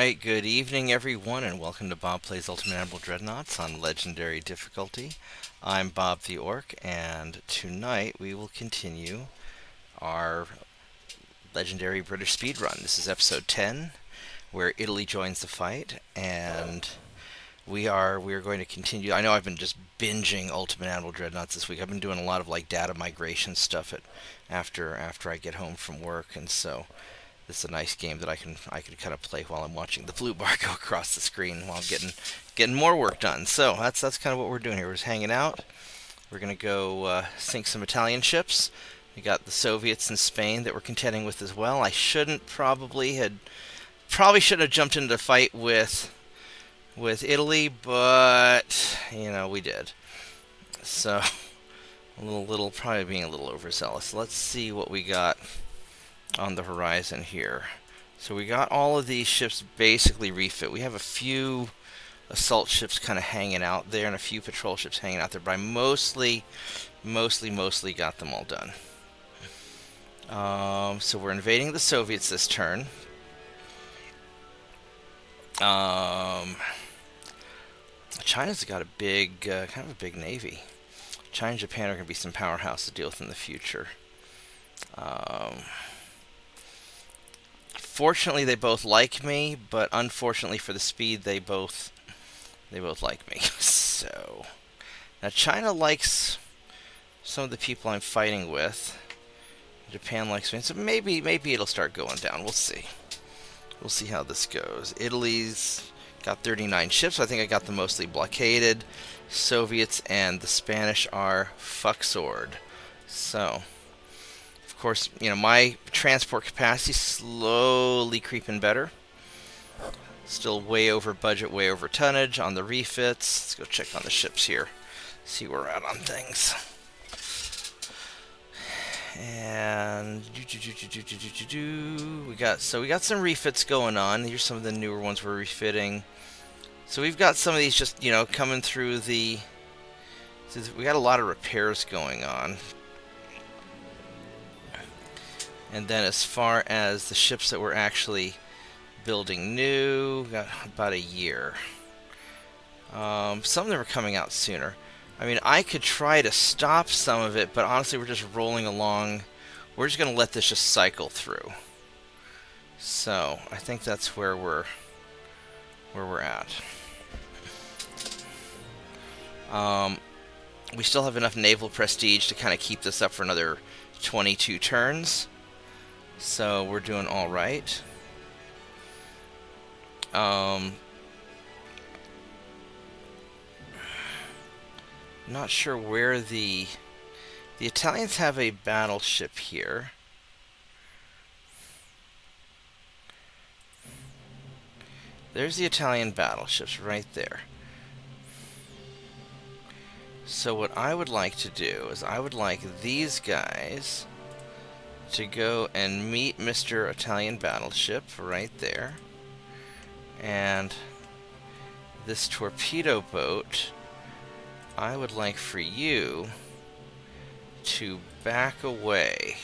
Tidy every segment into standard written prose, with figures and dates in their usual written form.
Alright, good evening everyone, and welcome to Bob Plays Ultimate Admiral Dreadnoughts on Legendary difficulty. I'm Bobtheorc, and tonight we will continue our Legendary British speedrun. This is episode 10, where Italy joins the fight, and we are going to continue. I know I've been just binging Ultimate Admiral Dreadnoughts this week. I've been doing a lot of data migration stuff after I get home from work, and so this is a nice game that I can kind of play while I'm watching the blue bar go across the screen while I'm getting more work done. So that's kind of what we're doing here. We're just hanging out. We're gonna go sink some Italian ships. We got the Soviets and Spain that we're contending with as well. I probably shouldn't have jumped into the fight with Italy, but you know we did. So probably being a little overzealous. Let's see what we got on the horizon here. So we got all of these ships basically refit. We have a few assault ships kind of hanging out there and a few patrol ships hanging out there, but I mostly got them all done. So we're invading the Soviets this turn. China's got a big, kind of a big navy. China and Japan are going to be some powerhouse to deal with in the future. Fortunately, they both like me, but unfortunately for the speed, they both like me. So now China likes some of the people I'm fighting with. Japan likes me, so maybe it'll start going down. We'll see. We'll see how this goes. Italy's got 39 ships. I think I got them mostly blockaded. Soviets and the Spanish are fuck-sword. So of course, you know, my transport capacity slowly creeping better. Still way over budget, way over tonnage on the refits. Let's go check on the ships here. See where we're at on things. And we got some refits going on. Here's some of the newer ones we're refitting. So we've got some of these just, you know, coming through the. We got a lot of repairs going on. And then as far as the ships that we're actually building new, we got about a year. Some of them are coming out sooner. I mean, I could try to stop some of it, but honestly, we're just rolling along. We're just going to let this just cycle through. So I think that's where we're at. We still have enough naval prestige to kind of keep this up for another 22 turns. So we're doing all right. Not sure where the Italians have a battleship here. There's the Italian battleships right there. So what I would like to do is I would like these guys to go and meet Mr. Italian Battleship right there. And this torpedo boat, I would like for you to back away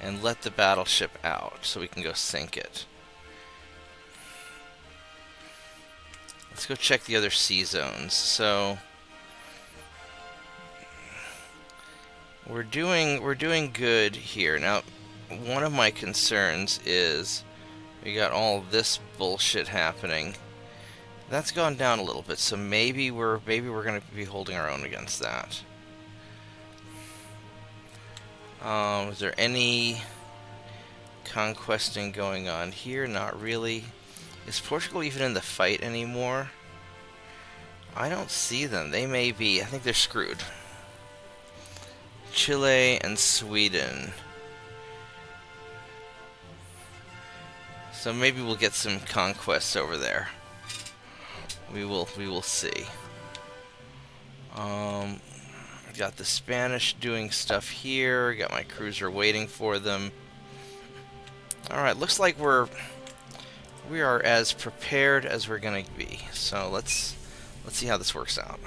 and let the battleship out so we can go sink it. Let's go check the other sea zones. So we're doing good here. Now, one of my concerns is we got all this bullshit happening. That's gone down a little bit, so maybe we're going to be holding our own against that. Is there any conquesting going on here? Not really. Is Portugal even in the fight anymore? I don't see them. They may be. I think they're screwed. Chile and Sweden. So maybe we'll get some conquests over there. We will see. Got the Spanish doing stuff here. Got my cruiser waiting for them. All right, looks like we are as prepared as we're gonna be. So let's see how this works out.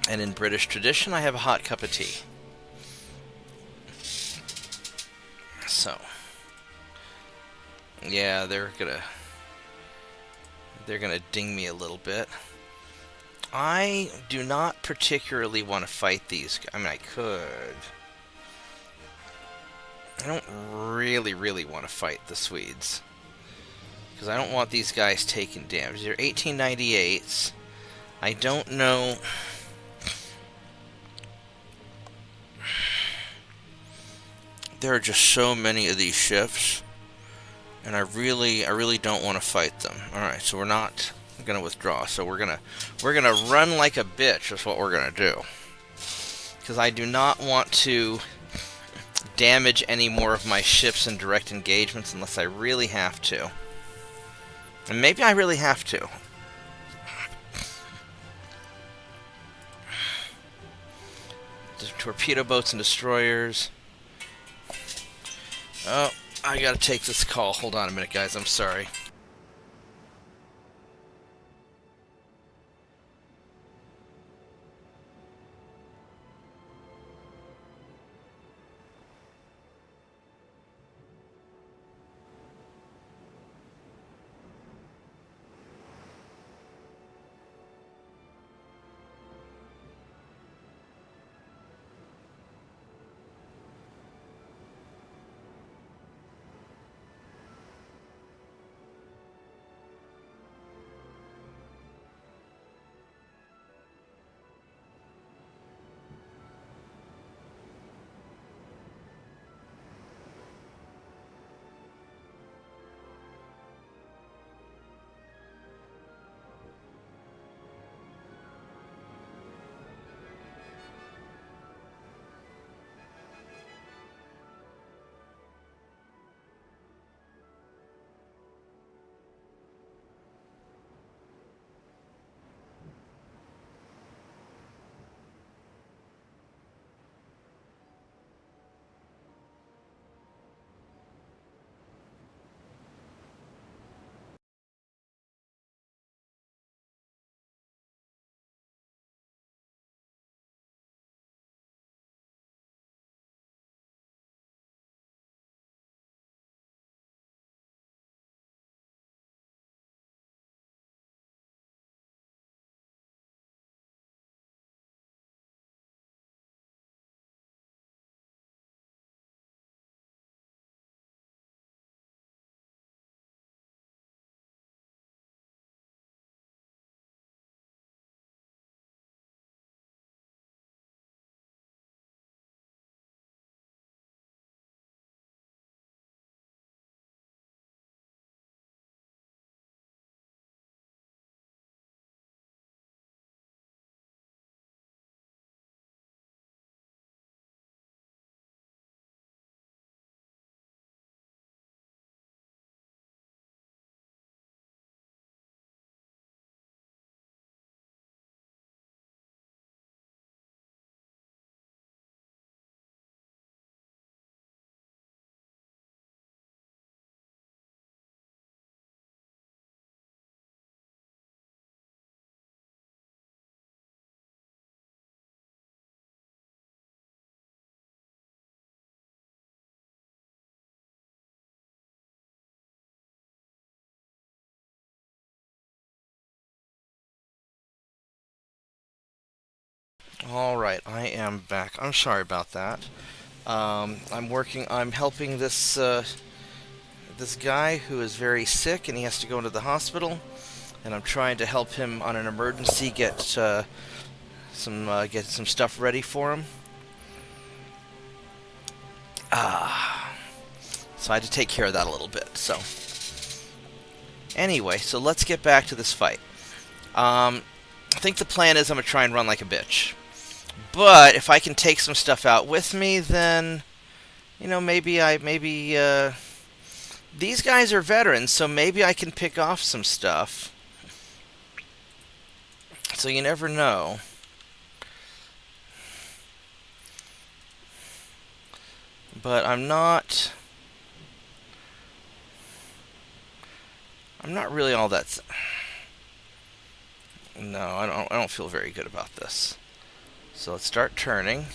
And in British tradition, I have a hot cup of tea. Yeah, they're gonna ding me a little bit. I do not particularly want to fight these. I mean, I could. I don't really want to fight the Swedes. Because I don't want these guys taking damage. They're 1898s. I don't know. There are just so many of these ships. And I really don't want to fight them. Alright, so we're not gonna withdraw. So we're gonna run like a bitch is what we're gonna do. Because I do not want to damage any more of my ships in direct engagements unless I really have to. And maybe I really have to. Torpedo boats and destroyers. Oh, I gotta take this call. Hold on a minute, guys. I'm sorry. Alright, I am back. I'm sorry about that. I'm helping this guy who is very sick and he has to go into the hospital. And I'm trying to help him on an emergency get some stuff ready for him. So I had to take care of that a little bit. So anyway, so let's get back to this fight. I think the plan is I'm gonna try and run like a bitch. But if I can take some stuff out with me, then maybe these guys are veterans, so maybe I can pick off some stuff. So you never know. But I'm not really all that. No, I don't feel very good about this. So let's start turning.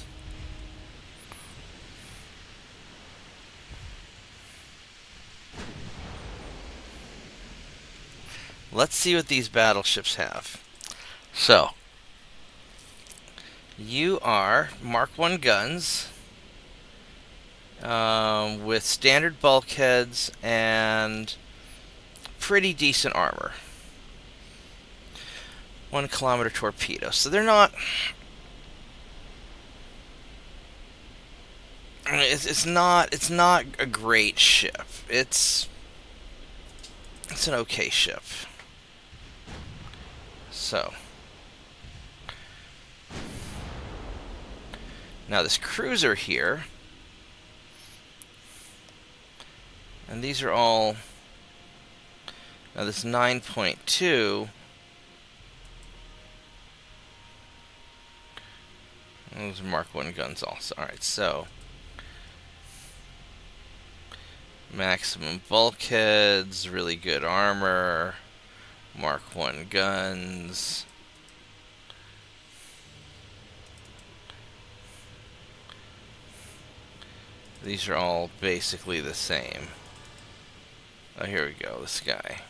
Let's see what these battleships have. So, you are Mark 1 guns with standard bulkheads and pretty decent armor. 1 kilometer torpedo. So they're not. It's not a great ship. It's an okay ship. So now this cruiser here, and these are all. Now this 9.2. Those are Mark 1 guns also. Alright, so maximum bulkheads, really good armor, Mark 1 guns. These are all basically the same. Oh, here we go, this guy.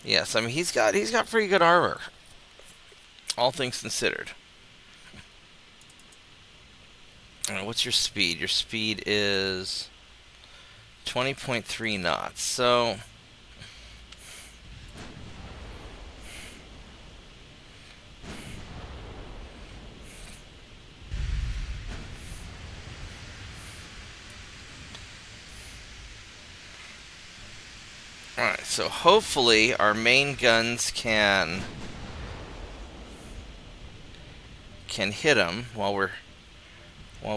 Yes, I mean he's got pretty good armor, all things considered. What's your speed? Your speed is 20.3 knots. So alright, so hopefully our main guns can hit them while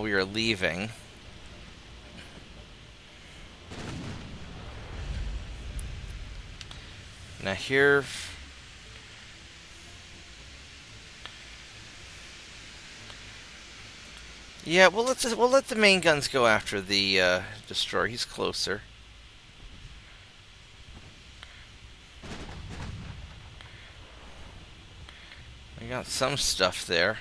we are leaving. Now here, yeah, we'll let the main guns go after the destroyer. He's closer. We got some stuff there.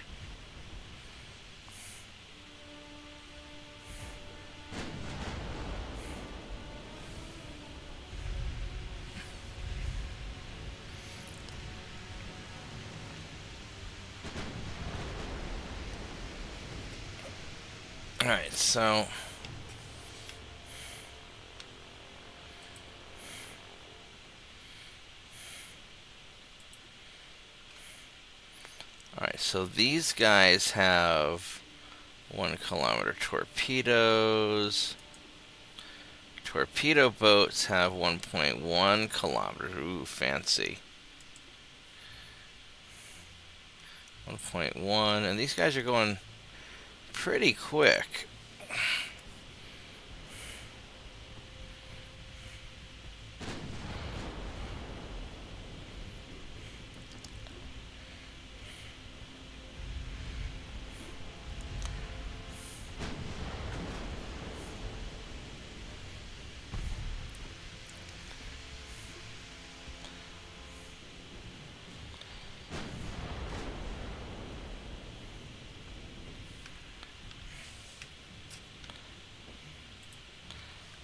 Alright, so these guys have 1 kilometer torpedoes. Torpedo boats have 1.1 kilometers. Ooh, fancy. 1.1, and these guys are going pretty quick.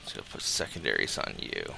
Let's go put secondaries on you.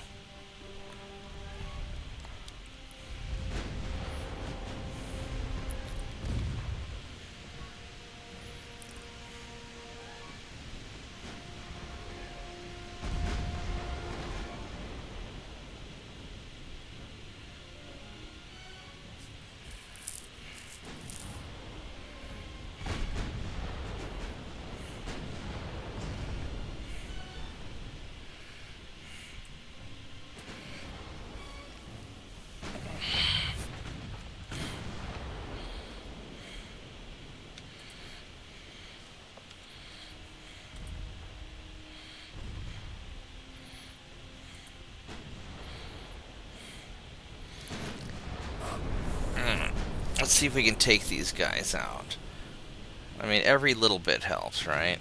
Let's see if we can take these guys out. I mean, every little bit helps, right?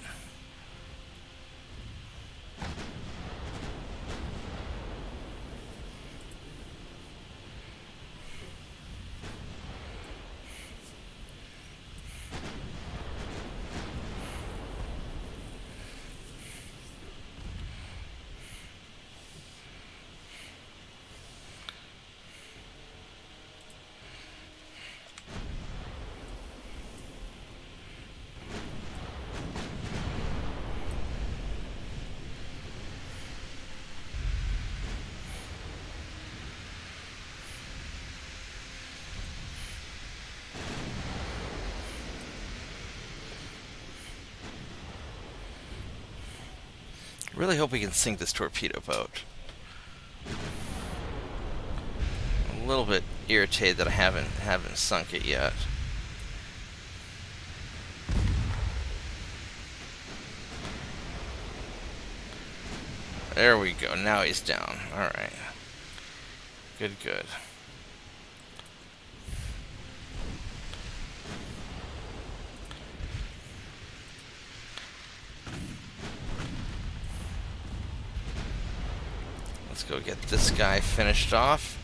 Really hope we can sink this torpedo boat. I'm a little bit irritated that I haven't sunk it yet. There we go. Now he's down. Alright. Good, good. Let's go get this guy finished off.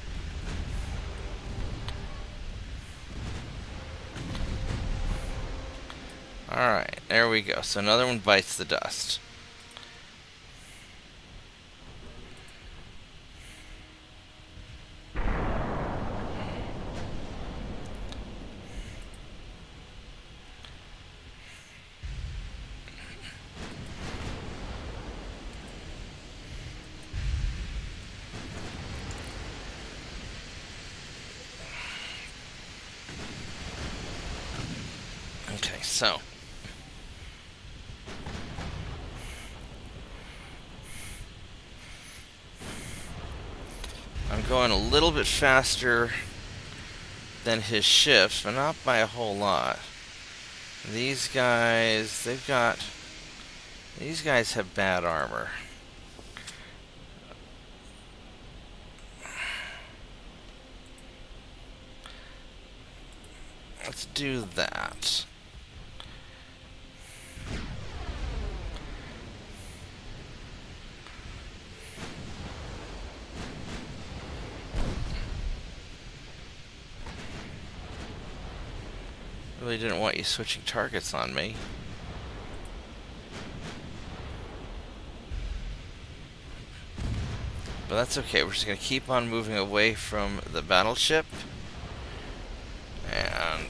Alright, there we go. So another one bites the dust. Okay, so I'm going a little bit faster than his ships, but not by a whole lot. These guys, these guys have bad armor. Let's do that. Really didn't want you switching targets on me. But that's okay, we're just going to keep on moving away from the battleship. And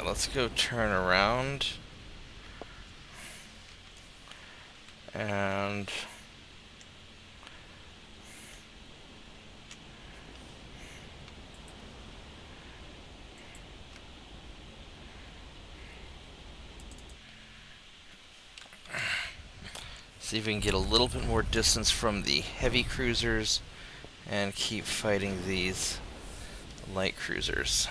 let's go turn around and see if we can get a little bit more distance from the heavy cruisers and keep fighting these light cruisers.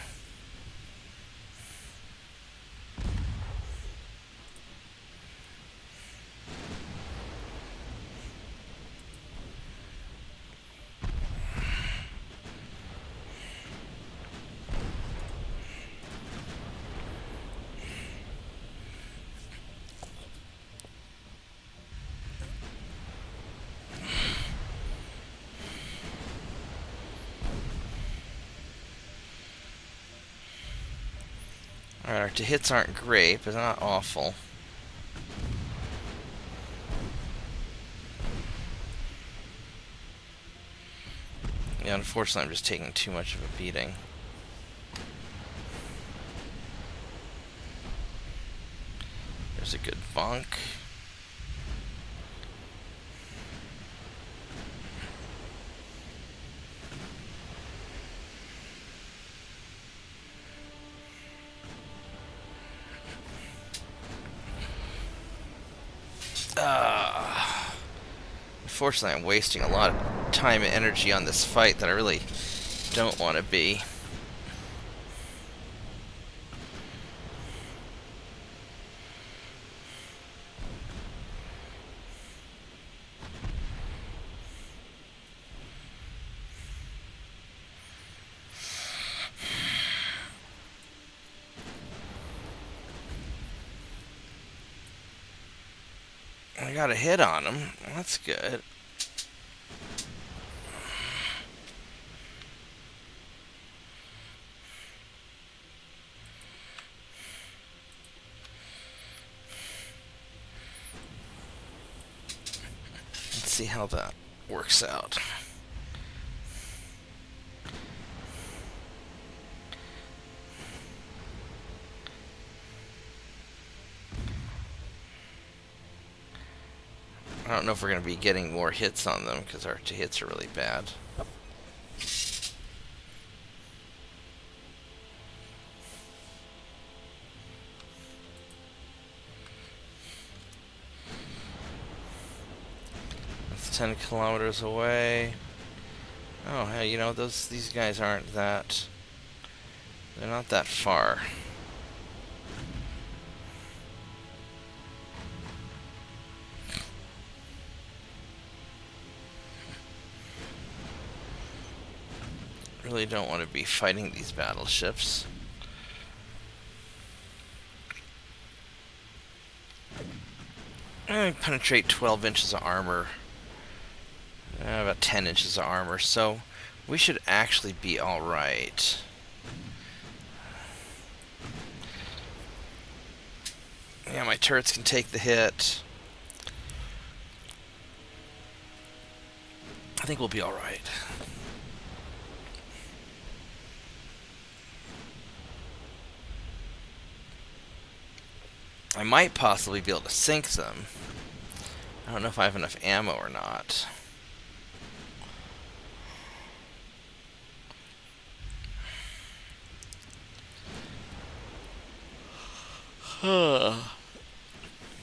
Alright, our hits aren't great, but not awful. Yeah, unfortunately I'm just taking too much of a beating. There's a good bonk. Unfortunately, I'm wasting a lot of time and energy on this fight that I really don't want to be. I got a hit on him. That's good. Let's see how that works out. I don't know if we're going to be getting more hits on them because our hits are really bad. That's 10 kilometers away. Oh, hey, you know, these guys aren't that... They're not that far. Really don't want to be fighting these battleships. I penetrate 12 inches of armor. About 10 inches of armor, so we should actually be alright. Yeah, my turrets can take the hit. I think we'll be alright. I might possibly be able to sink them. I don't know if I have enough ammo or not.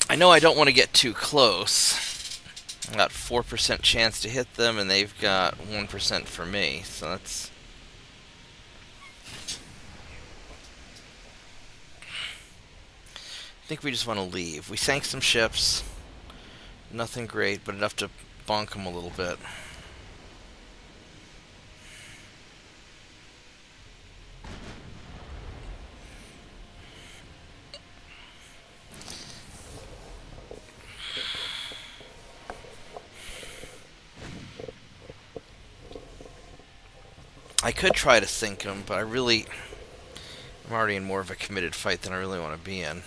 I know I don't want to get too close. I got 4% chance to hit them, and they've got 1% for me, so that's... I think we just want to leave. We sank some ships. Nothing great, but enough to bonk them a little bit. I could try to sink them, but I'm already in more of a committed fight than I really want to be in.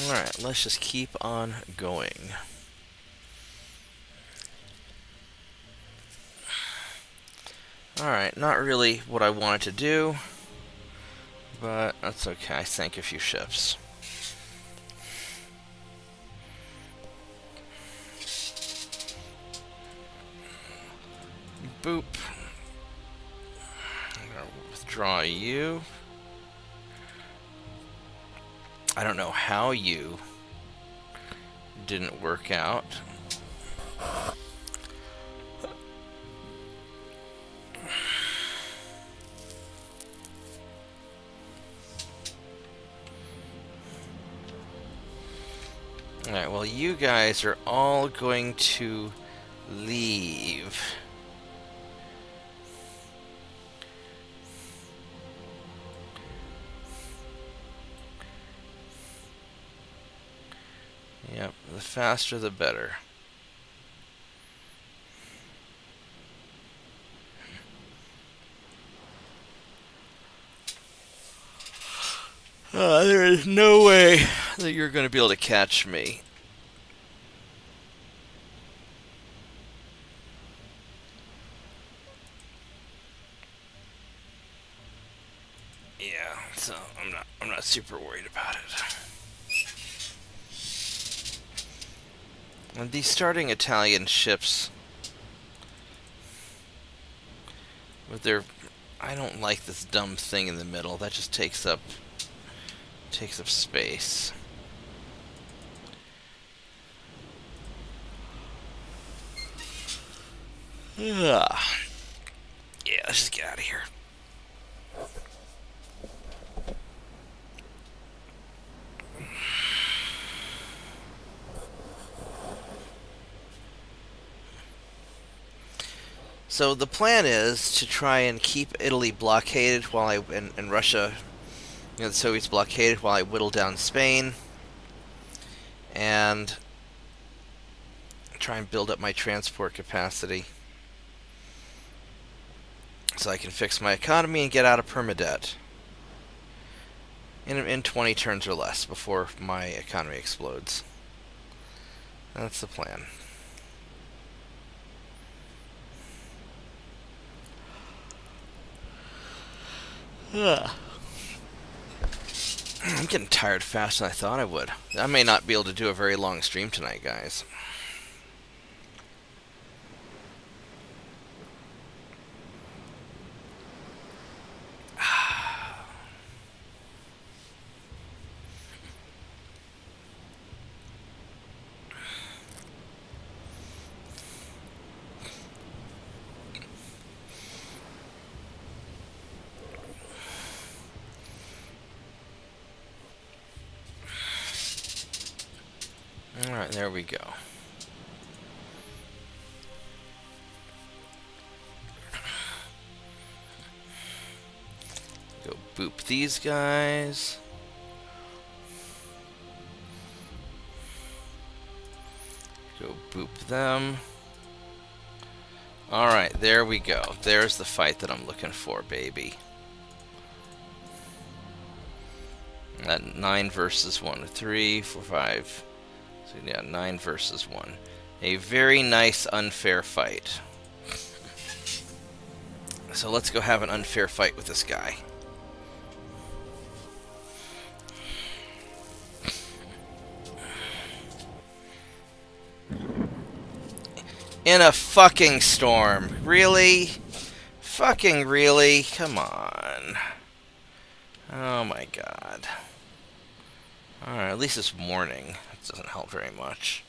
Alright, let's just keep on going. Alright, not really what I wanted to do, but that's okay. I sank a few ships. Boop. I'm gonna withdraw you. I don't know how you didn't work out. Alright, well, you guys are all going to leave. Yep, the faster the better. There is no way that you're going to be able to catch me. Yeah, so I'm not super worried about it. And these starting Italian ships with their... I don't like this dumb thing in the middle. That just takes up space. Yeah, let's just get out of here. So the plan is to try and keep Italy blockaded while and Russia, the Soviets blockaded while I whittle down Spain, and try and build up my transport capacity so I can fix my economy and get out of permadebt in 20 turns or less before my economy explodes. That's the plan. I'm getting tired faster than I thought I would. I may not be able to do a very long stream tonight, guys. Alright, there we go. Go boop these guys. Go boop them. Alright, there we go. There's the fight that I'm looking for, baby. That 9 versus 1. 3, 4, 5. So yeah, 9 versus 1. A very nice unfair fight. So let's go have an unfair fight with this guy. In a fucking storm. Really? Fucking really? Come on. Oh my god. Alright, at least it's morning. That doesn't help very much.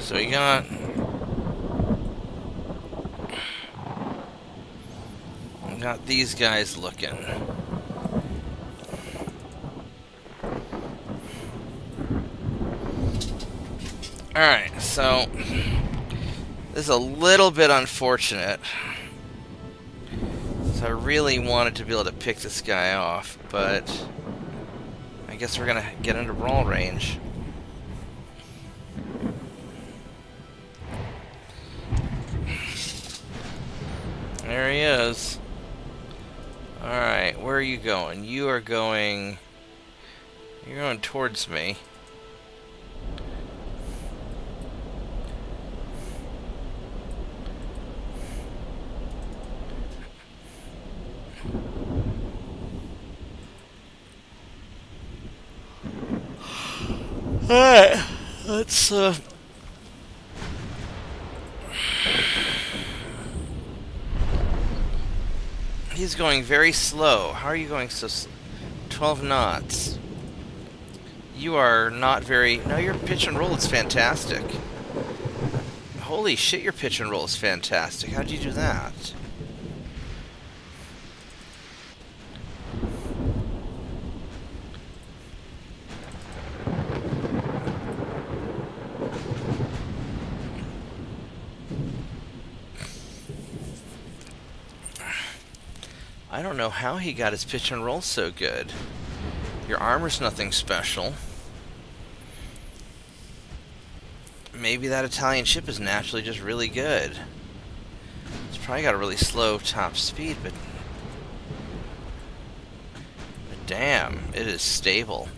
So we got these guys looking. Alright, so this is a little bit unfortunate. So I really wanted to be able to pick this guy off, but I guess we're gonna get into brawl range. There he is. Alright, where are you going? You're going towards me. Alright, let's he's going very slow. How are you going so 12 knots. You are not very... No, your pitch and roll is fantastic. Holy shit, your pitch and roll is fantastic. How'd you do that? I don't know how he got his pitch and roll so good. Your armor's nothing special. Maybe that Italian ship is naturally just really good. It's probably got a really slow top speed, but damn, it is stable.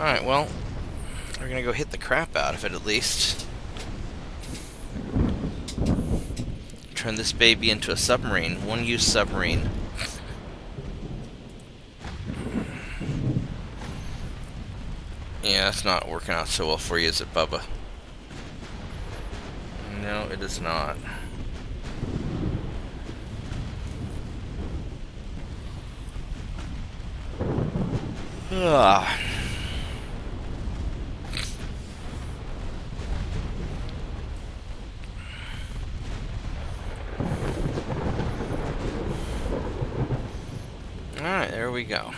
Alright, well, we're gonna go hit the crap out of it at least. Turn this baby into a submarine. One-use submarine. Yeah, it's not working out so well for you, is it, Bubba? No, it is not. Ugh. Alright, there we go.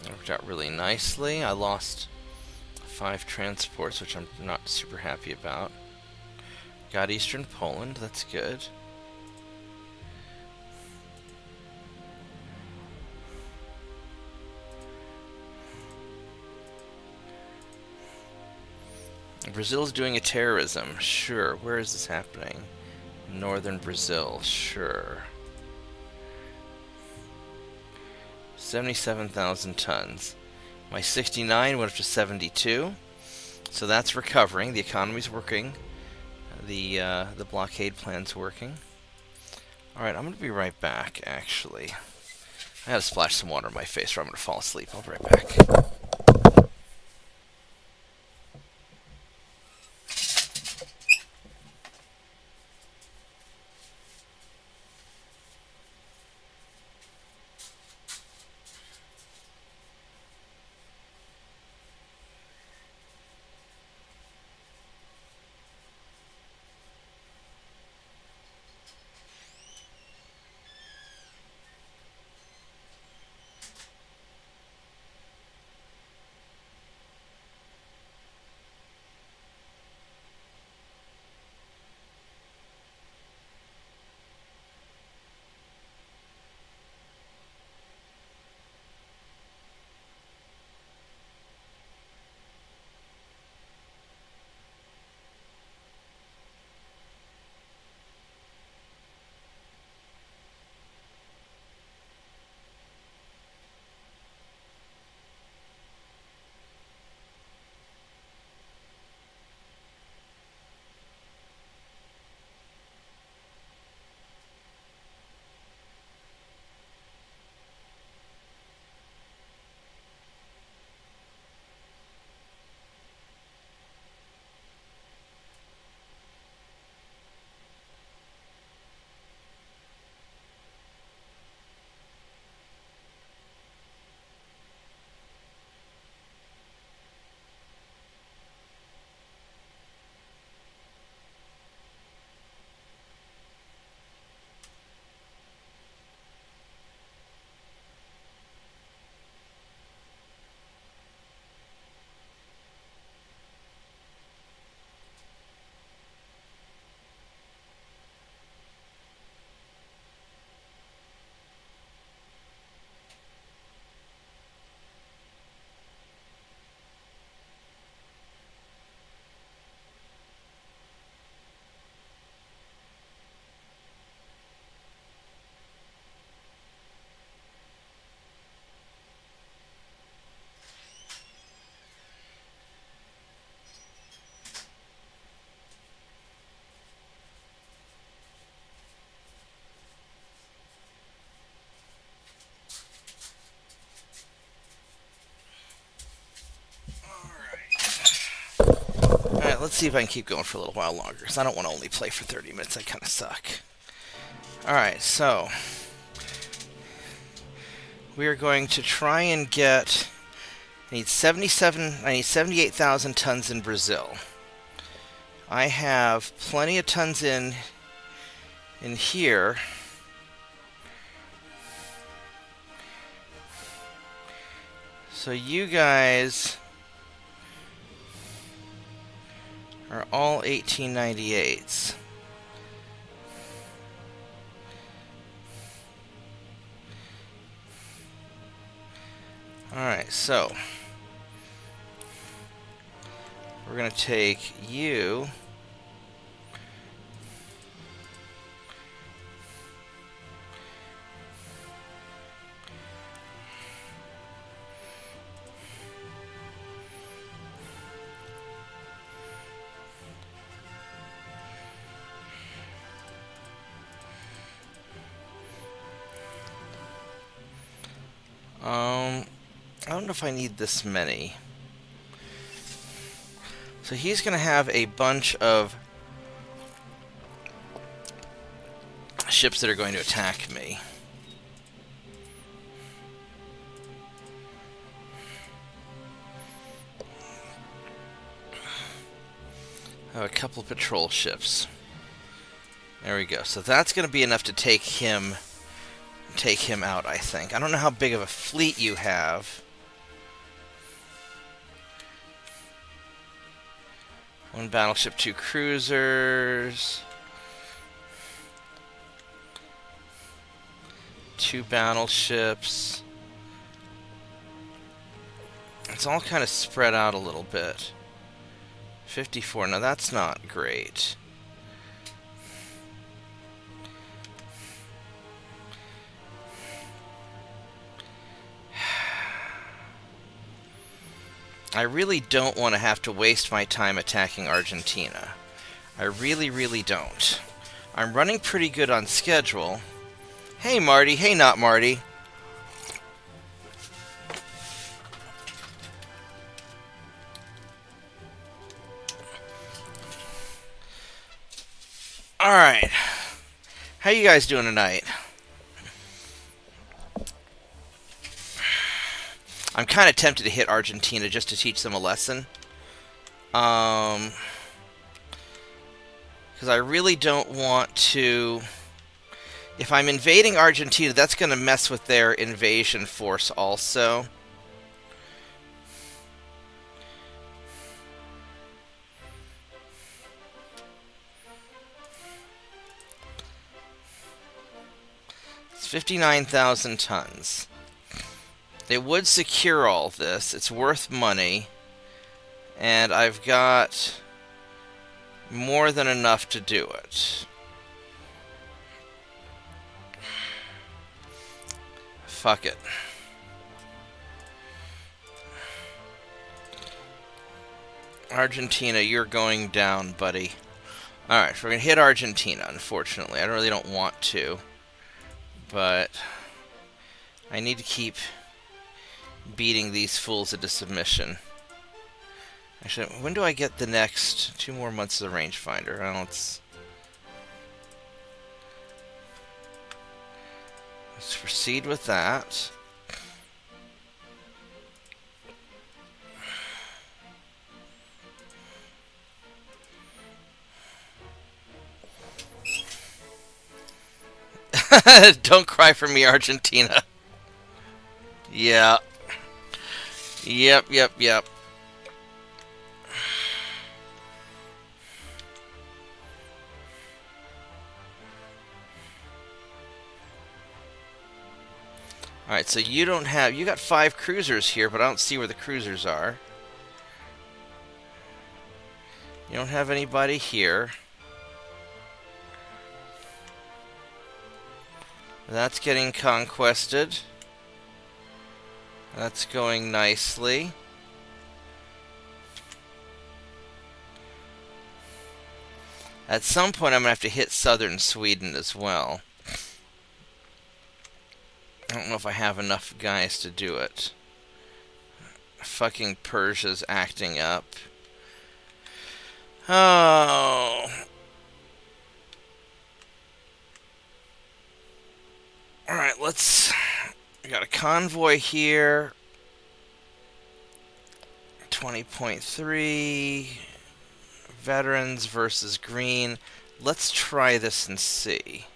Worked out really nicely. I lost 5 transports, which I'm not super happy about. Got Eastern Poland, that's good. Brazil's doing a terrorism. Sure. Where is this happening? Northern Brazil. Sure. 77,000 tons. My 69 went up to 72. So that's recovering. The economy's working. The blockade plan's working. Alright, I'm going to be right back, actually. I gotta splash some water in my face or I'm going to fall asleep. I'll be right back. Alright, let's see if I can keep going for a little while longer, because I don't want to only play for 30 minutes. I kind of suck. Alright, so we are going to try and get... I need 78,000 tons in Brazil. I have plenty of tons in here. So you guys are all 1898s. Alright, so We're going to take you. I don't know if I need this many. So he's going to have a bunch of ships that are going to attack me. I have a couple of patrol ships. There we go. So that's going to be enough to take him out, I think. I don't know how big of a fleet you have. One battleship, 2 cruisers. 2 battleships. It's all kind of spread out a little bit. 54. Now that's not great. I really don't want to have to waste my time attacking Argentina. I really, really don't. I'm running pretty good on schedule. Hey, Marty. Hey, not Marty. Alright. How you guys doing tonight? I'm kind of tempted to hit Argentina just to teach them a lesson. Because I really don't want to... If I'm invading Argentina, that's going to mess with their invasion force also. It's 59,000 tons. It would secure all this. It's worth money. And I've got more than enough to do it. Fuck it. Argentina, you're going down, buddy. Alright, so we're going to hit Argentina, unfortunately. I really don't want to. But I need to keep beating these fools into submission. Actually, when do I get the next 2 more months of the rangefinder? Well, let's proceed with that. Don't cry for me, Argentina. Yeah. Yep. Alright, so you don't have... You got 5 cruisers here, but I don't see where the cruisers are. You don't have anybody here. That's getting conquested. That's going nicely. At some point, I'm going to have to hit southern Sweden as well. I don't know if I have enough guys to do it. Fucking Persia's acting up. Oh. Alright, let's... We got a convoy here. 20.3. Veterans versus green. Let's try this and see.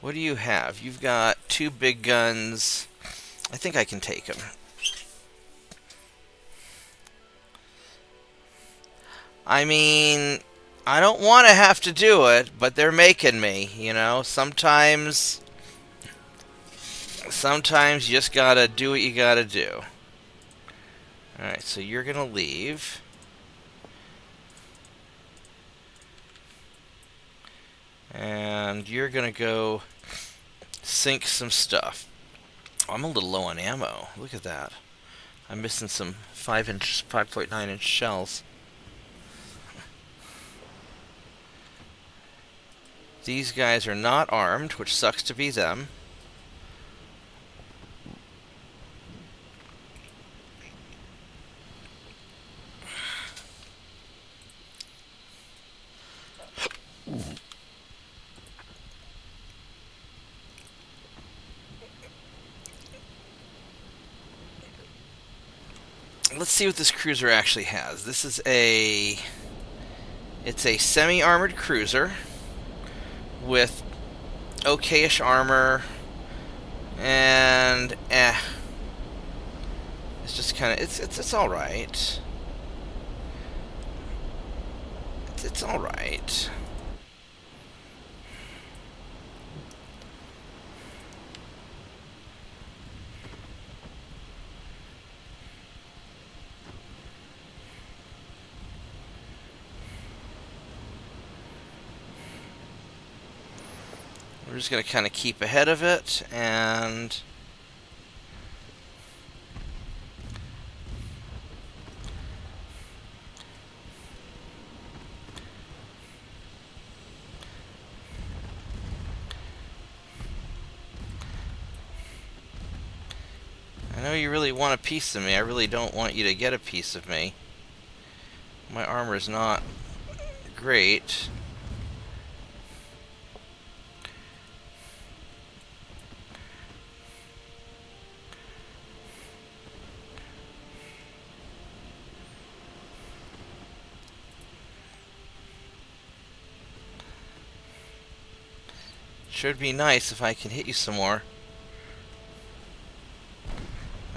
What do you have? You've got 2 big guns. I think I can take them. I mean, I don't want to have to do it, but they're making me, you know. Sometimes Sometimes you just gotta do what you gotta do. Alright, so you're gonna leave. And you're gonna go sink some stuff. Oh, I'm a little low on ammo. Look at that. I'm missing some 5.9 inch shells. These guys are not armed, which sucks to be them. Let's see what this cruiser actually has. This is it's a semi-armored cruiser with okayish armor, and it's just kind of it's all right. It's all right. We're just going to kind of keep ahead of it, and I know you really want a piece of me. I really don't want you to get a piece of me. My armor is not great. Should be nice if I can hit you some more.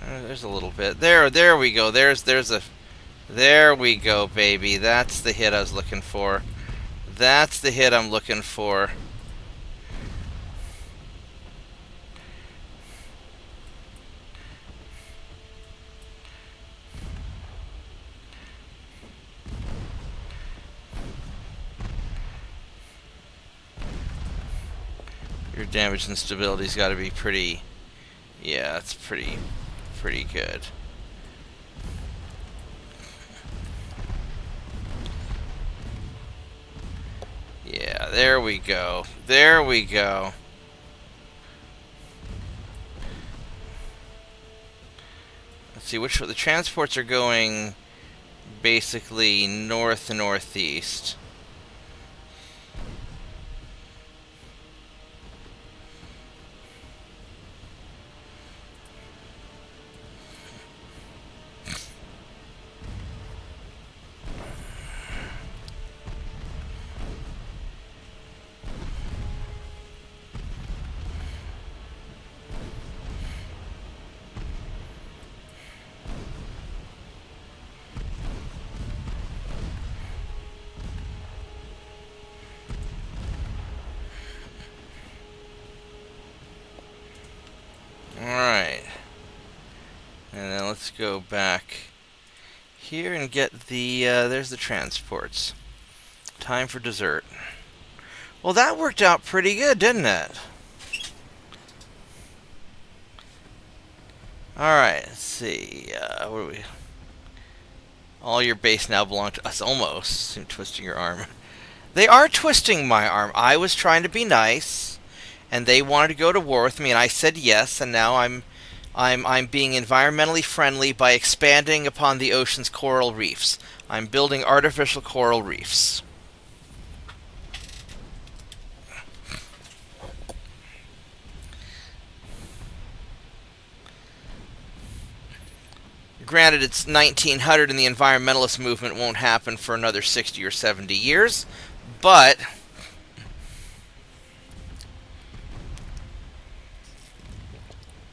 There's a little bit. There we go. There we go, baby. That's the hit I was looking for. That's the hit I'm looking for. Your damage and stability's got to be pretty. Yeah, it's pretty good. Yeah, there we go. There we go. Let's see which the transports are going basically north and northeast. Alright. And then let's go back here and get the, there's the transports. Time for dessert. Well, that worked out pretty good, didn't it? Alright, let's see, what do we... All your base now belong to us, almost. I'm twisting your arm. They are twisting my arm. I was trying to be nice, and they wanted to go to war with me, and I said yes, and now I'm being environmentally friendly by expanding upon the ocean's coral reefs. I'm building artificial coral reefs. Granted, it's 1900 and the environmentalist movement won't happen for another 60 or 70 years, but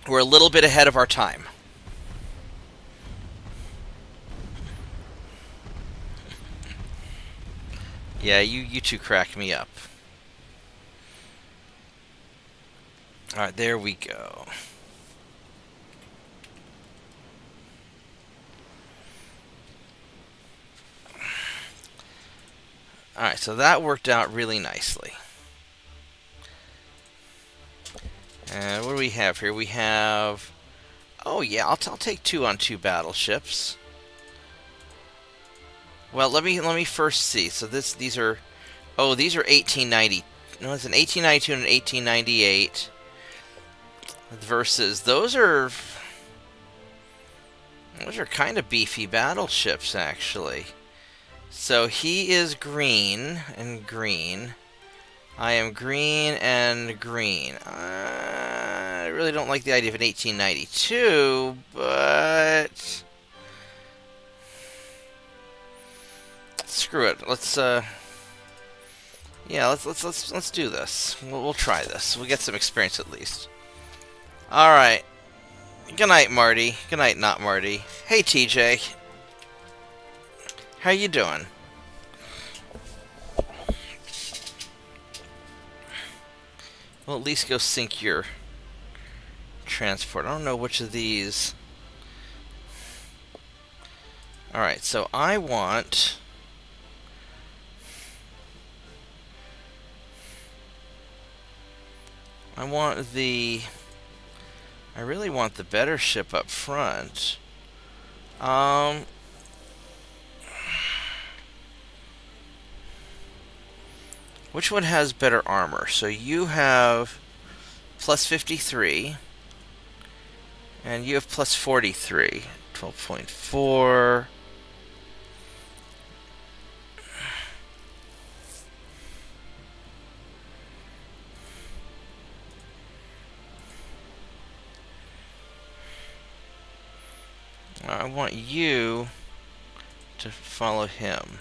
we're a little bit ahead of our time. Yeah, you two crack me up. Alright, there we go. Alright, so that worked out really nicely. And what do we have here? We have... Oh yeah, I'll take 2 on 2 battleships. Well, let me first see. So these are... Oh, these are 1890... No, it's an 1892 and an 1898. Versus... Those are kind of beefy battleships, actually. So he is green and green. I am green and green. I really don't like the idea of an 1892, but screw it. Let's yeah, let's do this. We'll try this. We'll get some experience at least. All right. Good night, Marty. Good night, not Marty. Hey, TJ. How you doing? Well, at least go sink your transport. I don't know which of these. Alright, so I want... I really want the better ship up front. Which one has better armor? So you have plus 53, and you have plus 43. 12.4. I want you to follow him.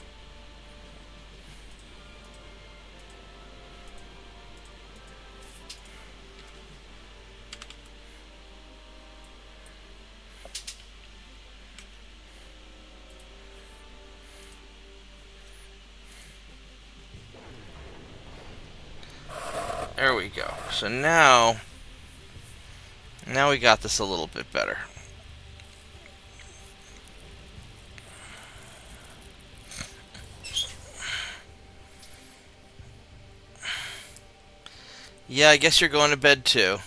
There we go. So now we got this a little bit better. Yeah, I guess you're going to bed too.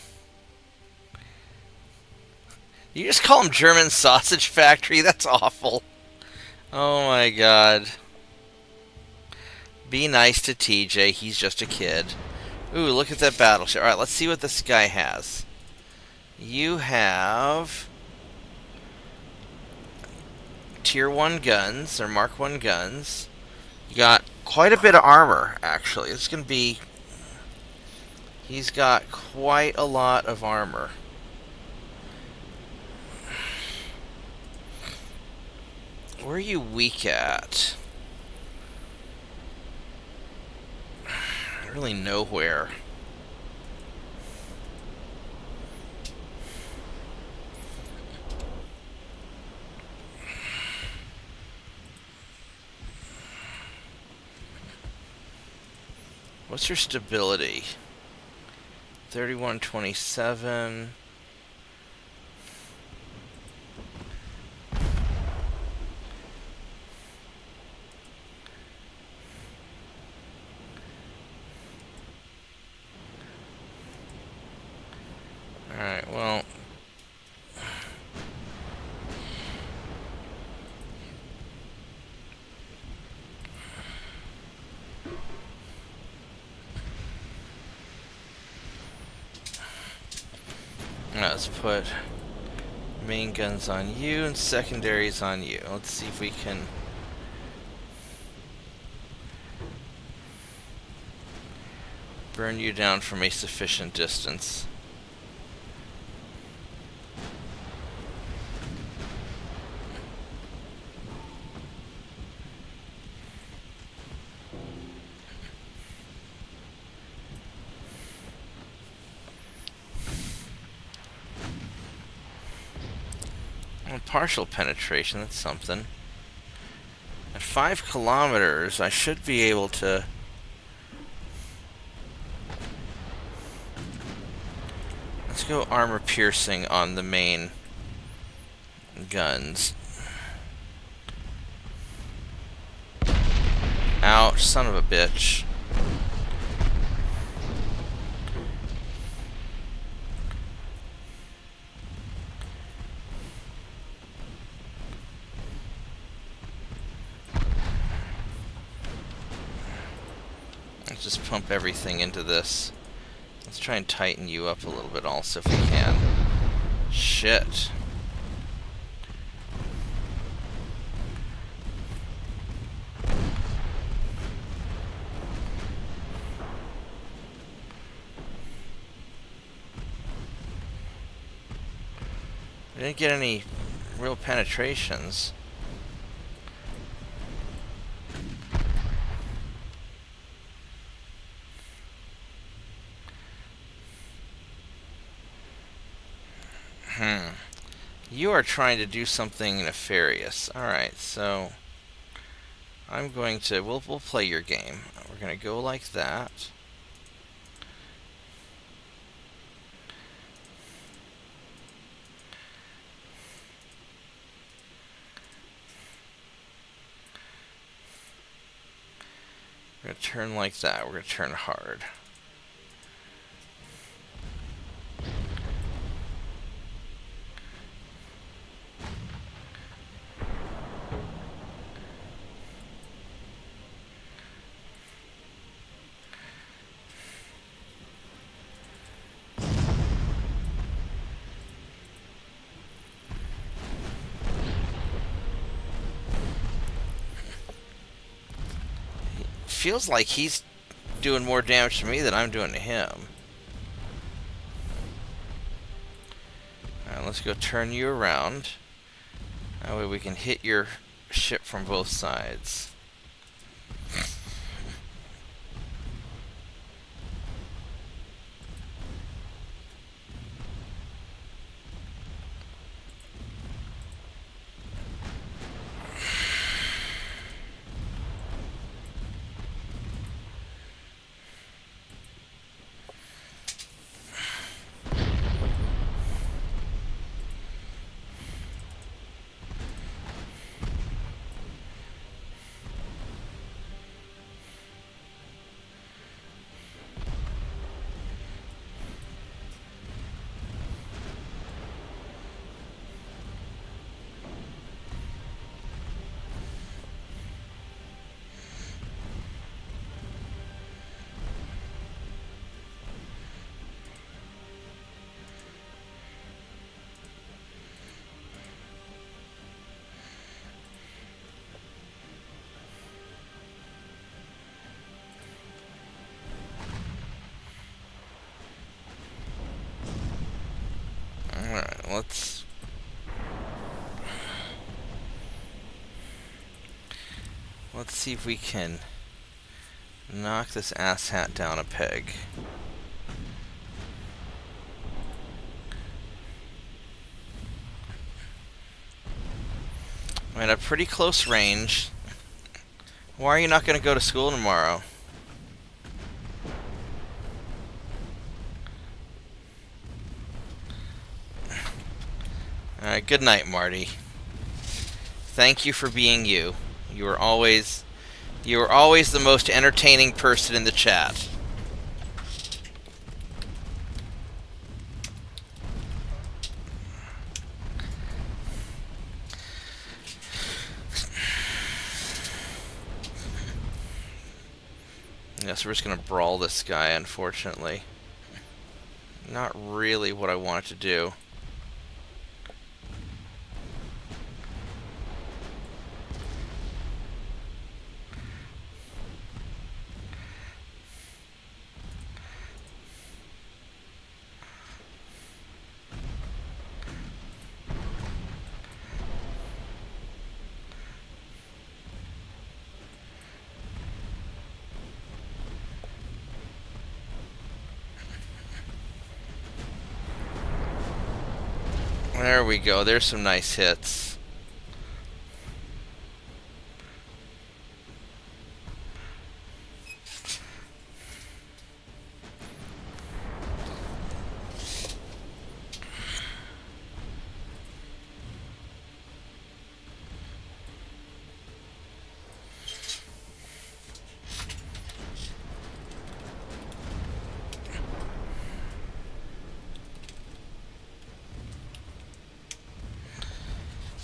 You just call them German Sausage Factory? That's awful. Oh my god. Be nice to TJ, he's just a kid. Ooh, look at that battleship. Alright, let's see what this guy has. You have... Tier 1 guns, or Mark 1 guns. You got quite a bit of armor, actually. It's going to be... He's got quite a lot of armor. Where are you weak at? Really nowhere. What's your stability? 3127. Alright, well... Let's put main guns on you and secondaries on you. Let's see if we can... burn you down from a sufficient distance. Partial penetration, that's something. At 5 kilometers, I should be able to... Let's go armor piercing on the main guns. Ouch, son of a bitch. Let's just pump everything into this. Let's try and tighten you up a little bit also if we can. Shit. We didn't get any real penetrations. You are trying to do something nefarious. Alright, so I'm going to we'll play your game. We're gonna go like that. We're gonna turn like that. We're gonna turn hard. Feels like he's doing more damage to me than I'm doing to him. Alright, let's go turn you around. That way we can hit your ship from both sides. Alright, let's see if we can knock this asshat down a peg. I'm at a pretty close range. Why are you not going to go to school tomorrow? Alright, good night, Marty. Thank you for being you. You are always the most entertaining person in the chat. Yes, we're just gonna brawl this guy, unfortunately. Not really what I wanted to do. There we go. There's some nice hits.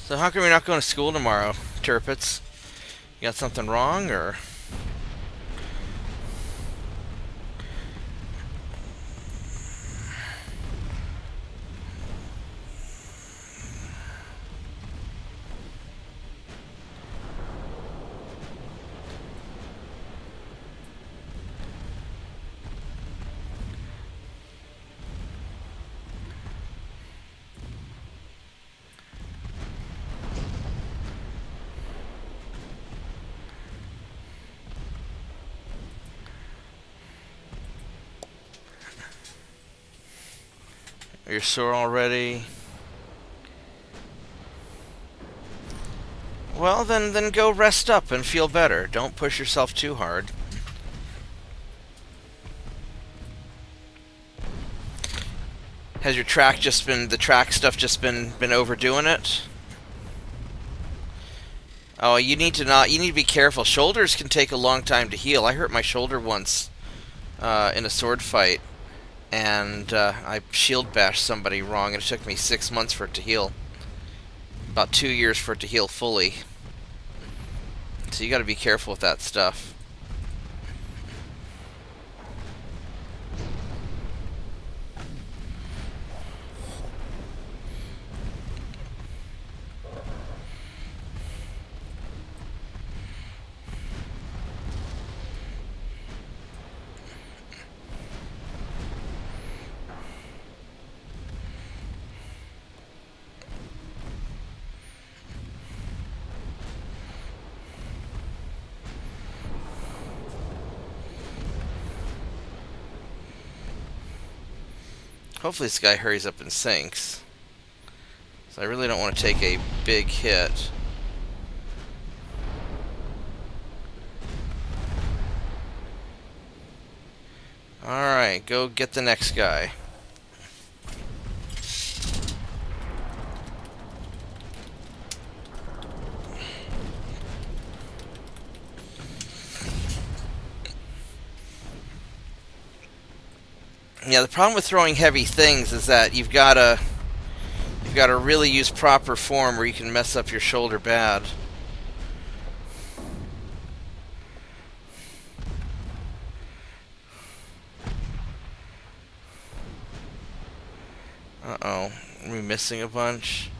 So how come you're not going to school tomorrow, Turpitz? You got something wrong, or? You're sore already? Well, then go rest up and feel better. Don't push yourself too hard. Has your track just been, the track stuff just been overdoing it? Oh, you need to be careful. Shoulders can take a long time to heal. I hurt my shoulder once in a sword fight, and I shield bashed somebody wrong, and it took me 6 months for it to heal. About 2 years for it to heal fully. So you got to be careful with that stuff. Hopefully this guy hurries up and sinks. So I really don't want to take a big hit. Alright, go get the next guy. Yeah, the problem with throwing heavy things is that you've got to really use proper form, or you can mess up your shoulder bad. Uh-oh. Are we missing a bunch?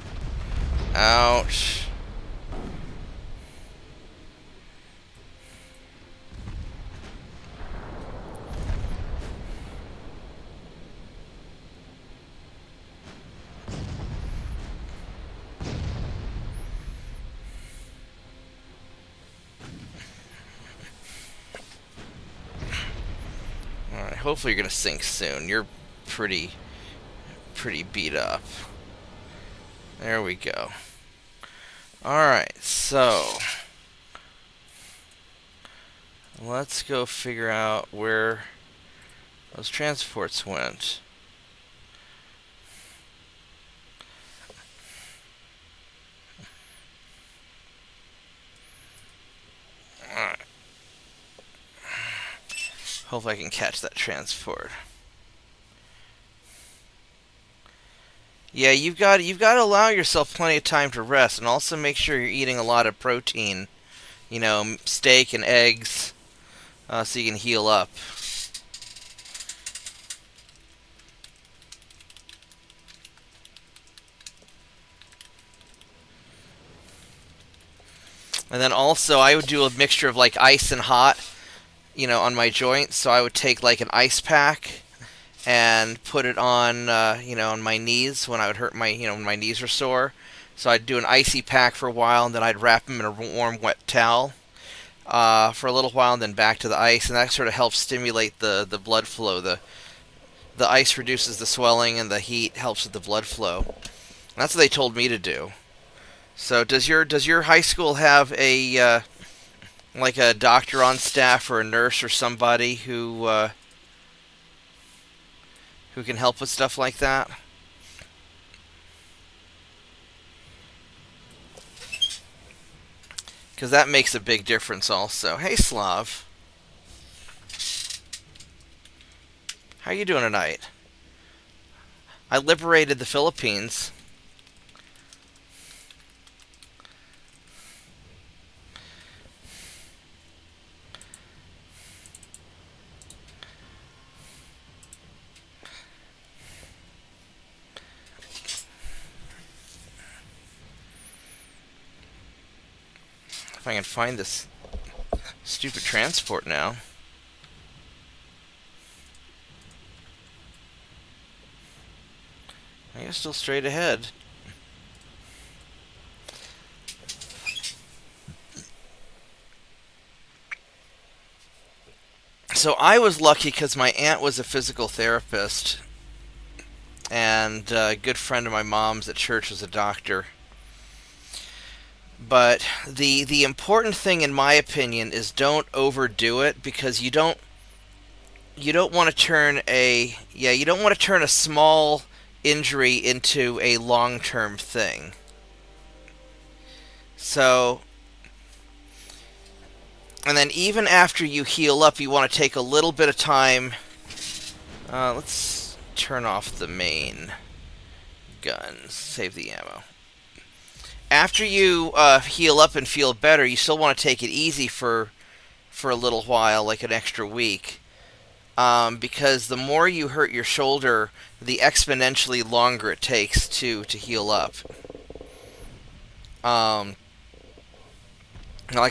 Ouch. Alright, hopefully you're gonna sink soon. You're pretty beat up. There we go. Alright, so let's go figure out where those transports went. Alright. Hopefully I can catch that transport. Yeah, you've got to allow yourself plenty of time to rest, and also make sure you're eating a lot of protein. You know, steak and eggs, so you can heal up. And then also, I would do a mixture of like ice and hot, you know, on my joints. So I would take like an ice pack and put it on, you know, on my knees when I would hurt my, you know, when my knees were sore. So I'd do an icy pack for a while, and then I'd wrap them in a warm, wet towel for a little while, and then back to the ice, and that sort of helps stimulate the blood flow. The ice reduces the swelling, and the heat helps with the blood flow. And that's what they told me to do. So does your high school have a like a doctor on staff, or a nurse, or somebody who can help with stuff like that? Because that makes a big difference also. Hey, Slav. How you doing tonight? I liberated the Philippines. I can find this stupid transport now. I guess still straight ahead. So I was lucky because my aunt was a physical therapist, and a good friend of my mom's at church was a doctor. But the important thing, in my opinion, is don't overdo it, because you don't want to turn a small injury into a long-term thing. So, and then even after you heal up, you want to take a little bit of time. Let's turn off the main guns, save the ammo. After you heal up and feel better, you still want to take it easy for a little while, like an extra week. Because the more you hurt your shoulder, the exponentially longer it takes to heal up. Like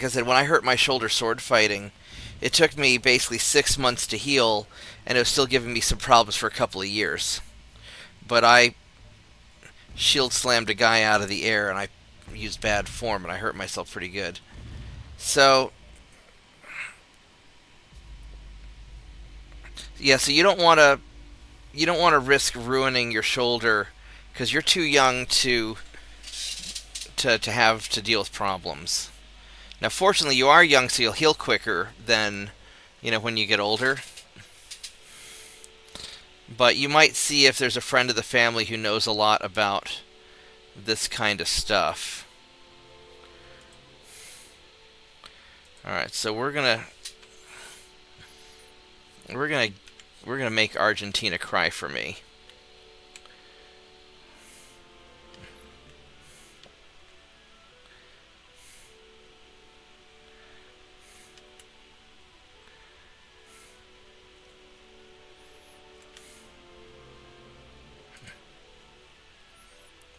I said, when I hurt my shoulder sword fighting, it took me basically 6 months to heal, and it was still giving me some problems for a couple of years. But I shield slammed a guy out of the air, and I used bad form, and I hurt myself pretty good. So, yeah, so you don't want to risk ruining your shoulder, because you're too young to have to deal with problems. Now, fortunately, you are young, so you'll heal quicker than, when you get older. But you might see if there's a friend of the family who knows a lot about this kind of stuff. Alright, so we're gonna make Argentina cry for me.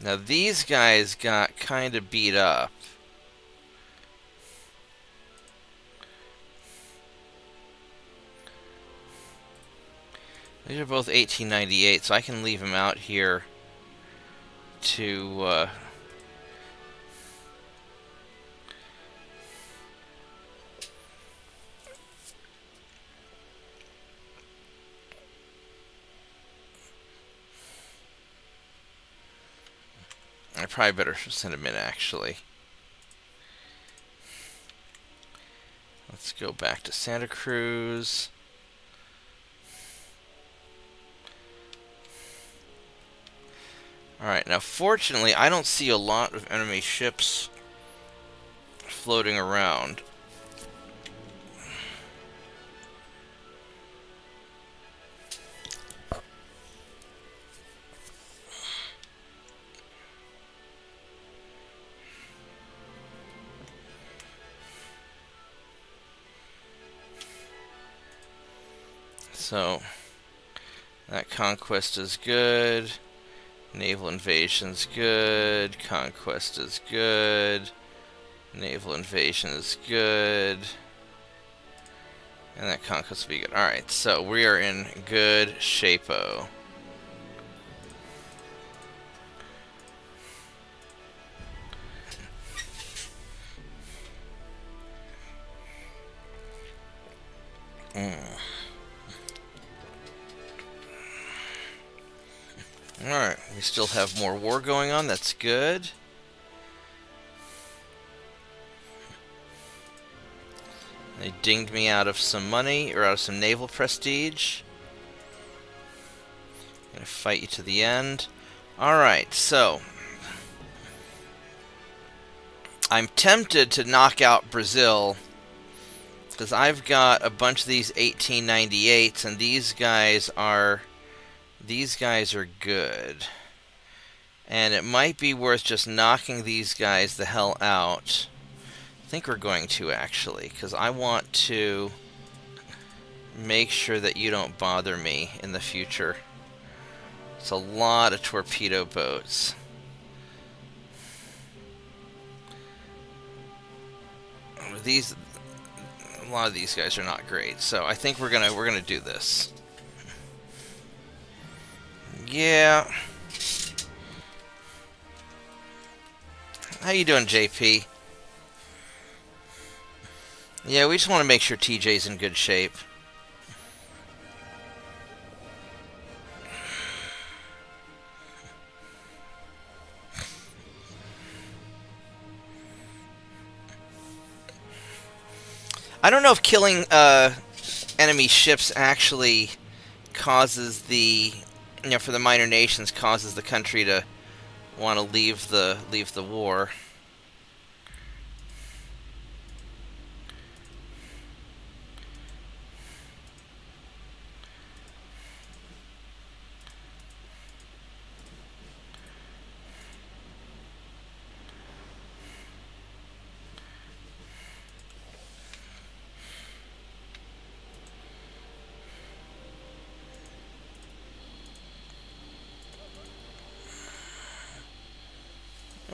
Now these guys got kind of beat up. These are both 1898, so I can leave them out here to I probably better send him in, actually. Let's go back to Santa Cruz. Alright, now fortunately, I don't see a lot of enemy ships floating around. So, that conquest is good. Naval invasion's good. Conquest is good. Naval invasion is good. And that conquest will be good. Alright, so we are in good shape-o. Alright, we still have more war going on, that's good. They dinged me out of some money, or out of some naval prestige. I'm gonna fight you to the end. Alright, so I'm tempted to knock out Brazil, because I've got a bunch of these 1898s, and these guys are good. And it might be worth just knocking these guys the hell out. I think we're going to, actually, because I want to make sure that you don't bother me in the future. It's a lot of torpedo boats. these, a lot of these guys are not great. So I think we're gonna do this. Yeah. How you doing, JP? Yeah, we just want to make sure TJ's in good shape. I don't know if killing enemy ships actually causes the, for the minor nations, causes the country to want to leave the war.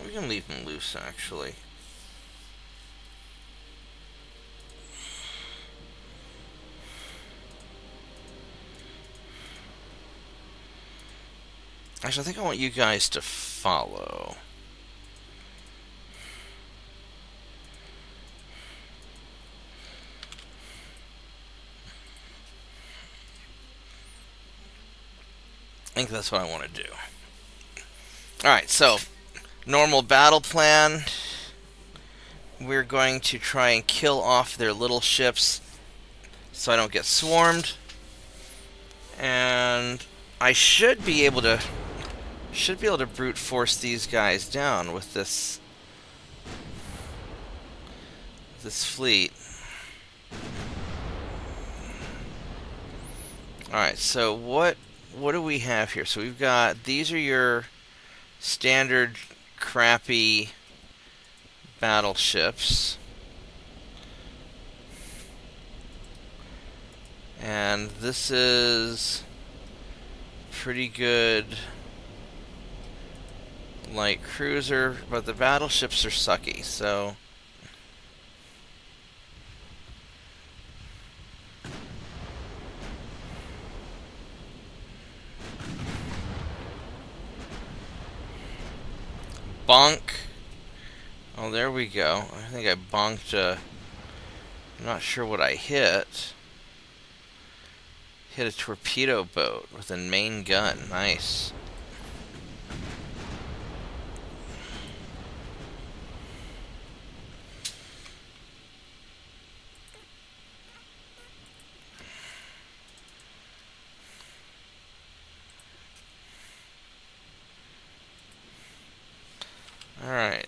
We can leave them loose, actually. Actually, I think I want you guys to follow. I think that's what I want to do. Alright, so normal battle plan. We're going to try and kill off their little ships so I don't get swarmed. And I should be able to brute force these guys down with this fleet. Alright, so what do we have here? So we've got, these are your standard crappy battleships. And this is pretty good light cruiser, but the battleships are sucky, so bonk. Oh, there we go. I think I bonked I'm not sure what I hit. Hit a torpedo boat with a main gun. Nice. Alright.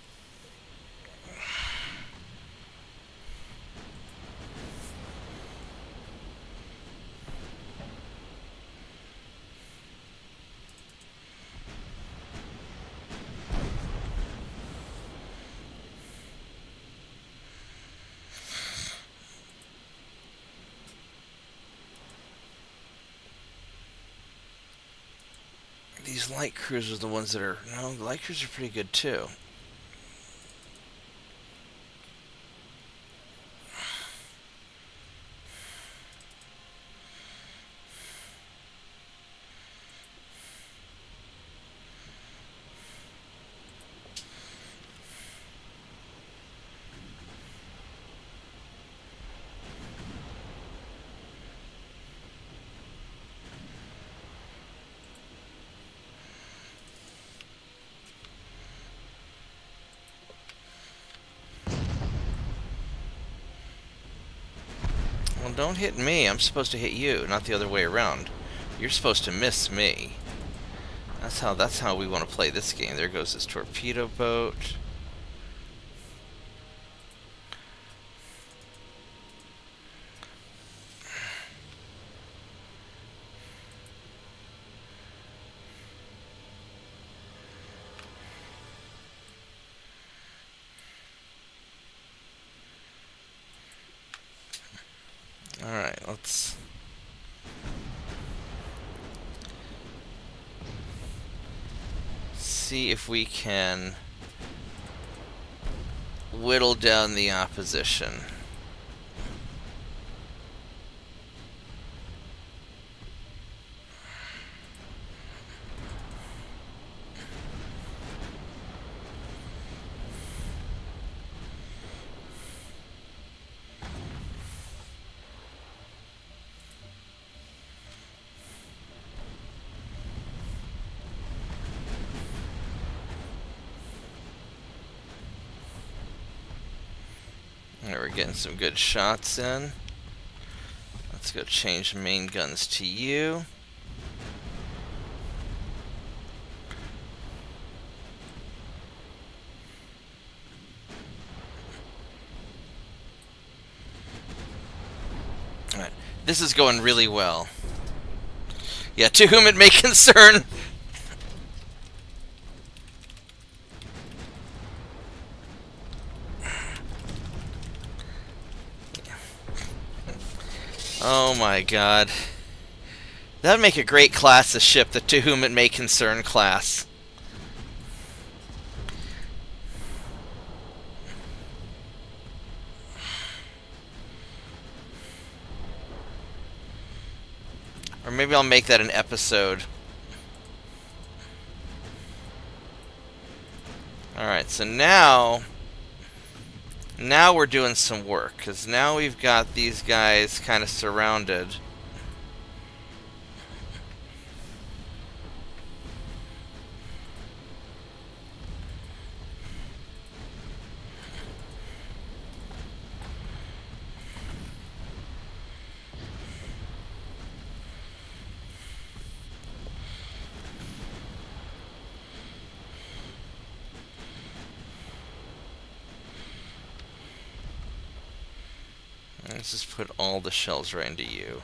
These light cruisers are the ones that are... No, the light cruisers are pretty good too. Well, don't hit me. I'm supposed to hit you, not the other way around. You're supposed to miss me. That's how we want to play this game. There goes this torpedo boat. Alright, let's see if we can whittle down the opposition. There, we're getting some good shots in. Let's go change main guns to you. Alright, this is going really well. Yeah, to whom it may concern. Oh my god. That'd make a great class of ship, the To Whom It May Concern class. Or maybe I'll make that an episode. Alright, so now we're doing some work, because now we've got these guys kind of surrounded. Let's just put all the shells right into you.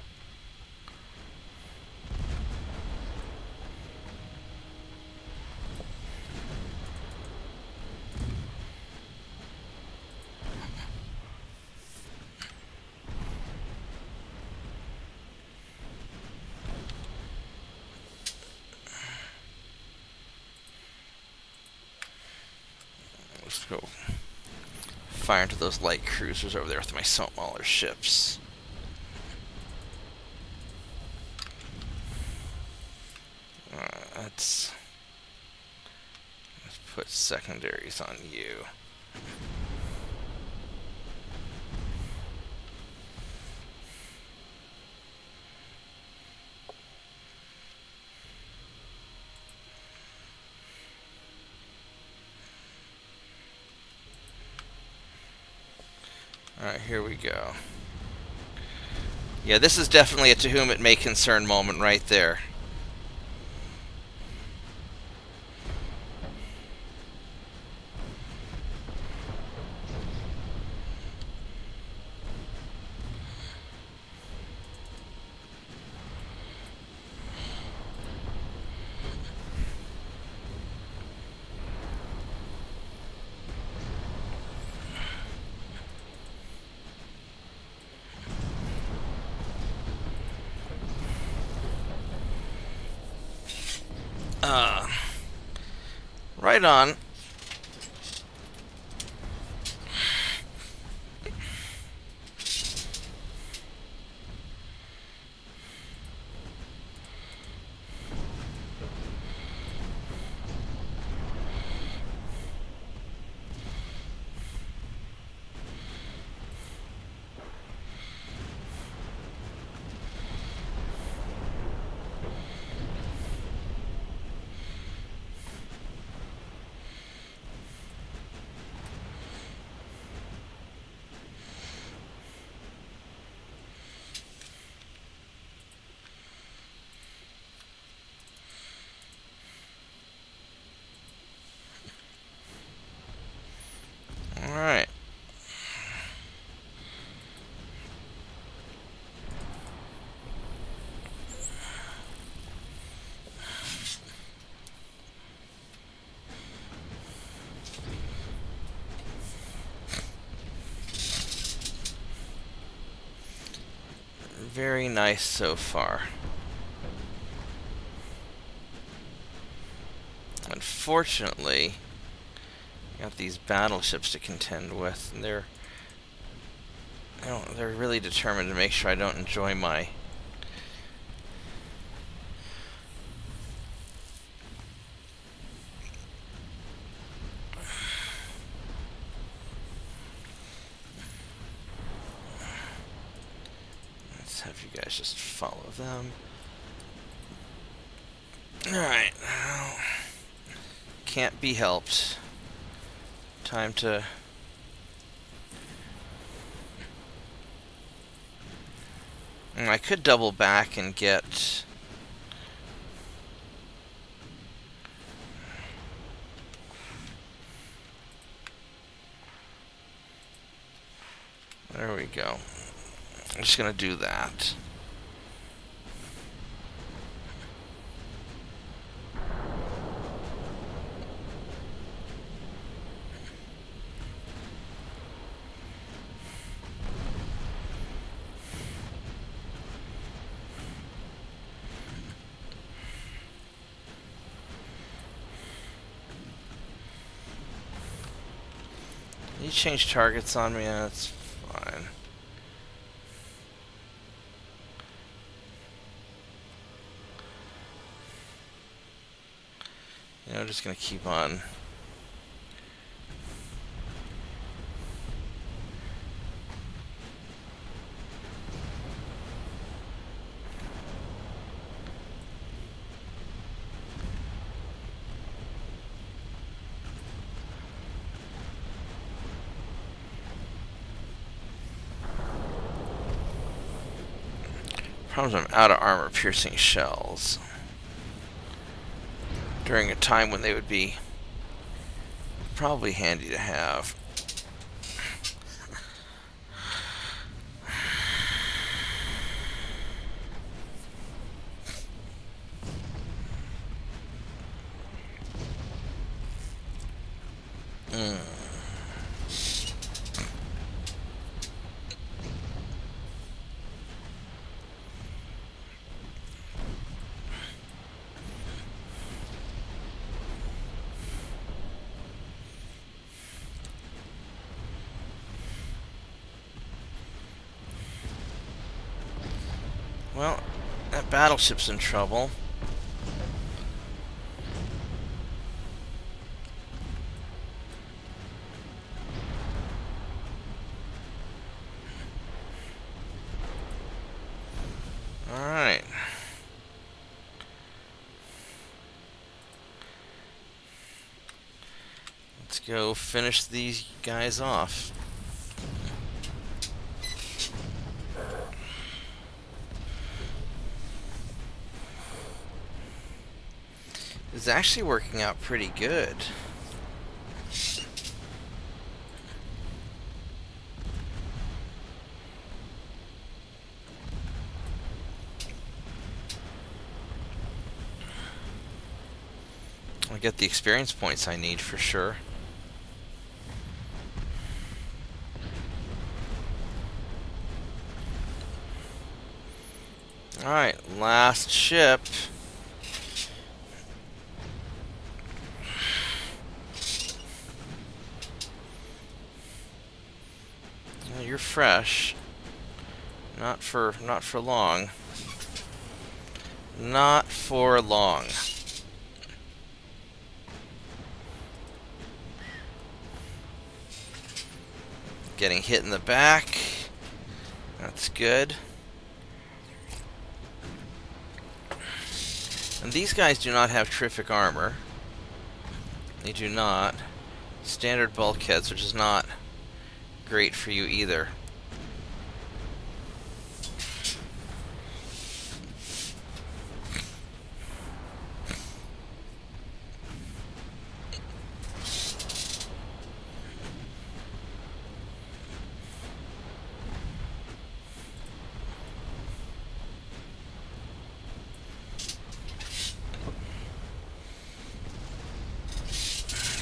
Let's go fire into those light cruisers over there with my smaller ships. Let's put secondaries on you. Alright, here we go. Yeah, this is definitely a To Whom It May Concern moment right there. Right on. Alright. Very nice so far. Unfortunately, Got these battleships to contend with, and they're really determined to make sure I don't enjoy my have you guys just follow them. Alright, well, can't be helped. Time to... I could double back and get... There we go. I'm just gonna do that. You change targets on me, that's fine. You know, I'm just gonna keep on. Problem is I'm out of armor-piercing shells. During a time when they would be probably handy to have. Well, that battleship's in trouble. Alright. Let's go finish these guys off. It's actually working out pretty good. I'll get the experience points I need for sure. Alright, last ship. You're fresh. Not for long. Not for long. Getting hit in the back. That's good. And these guys do not have terrific armor. They do not. Standard bulkheads, which is not great for you either.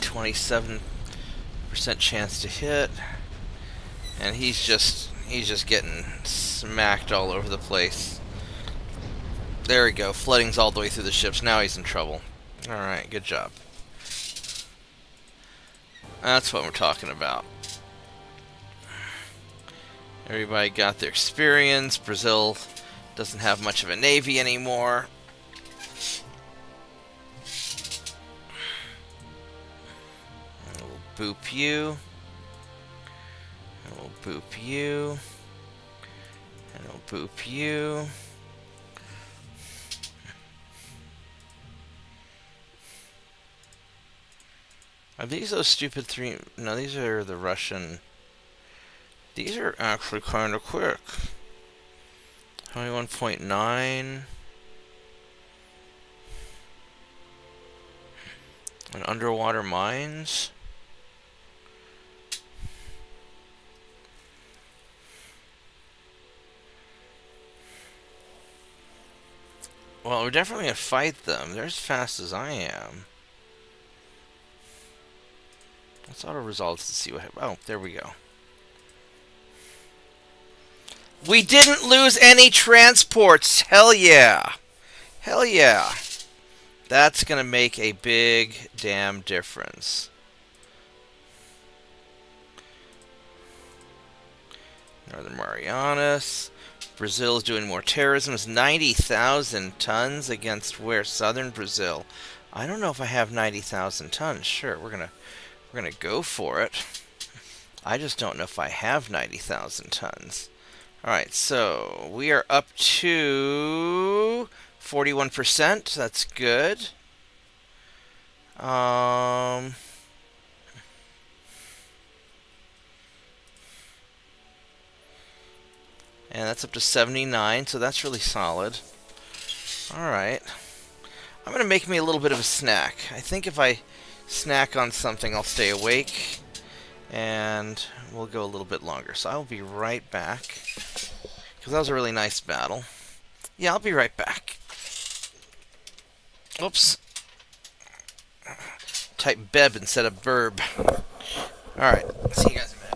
.27% chance to hit. And he's just getting smacked all over the place. There we go. Flooding's all the way through the ships. Now he's in trouble. Alright, good job. That's what we're talking about. Everybody got their experience. Brazil doesn't have much of a navy anymore. And we'll boop you. And we'll boop you. And we'll boop you. Are these those stupid three? No, these are the Russian. These are actually kind of quick. 21.9. And underwater mines. Well, we're definitely gonna fight them. They're as fast as I am. Let's auto results to see what happens. Oh, there we go. We didn't lose any transports. Hell yeah. Hell yeah. That's going to make a big damn difference. Northern Marianas. Brazil is doing more terrorism. It's 90,000 tons against where? Southern Brazil. I don't know if I have 90,000 tons. Sure, we're gonna go for it. I just don't know if I have 90,000 tons. Alright, so we are up to 41%. That's good. And that's up to 79, so that's really solid. Alright. I'm going to make me a little bit of a snack. I think if I snack on something, I'll stay awake. And we'll go a little bit longer. So I'll be right back. Because that was a really nice battle. Yeah, I'll be right back. Oops. Type Beb instead of Burb. Alright, see you guys in a minute.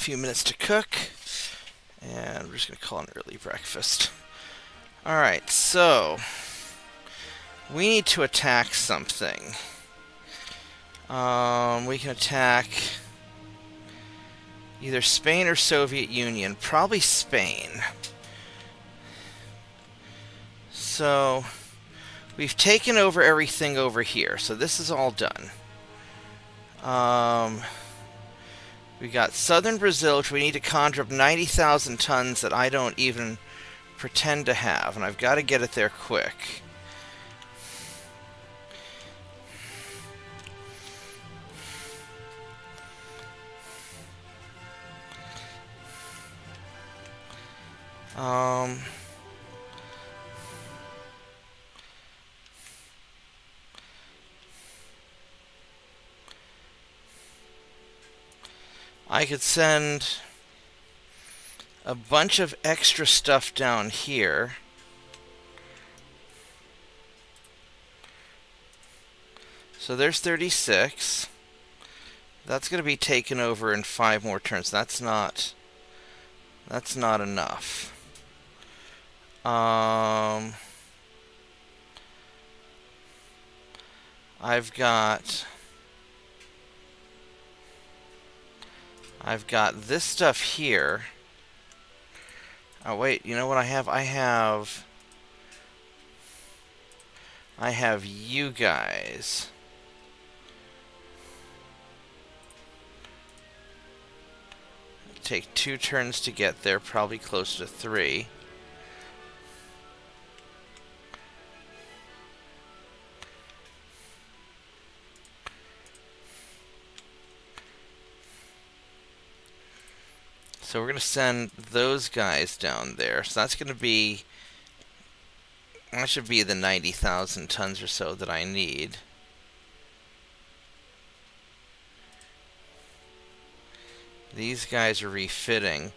few minutes to cook, and we're just going to call an early breakfast. Alright, so we need to attack something. We can attack either Spain or Soviet Union. Probably Spain. So we've taken over everything over here, so this is all done. We got southern Brazil, which we need to conjure up 90,000 tons that I don't even pretend to have, and I've got to get it there quick. I could send a bunch of extra stuff down here. So there's 36. That's going to be taken over in 5 more turns. That's not enough. I've got this stuff here. Oh wait, you know what I have? I have you guys. Take 2 turns to get there, probably close to 3. So we're going to send those guys down there. So that's going to be... that should be the 90,000 tons or so that I need. These guys are refitting.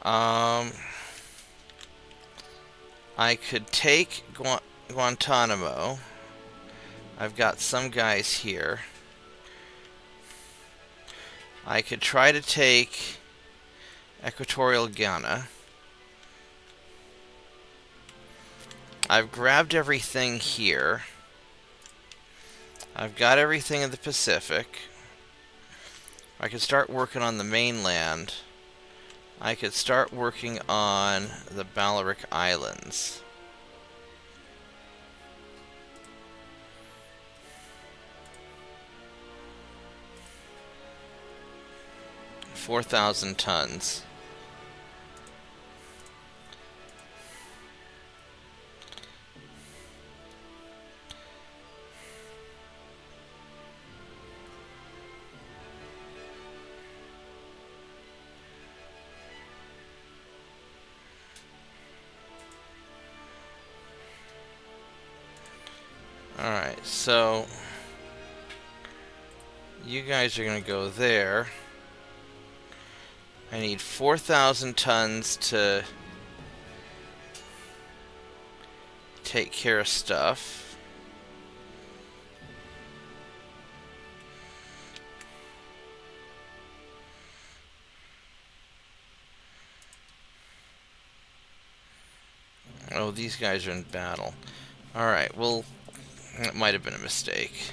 I could take Guantanamo. I've got some guys here. I could try to take Equatorial Ghana. I've grabbed everything here. I've got everything in the Pacific. I could start working on the mainland. I could start working on the Balearic Islands. $4,000 tons. Alright, so you guys are going to go there. I need 4,000 tons to take care of stuff. Oh, these guys are in battle. Alright, well, that might have been a mistake.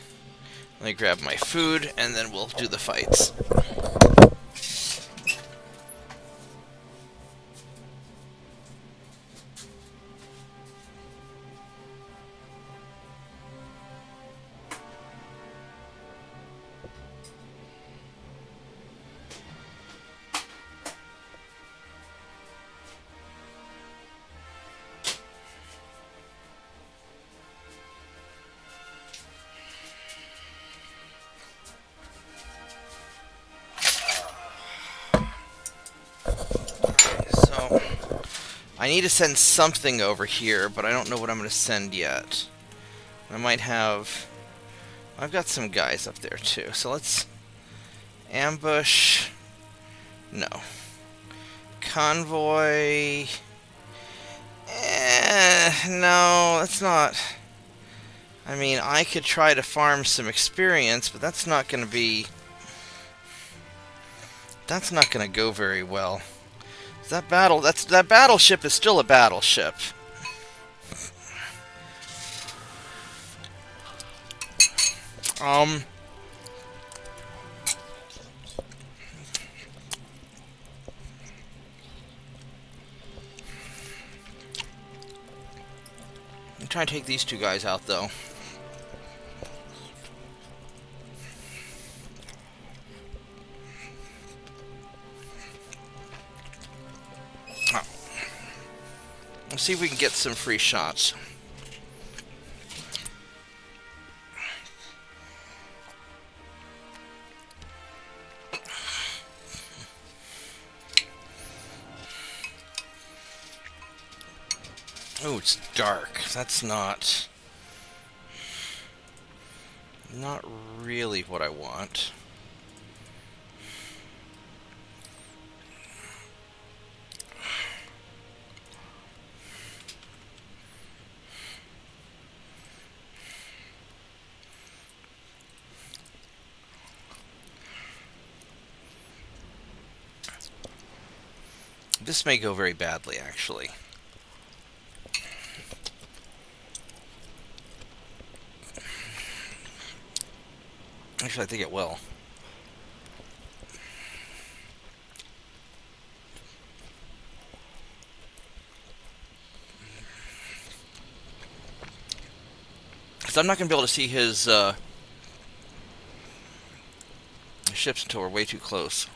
Let me grab my food, and then we'll do the fights. I need to send something over here, but I don't know what I'm going to send yet. I might have... I've got some guys up there too, so let's... ambush... no. Convoy... no, that's not... I mean, I could try to farm some experience, but that's not going to be... That's not going to go very well. That battleship is still a battleship. I'm trying to take these two guys out, though. Oh. Let's see if we can get some free shots. Oh, it's dark. That's not really what I want. This may go very badly, actually. Actually, I think it will. Because I'm not going to be able to see his ships until we're way too close.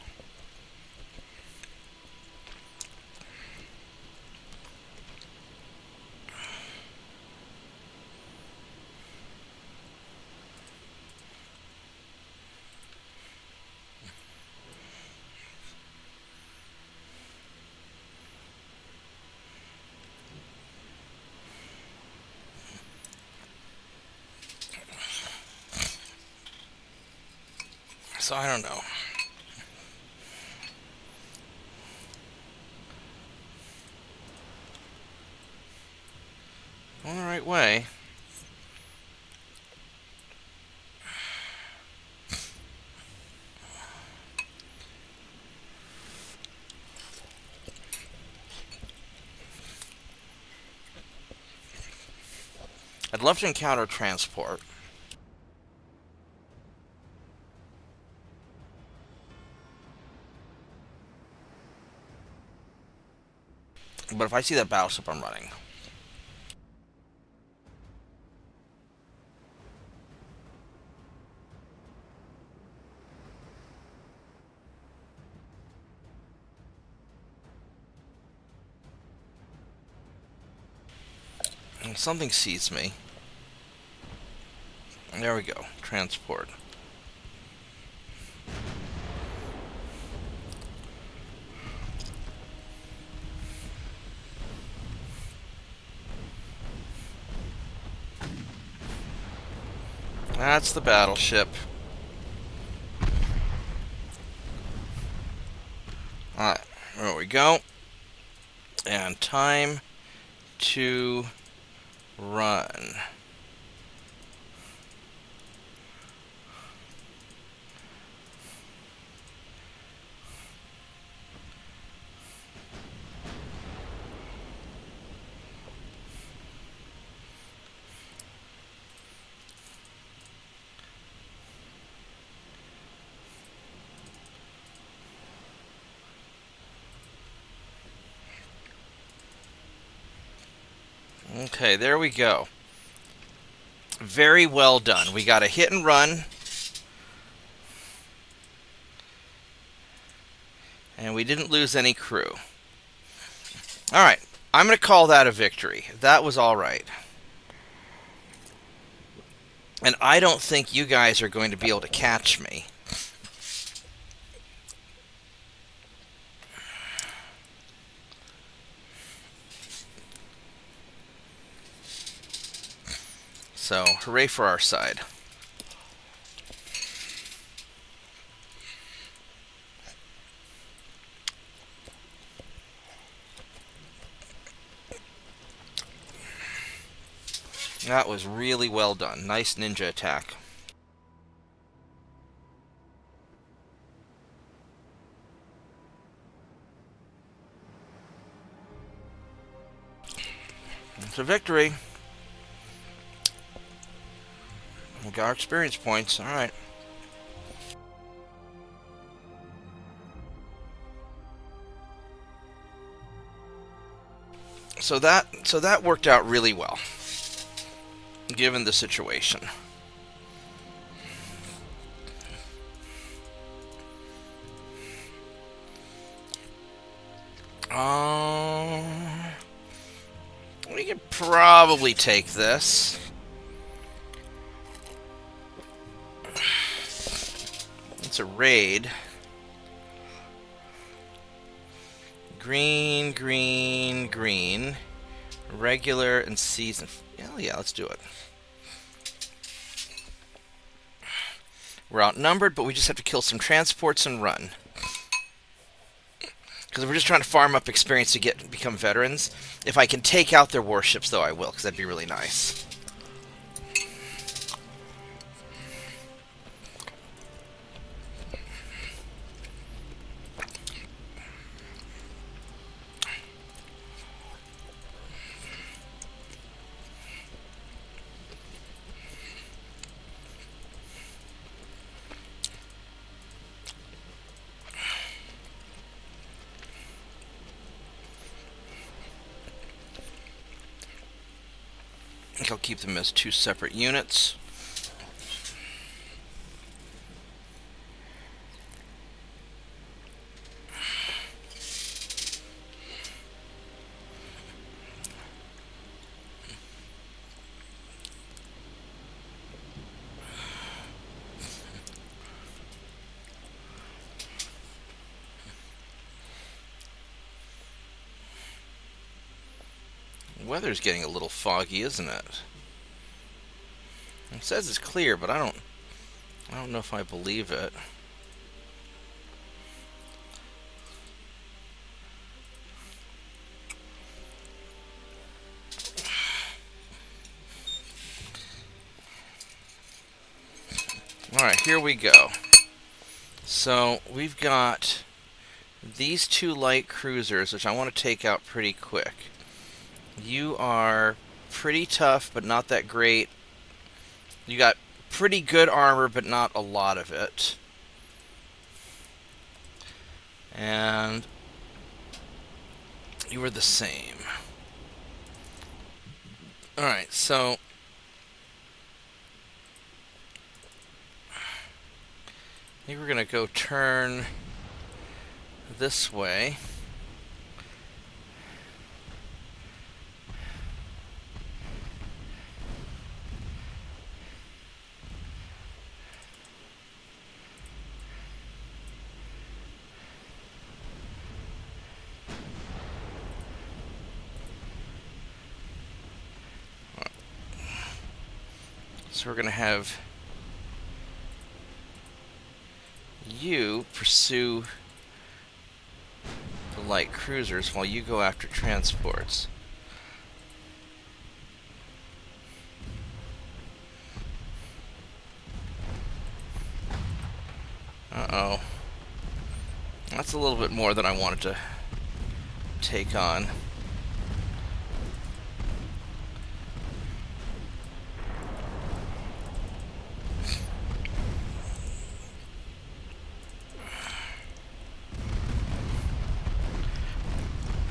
So I don't know. Going the right way. I'd love to encounter transport. But if I see that battleship, I'm running. And something sees me. There we go. Transport. That's the battleship. Alright, there we go. And time to run. Okay, there we go. Very well done. We got a hit and run. And we didn't lose any crew. Alright, I'm going to call that a victory. That was alright. And I don't think you guys are going to be able to catch me. So, hooray for our side. That was really well done. Nice ninja attack. It's a victory. We got our experience points. All right. So that worked out really well, given the situation. We could probably take this. It's a raid. Green, green, green. Regular and season. Hell yeah, let's do it. We're outnumbered, but we just have to kill some transports and run. Because we're just trying to farm up experience to become veterans. If I can take out their warships, though, I will, because that'd be really nice. I think I'll keep them as two separate units. The weather's getting a little foggy, isn't it? It says it's clear, but I don't know if I believe it. Alright, here we go. So, we've got these two light cruisers, which I want to take out pretty quick. You are pretty tough, but not that great. You got pretty good armor, but not a lot of it. And you were the same. Alright, so I think we're going to go turn this way. So we're going to have you pursue the light cruisers while you go after transports. Uh-oh. That's a little bit more than I wanted to take on.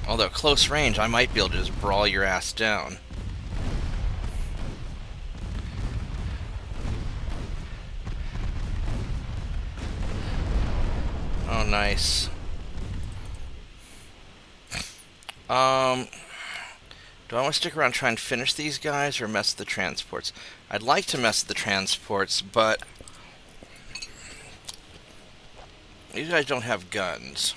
Although close range, I might be able to just brawl your ass down. Oh, nice. Do I want to stick around and try and finish these guys or mess with the transports? I'd like to mess with the transports, but these guys don't have guns.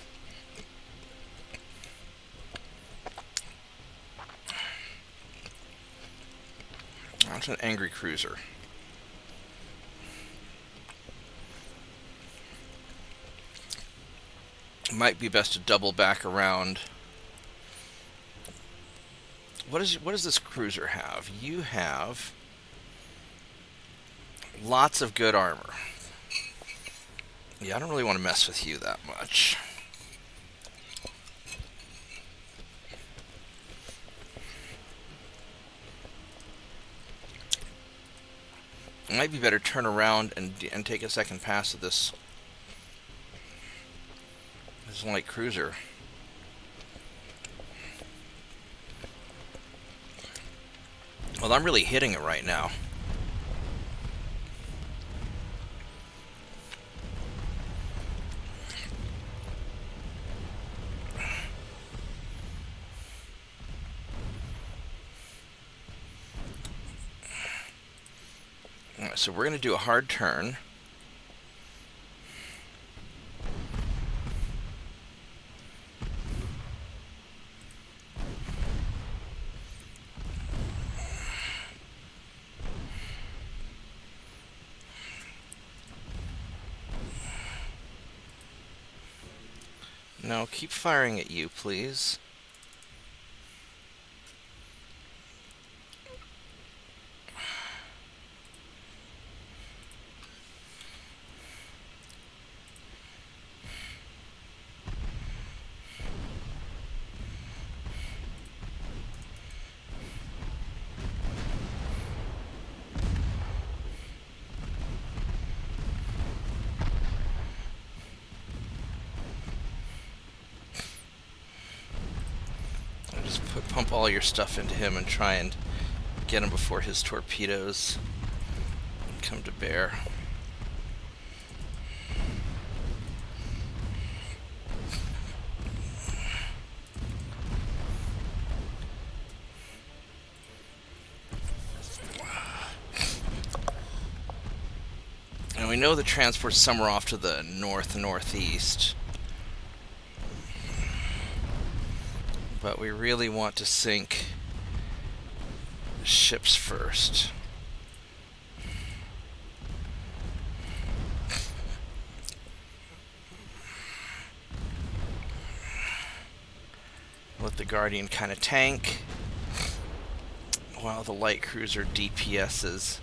That's an angry cruiser. Might be best to double back around. What does this cruiser have? You have lots of good armor. Yeah, I don't really want to mess with you that much. It might be better turn around and take a second pass at this light cruiser. Well, I'm really hitting it right now. Alright, so we're going to do a hard turn. No, keep firing at you, please. Pump all your stuff into him and try and get him before his torpedoes come to bear. And we know the transport's somewhere off to the northeast. But we really want to sink ships first. Let the Guardian kind of tank while the light cruiser DPSs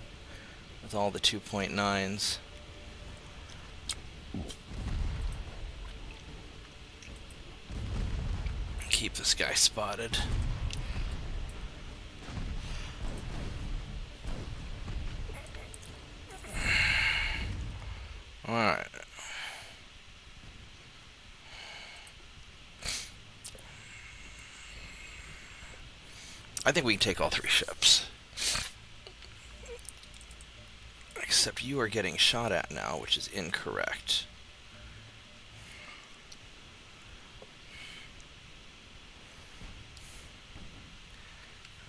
with all the 2.9s. Keep this guy spotted. Alright. I think we can take all three ships. Except you are getting shot at now, which is incorrect.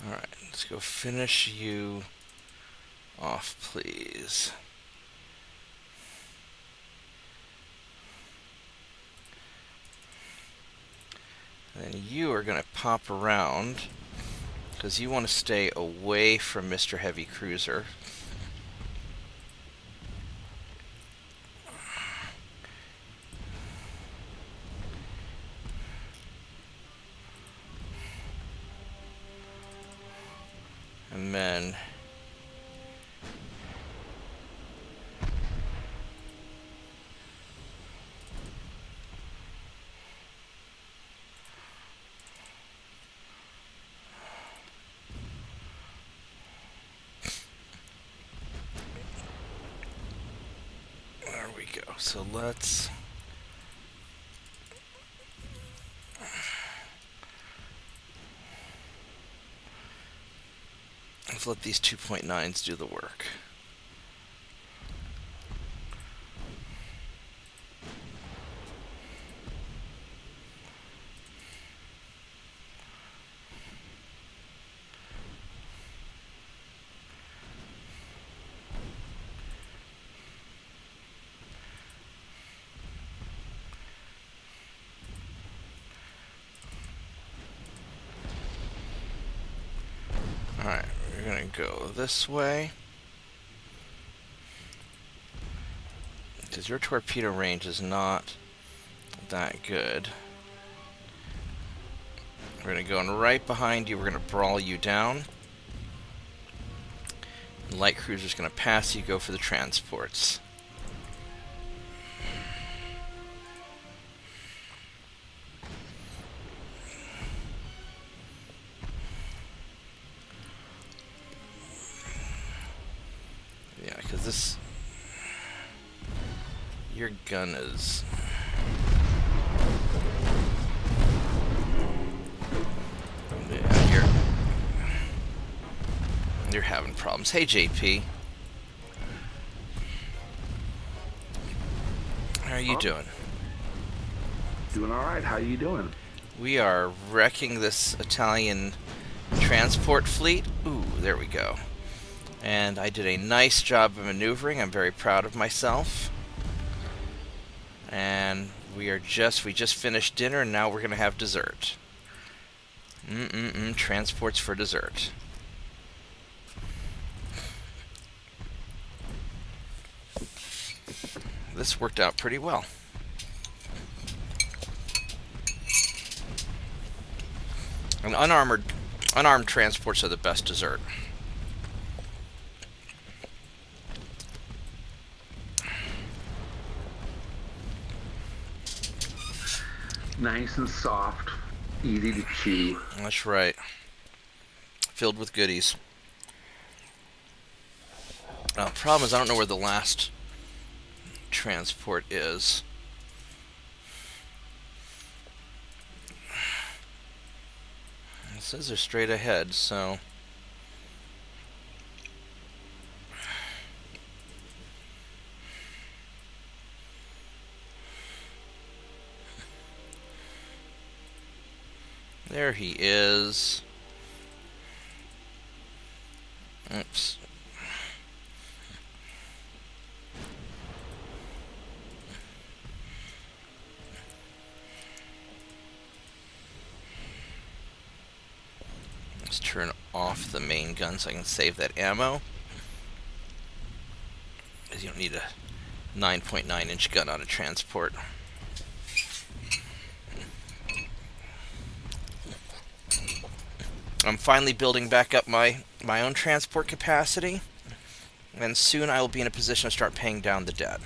Alright, let's go finish you off, please. And then you are going to pop around, because you want to stay away from Mr. Heavy Cruiser. And then there we go. So let's let these 2.9s do the work. Alright, we're going to go this way. Because your torpedo range is not that good. We're going to go in right behind you. We're going to brawl you down. The light cruiser's going to pass you, go for the transports. this... Your gun is... Yeah, you're having problems. Hey, JP. How are you doing? Doing all right. How you doing? We are wrecking this Italian transport fleet. Ooh, there we go. And I did a nice job of maneuvering. I'm very proud of myself. And we just finished dinner, and now we're going to have dessert. Transports for dessert. This worked out pretty well. And unarmed transports are the best dessert. Nice and soft, easy to chew. That's right. Filled with goodies. Problem is, I don't know where the last transport is. It says they're straight ahead, so... There he is. Oops. Let's turn off the main gun so I can save that ammo. Because you don't need a 9.9-inch gun on a transport. I'm finally building back up my own transport capacity, and soon I will be in a position to start paying down the debt.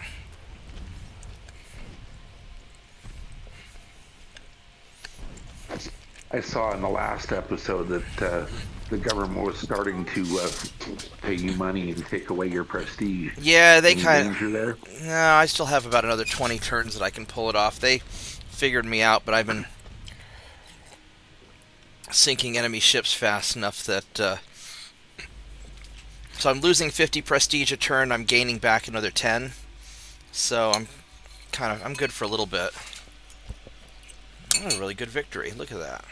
I saw in the last episode that the government was starting to pay you money and take away your prestige. Yeah, they kind of... Danger there? No, I still have about another 20 turns that I can pull it off. They figured me out, but I've been sinking enemy ships fast enough that... So I'm losing 50 prestige a turn, I'm gaining back another 10. So I'm good for a little bit. Oh, a really good victory. Look at that.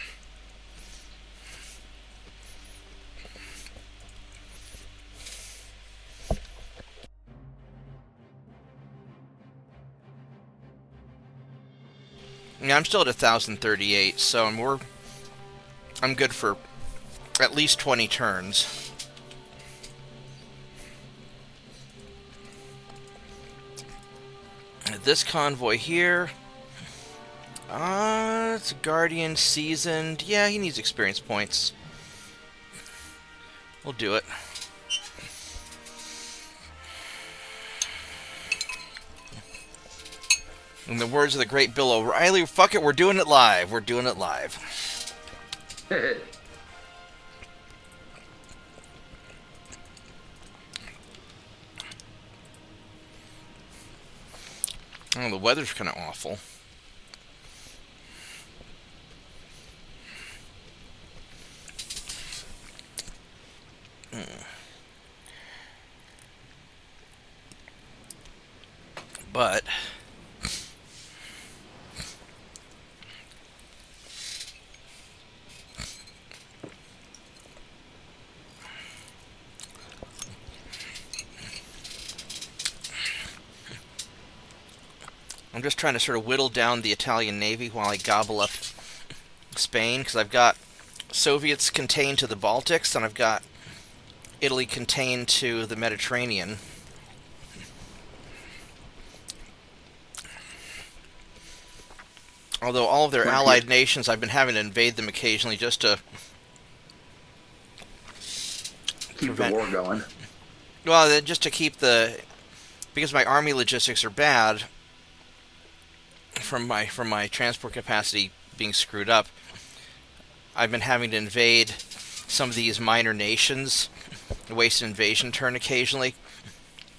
Yeah, I'm still at 1,038, so I'm good for at least 20 turns. This convoy here, it's a Guardian, seasoned. Yeah, he needs experience points. We'll do it. In the words of the great Bill O'Reilly, fuck it, we're doing it live. We're doing it live. Oh, the weather's kind of awful. But I'm just trying to sort of whittle down the Italian Navy while I gobble up Spain, because I've got Soviets contained to the Baltics, and I've got Italy contained to the Mediterranean. Although all of their allied nations, I've been having to invade them occasionally just to keep the war going. Well, just to keep because my army logistics are bad from my transport capacity being screwed up. I've been having to invade some of these minor nations, waste an invasion turn occasionally,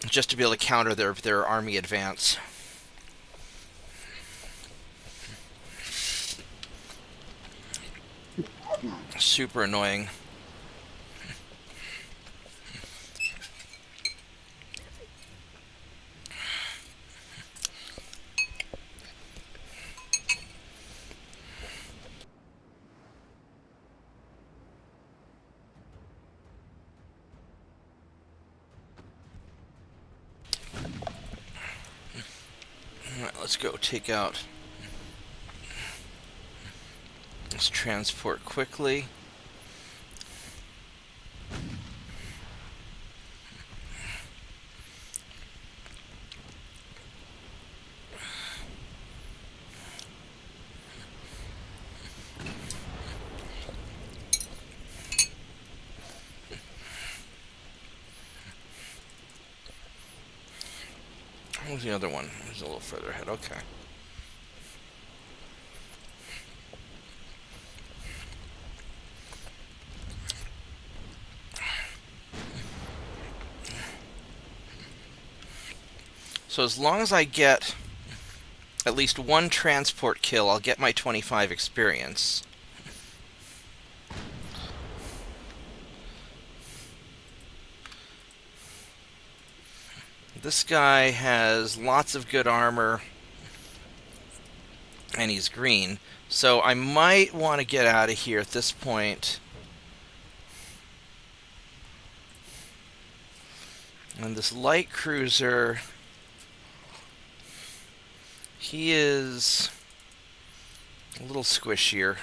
just to be able to counter their army advance. Super annoying. Alright, let's go take out this transport quickly. Where's the other one? It's a little further ahead. Okay. So as long as I get at least one transport kill, I'll get my 25 experience. This guy has lots of good armor, and he's green, so I might want to get out of here at this point. And this light cruiser, he is a little squishier.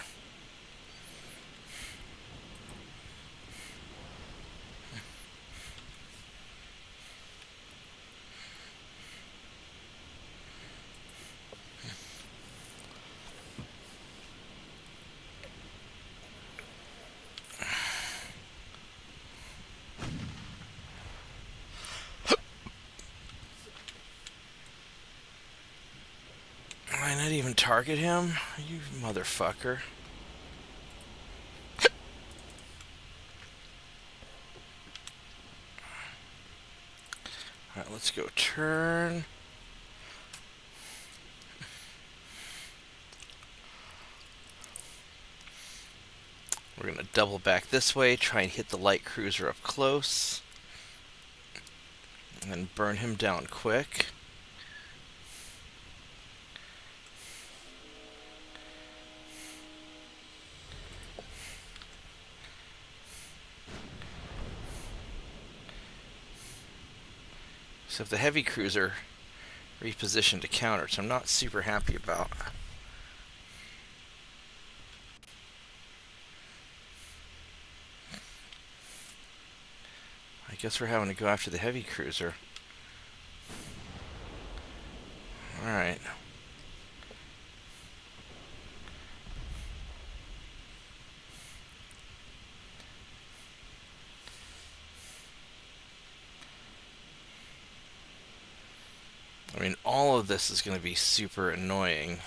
Why not even target him? You motherfucker. Alright, let's go turn. We're going to double back this way, try and hit the light cruiser up close, and then burn him down quick. So if the heavy cruiser repositioned to counter, which I'm not super happy about. I guess we're having to go after the heavy cruiser. Alright. I mean, all of this is going to be super annoying.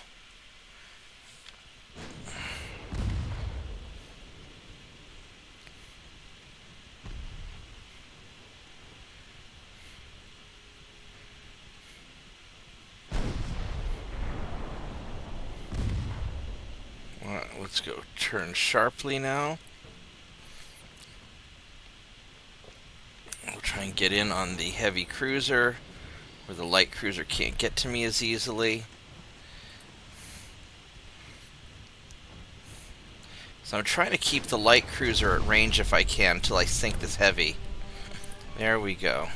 Let's go turn sharply now. We'll try and get in on the heavy cruiser, where the light cruiser can't get to me as easily. So I'm trying to keep the light cruiser at range if I can until I sink this heavy. There we go.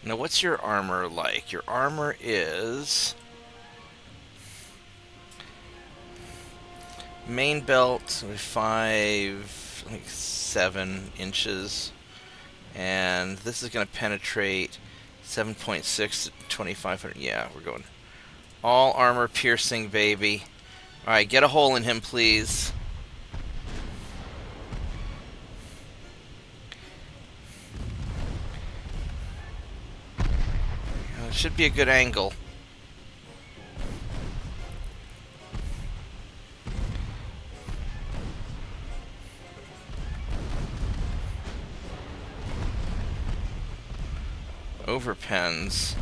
Now what's your armor like? Your armor is... main belt, 5, like 7 inches. And this is going to penetrate 7.6 at 2500. Yeah, we're going all armor piercing, baby. Alright, get a hole in him, please. It should be a good angle. overpens.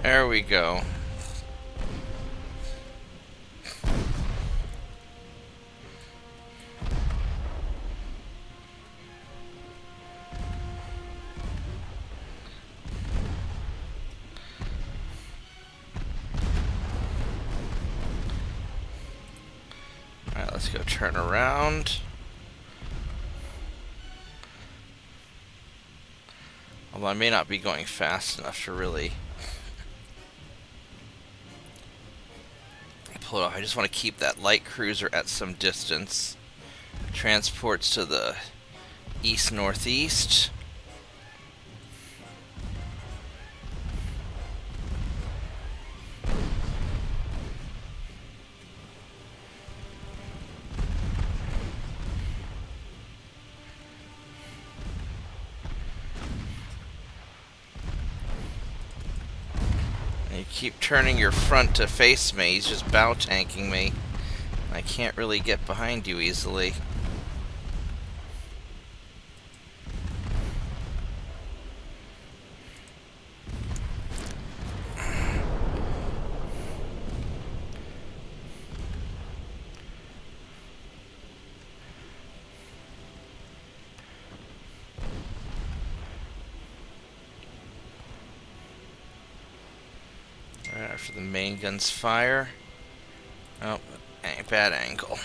There we go. Alright, let's go turn around. Although I may not be going fast enough to really pull it off. I just want to keep that light cruiser at some distance. Transports to the east-northeast. You keep turning your front to face me. He's just bow tanking me. I can't really get behind you easily. Right after the main guns fire. Oh, bad angle.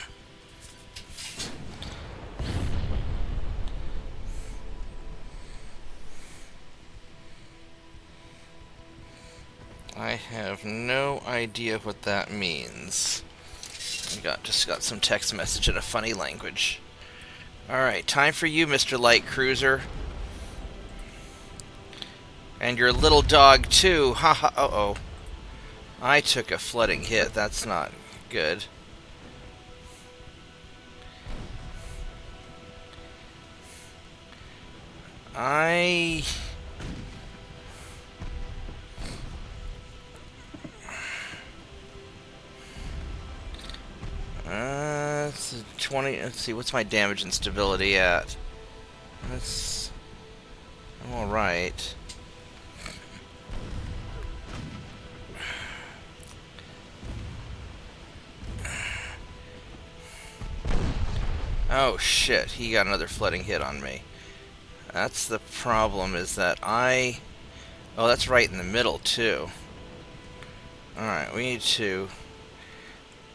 I have no idea what that means. Just got some text message in a funny language. Alright, time for you, Mr. Light Cruiser. And your little dog, too. Haha, uh-oh. I took a flooding hit. That's not good. It's 20. Let's see, what's my damage and stability at? I'm alright. Oh shit, he got another flooding hit on me. That's the problem, is that oh, that's right in the middle, too. Alright, we need to...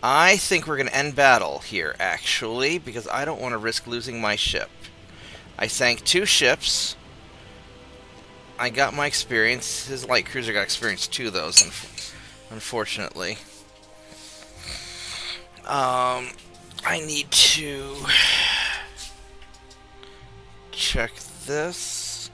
I think we're going to end battle here, actually, because I don't want to risk losing my ship. I sank 2 ships. I got my experience. His light cruiser got experience too, though, unfortunately. I need to check this.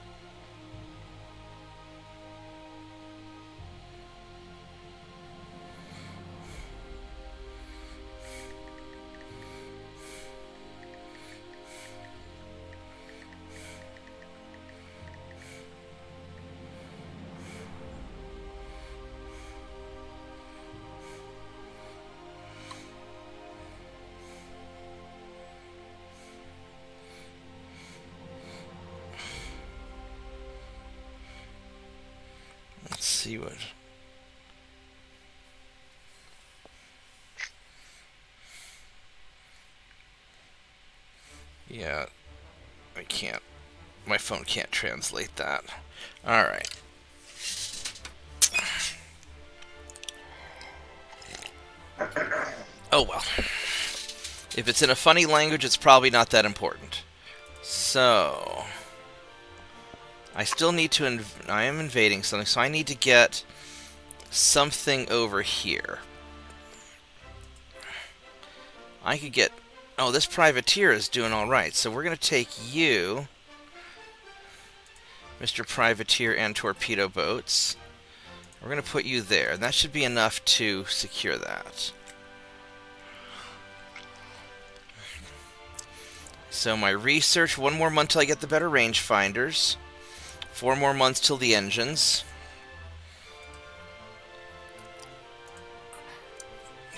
Let's see what... Yeah, I can't. My phone can't translate that. Alright. Oh well. If it's in a funny language, it's probably not that important. So... I still need to... I am invading something, so I need to get something over here. I could get... Oh, this privateer is doing alright, so we're going to take you, Mr. Privateer and torpedo boats. We're going to put you there, and that should be enough to secure that. So my research, 1 more month till I get the better rangefinders. 4 more months till the engines.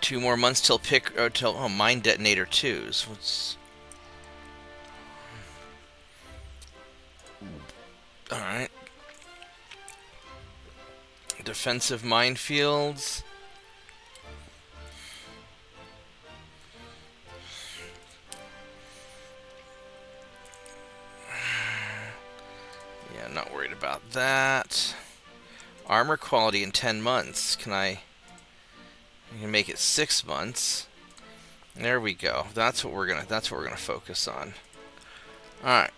2 more months till mine detonator 2s. What's... Alright. Defensive minefields. Yeah, not worried about that. Armor quality in 10 months. I can make it 6 months. There we go. That's what we're gonna focus on. Alright.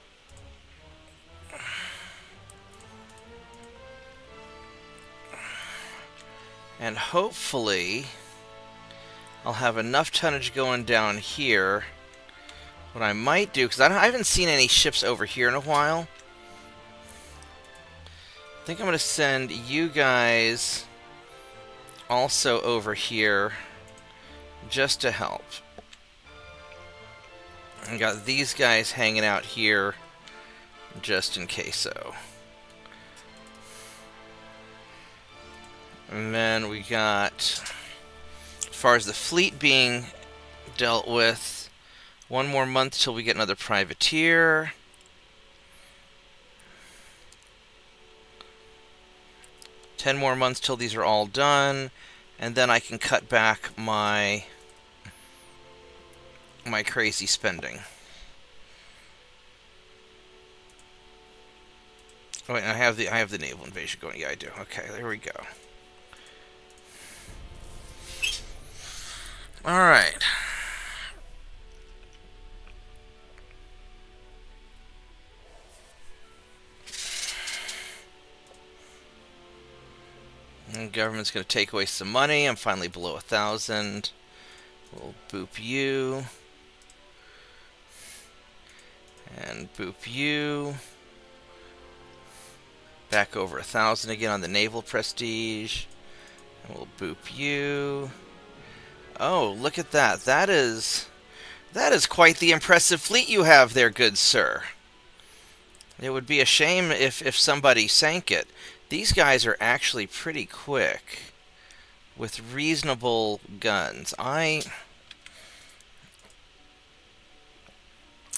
And hopefully I'll have enough tonnage going down here. What I might do, because I haven't seen any ships over here in a while. I think I'm going to send you guys also over here just to help. I got these guys hanging out here just in case so. And then we got, as far as the fleet being dealt with, 1 more month till we get another privateer. Ten more months till these are all done, and then I can cut back my crazy spending. Oh wait, I have the naval invasion going. Yeah, I do. Okay, there we go. All right. And government's going to take away some money. I'm finally below 1,000. We'll boop you. And boop you. Back over 1,000 again on the naval prestige. And we'll boop you. Oh, look at that. That is quite the impressive fleet you have there, good sir. It would be a shame if somebody sank it. These guys are actually pretty quick with reasonable guns. I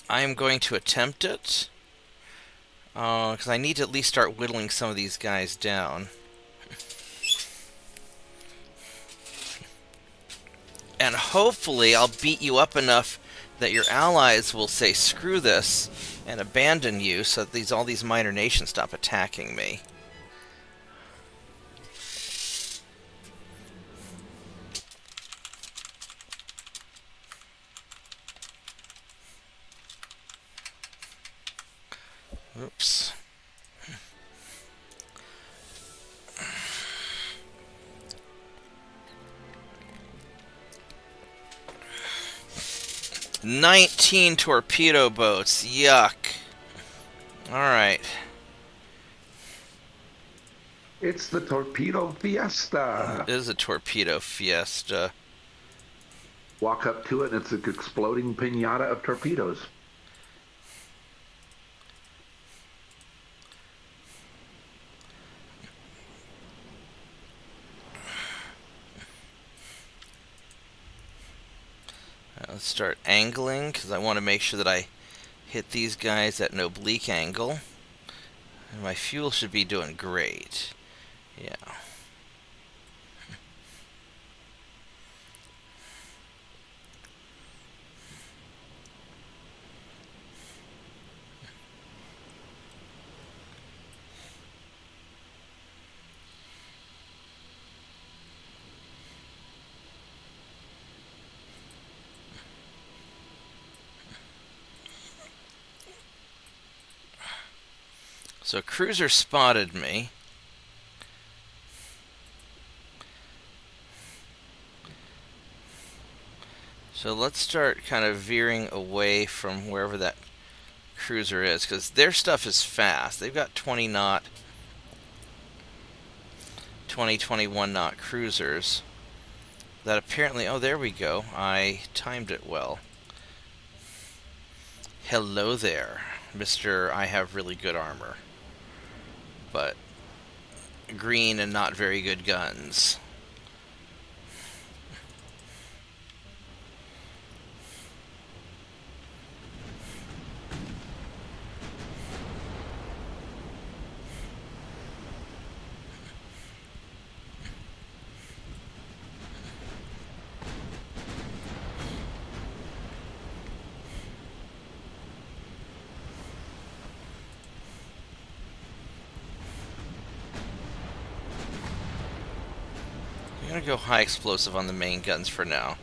am going to attempt it because I need to at least start whittling some of these guys down. And hopefully I'll beat you up enough that your allies will say screw this and abandon you so that all these minor nations stop attacking me. Oops. "19 torpedo boats. Yuck. Alright. It's the torpedo fiesta. It is a torpedo fiesta. Walk up to it and it's an exploding pinata of torpedoes. Let's start angling because I want to make sure that I hit these guys at an oblique angle. And my fuel should be doing great. Yeah. So a cruiser spotted me. So let's start kind of veering away from wherever that cruiser is, because their stuff is fast. They've got 20 knot, 21 knot cruisers that apparently, oh, there we go. I timed it well. Hello there, Mr. I have really good armor, but green and not very good guns. gonna go high explosive on the main guns for now.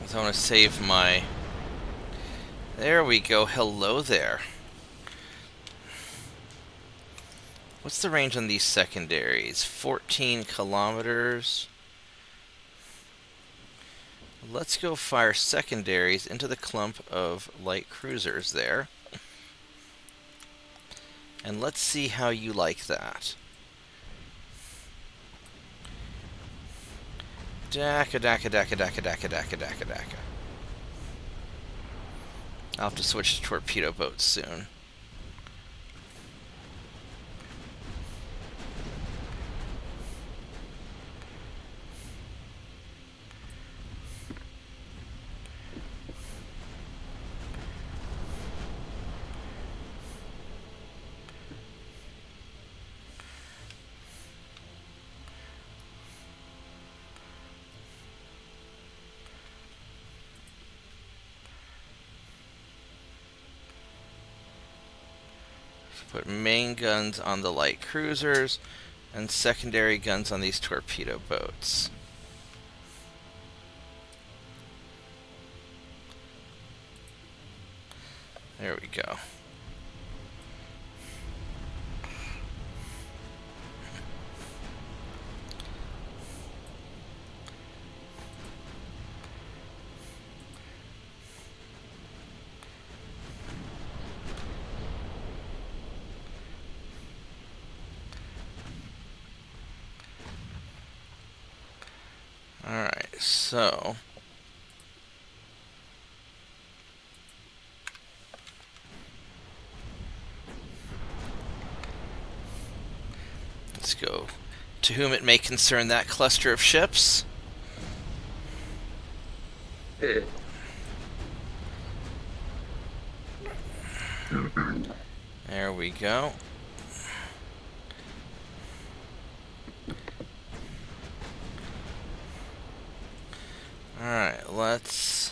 So I want to save my... There we go. Hello there. What's the range on these secondaries? 14 kilometers. Let's go fire secondaries into the clump of light cruisers there. And let's see how you like that. Daka daka daka daka daka daka daka daka. I'll have to switch to torpedo boats soon. Put main guns on the light cruisers and secondary guns on these torpedo boats. There we go. Alright, so let's go to whom it may concern that cluster of ships. There we go. Alright, let's...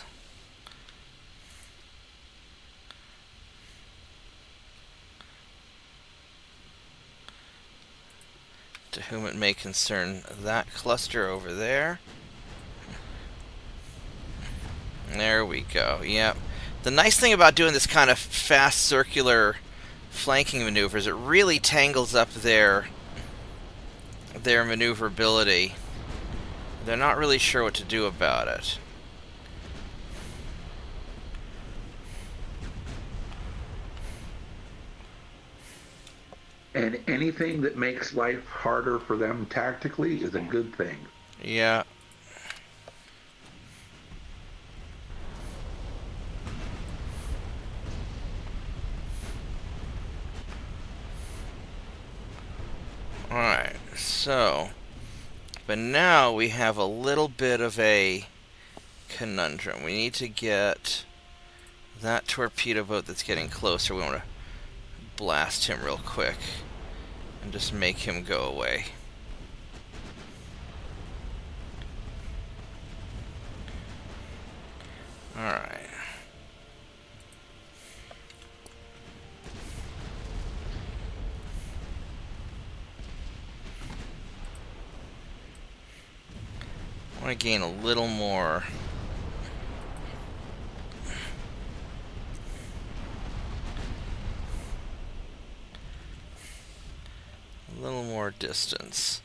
To whom it may concern that cluster over there. There we go, yep. The nice thing about doing this kind of fast circular flanking maneuvers, it really tangles up their maneuverability. They're not really sure what to do about it. And anything that makes life harder for them tactically is a good thing. Yeah. Alright, so... But now we have a little bit of a conundrum. We need to get that torpedo boat that's getting closer. We want to blast him real quick and just make him go away. Alright. I want to gain a little more. A little more distance.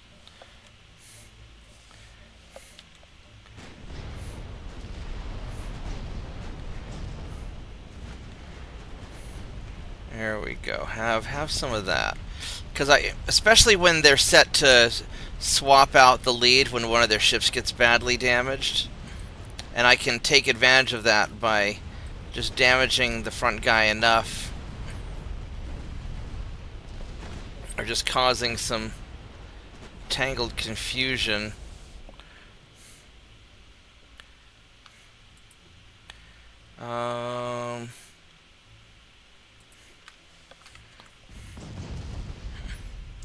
There we go. Have some of that. Because especially when they're set to swap out the lead when one of their ships gets badly damaged, and I can take advantage of that by just damaging the front guy enough, or just causing some tangled confusion.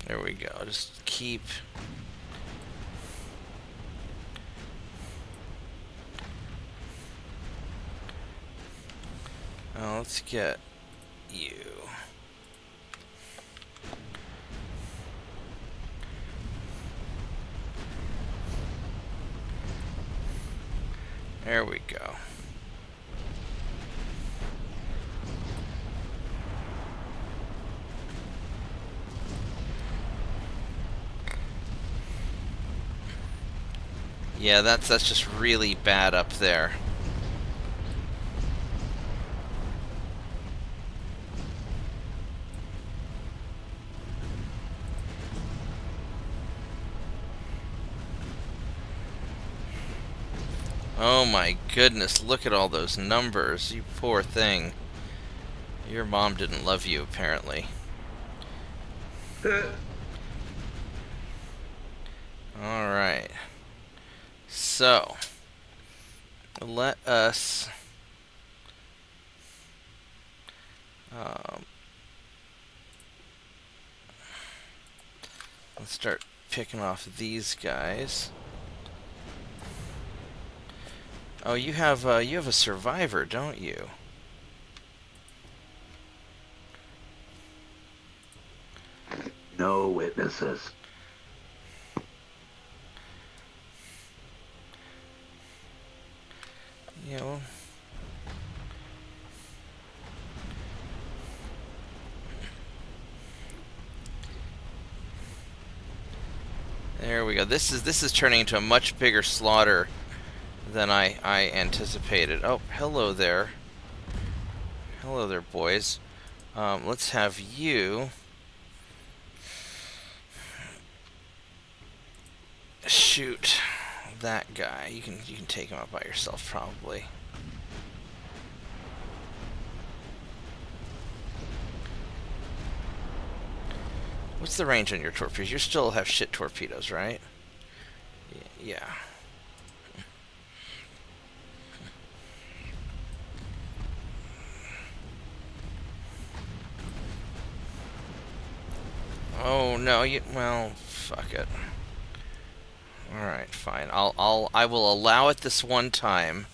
There we go. Just keep... Let's get you. There we go. Yeah, that's just really bad up there. Oh my goodness, look at all those numbers, you poor thing. Your mom didn't love you, apparently. Alright. So, let us... let's start picking off these guys. Oh, you have a survivor, don't you? No witnesses. You know. There we go. This is turning into a much bigger slaughter than I anticipated. Oh, hello there. Hello there, boys. Let's have you shoot that guy. You can take him out by yourself, probably. What's the range on your torpedoes? You still have shit torpedoes, right? Yeah. Oh no, well, fuck it. Alright, fine. I will allow it this one time,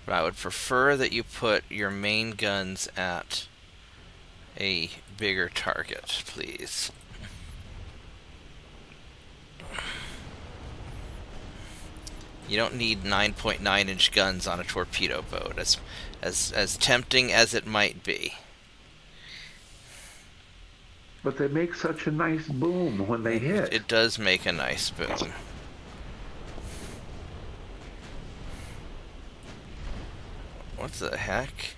but I would prefer that you put your main guns at a bigger target, please. You don't need 9.9-inch guns on a torpedo boat, as tempting as it might be. But they make such a nice boom when they hit. It does make a nice boom. What the heck?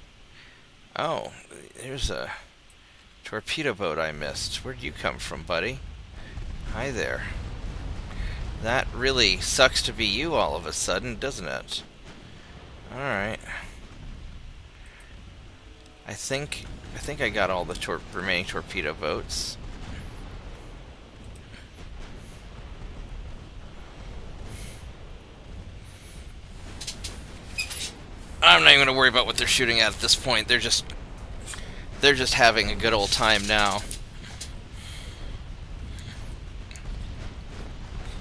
Oh, there's a torpedo boat I missed. Where'd you come from, buddy? Hi there. That really sucks to be you all of a sudden, doesn't it? Alright. I think I got all the remaining torpedo boats. I'm not even going to worry about what they're shooting at this point. They're just having a good old time now.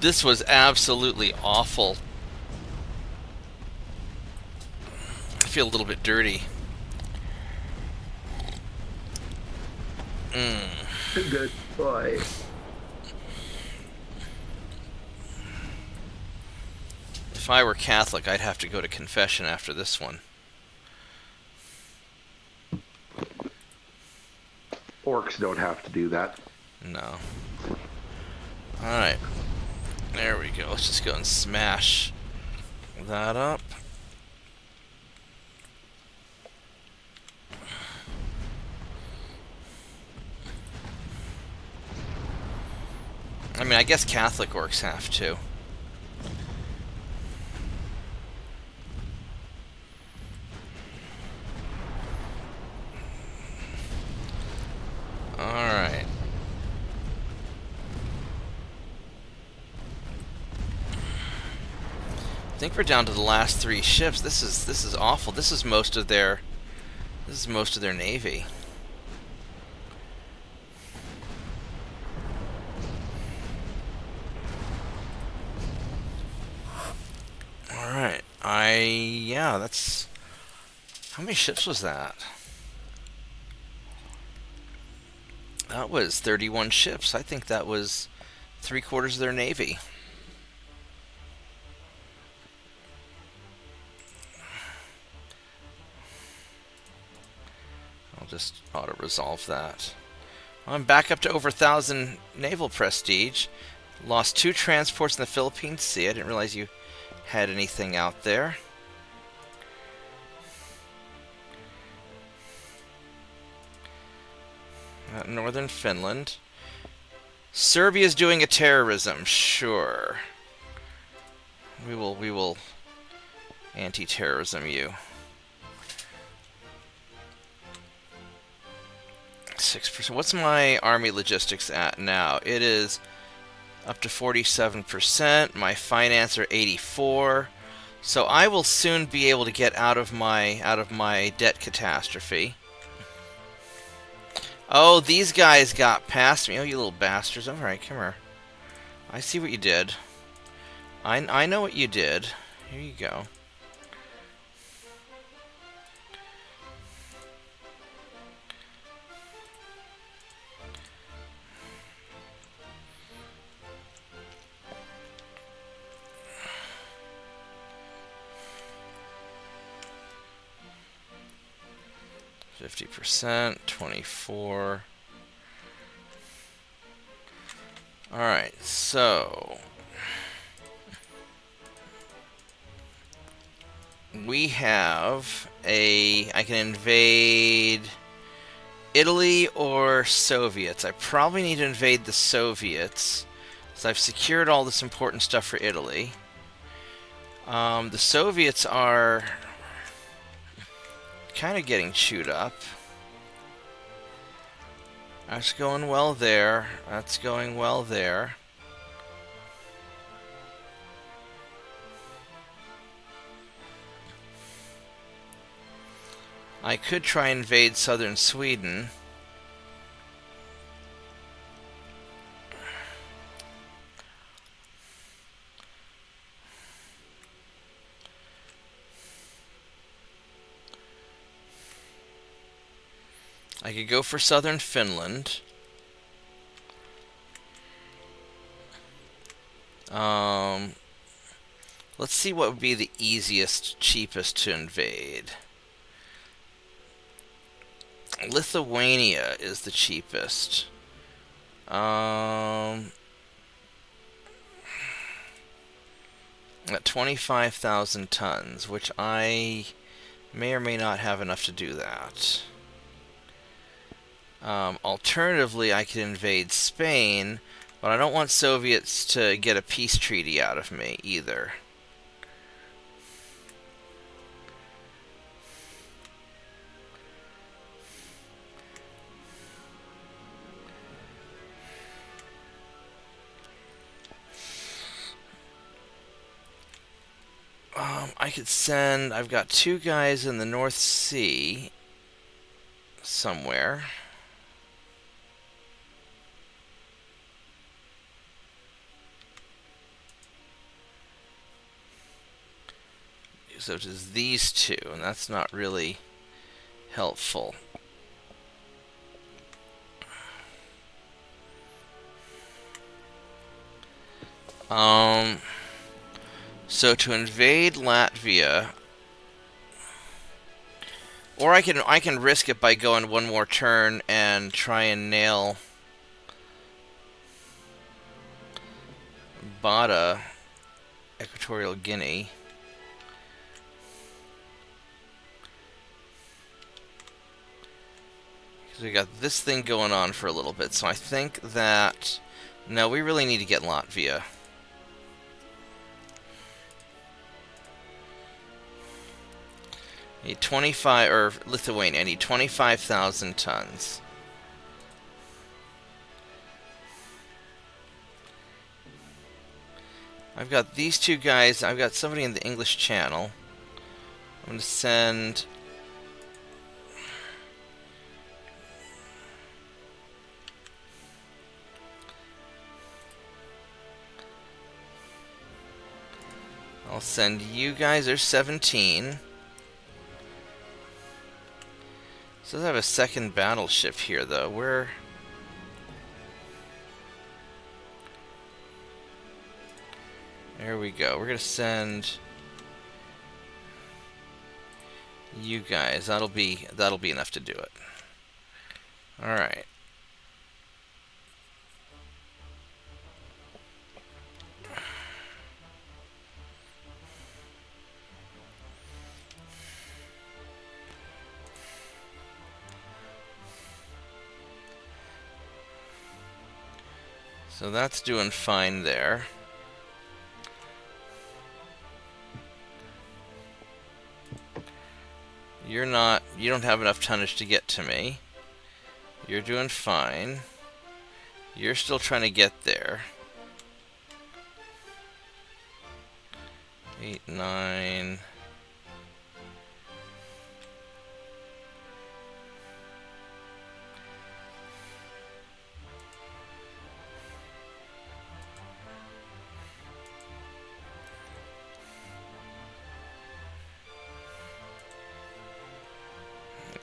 This was absolutely awful. I feel a little bit dirty. Good boy. If I were Catholic, I'd have to go to confession after this one. Orcs don't have to do that. No. Alright. There we go. Let's just go and smash that up. I mean, I guess Catholic orcs have to. Alright. I think we're down to the last 3 ships. This is awful. This is most of their navy. Alright. Yeah, that's... How many ships was that? That was 31 ships. I think that was 3/4 of their navy. I'll just auto-resolve that. I'm back up to over 1,000 naval prestige. Lost 2 transports in the Philippine Sea. I didn't realize you had anything out there. Northern Finland. Serbia's doing a terrorism, sure. We will anti-terrorism you. 6%. What's my army logistics at now? It is up to 47%. My finance are 84. So I will soon be able to get out of my debt catastrophe. Oh, these guys got past me. Oh, you little bastards. Alright, come here. I see what you did. I know what you did. Here you go. %, 24. Alright, so we have I can invade Italy or Soviets. I probably need to invade the Soviets, so I've secured all this important stuff for Italy. The Soviets are kind of getting chewed up. That's going well there. That's going well there. I could try and invade southern Sweden. I could go for southern Finland. Let's see what would be the easiest, cheapest to invade. Lithuania is the cheapest. At 25,000 tons, which I may or may not have enough to do that. Alternatively, I could invade Spain, but I don't want Soviets to get a peace treaty out of me either. I could send... I've got 2 guys in the North Sea somewhere. So it is these 2, and that's not really helpful. So to invade Latvia, or I can risk it by going one more turn and try and nail Bada, Equatorial Guinea. Because we got this thing going on for a little bit, so I think that... No, we really need to get Latvia. I need 25, or Lithuania, I need 25,000 tons. I've got these 2 guys, I've got somebody in the English Channel. I'm going to send... I'll send you guys, there's 17. So I have a second battleship here, though. Where... There we go. We're gonna send you guys. That'll be enough to do it. All right. So that's doing fine there. You don't have enough tonnage to get to me. You're doing fine. You're still trying to get there. 8, 9.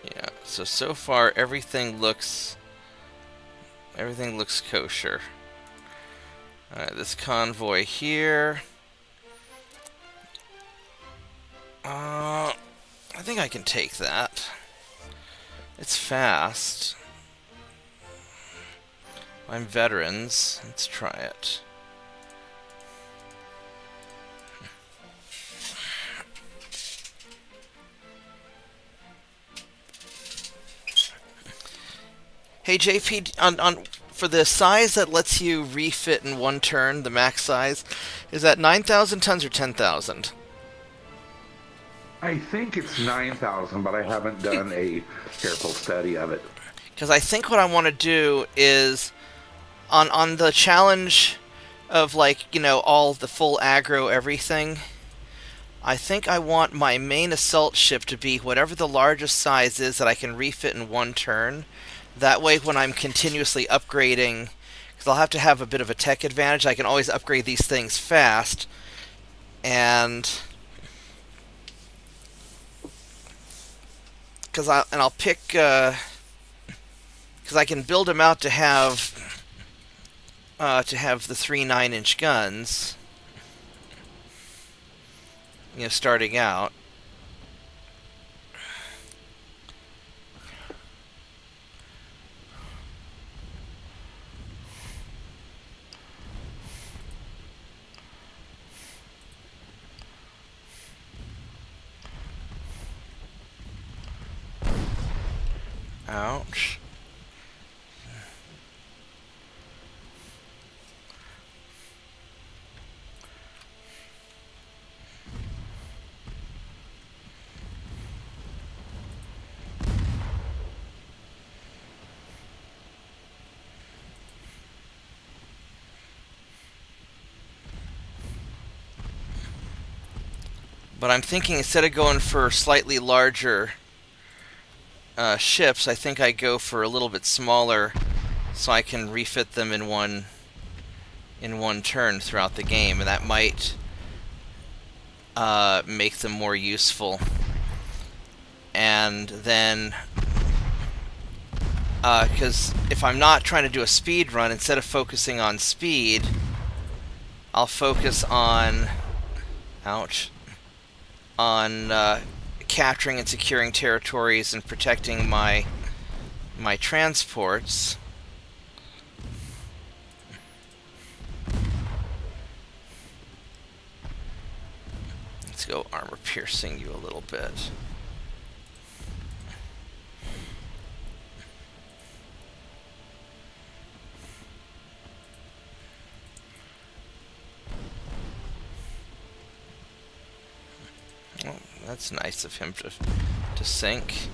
Yeah, so far everything looks kosher. Alright, this convoy here. I think I can take that. It's fast. I'm veterans. Let's try it. Hey JP, on for the size that lets you refit in one turn, the max size, is that 9,000 tons or 10,000? I think it's 9,000, but I haven't done a careful study of it. Because I think what I want to do is on the challenge of, like, all the full aggro everything. I think I want my main assault ship to be whatever the largest size is that I can refit in one turn. That way, when I'm continuously upgrading, because I'll have to have a bit of a tech advantage, I can always upgrade these things fast. And I'll pick, because I can build them out to have the 3 9-inch guns, starting out. Ouch. But I'm thinking instead of going for slightly larger ships, I think I go for a little bit smaller, so I can refit them in one turn throughout the game, and that might make them more useful. And then, because if I'm not trying to do a speed run, instead of focusing on speed, I'll focus on, on capturing and securing territories and protecting my transports. Let's go armor piercing you a little bit. Oh, that's nice of him to sink.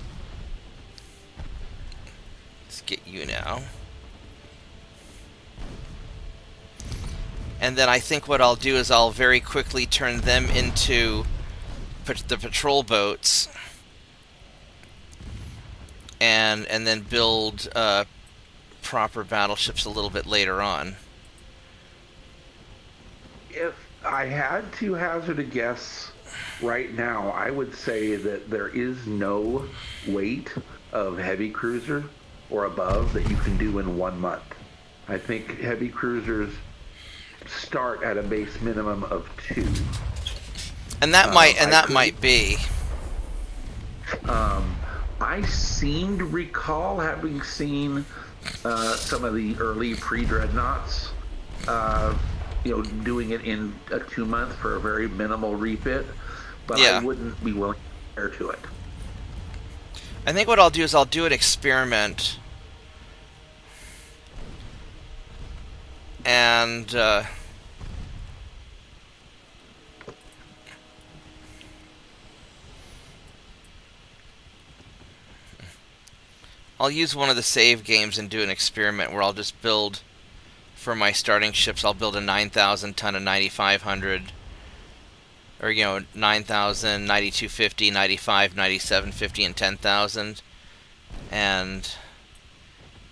Let's get you now. And then I think what I'll do is I'll very quickly turn them into the patrol boats, and then build proper battleships a little bit later on. If I had to hazard a guess right now, I would say that there is no weight of heavy cruiser or above that you can do in 1 month. I think heavy cruisers start at a base minimum of 2. And that might be. I seem to recall having seen some of the early pre-dreadnoughts, uh, doing it in a 2 month for a very minimal refit, but I Yeah. wouldn't be willing to compare to it. I think what I'll do is I'll do an experiment, and I'll use one of the save games and do an experiment where I'll just build, for my starting ships, I'll build a 9,000 ton of 9,500, or 9,000, 9,250, 95, 9750, and 10,000, and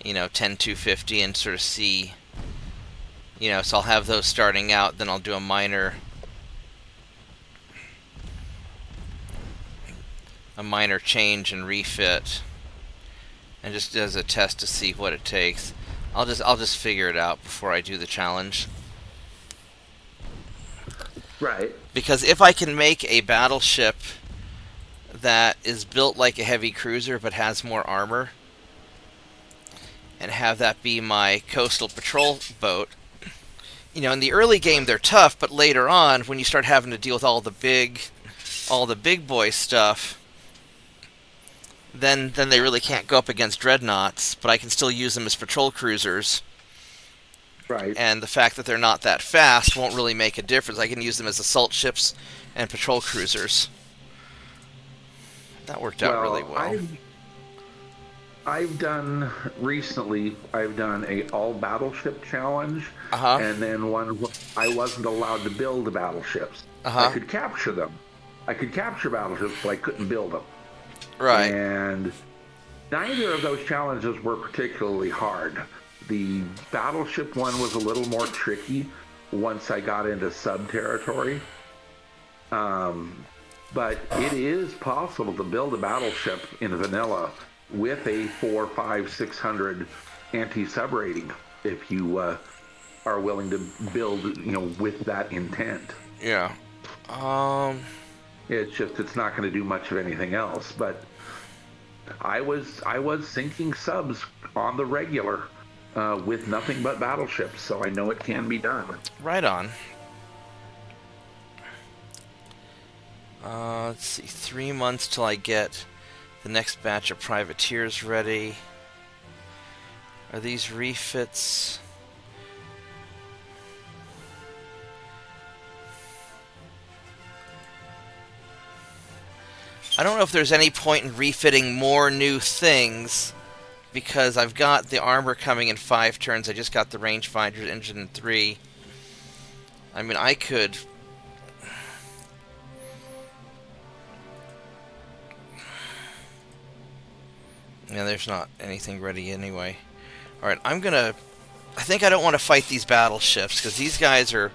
10,250, and sort of see, so I'll have those starting out. Then I'll do a minor change and refit, and just as a test to see what it takes. I'll just figure it out before I do the challenge. Right. Because if I can make a battleship that is built like a heavy cruiser but has more armor, and have that be my coastal patrol boat, in the early game they're tough, but later on, when you start having to deal with all the big boy stuff, then they really can't go up against dreadnoughts. But I can still use them as patrol cruisers, Right. and the fact that they're not that fast won't really make a difference. I can use them as assault ships and patrol cruisers. That worked out really Well, well. I've done recently. I've done a all battleship challenge, Uh huh. and then one I wasn't allowed to build battleships. Uh I huh. could capture them. I could capture battleships, but I couldn't build them. Right. And neither of those challenges were particularly hard. The battleship one was a little more tricky once I got into sub territory. But it is possible to build a battleship in vanilla with a 4, 5, 600 anti-sub rating if you are willing to build, with that intent. Yeah. It's not going to do much of anything else. But I was sinking subs on the regular with nothing but battleships, so I know it can be done. Right on. Let's see. 3 months till I get the next batch of privateers ready. Are these refits? I don't know if there's any point in refitting more new things, because I've got the armor coming in 5 turns. I just got the rangefinder engine in 3. I mean, I could... Yeah, there's not anything ready anyway. Alright, I think I don't want to fight these battleships, because these guys are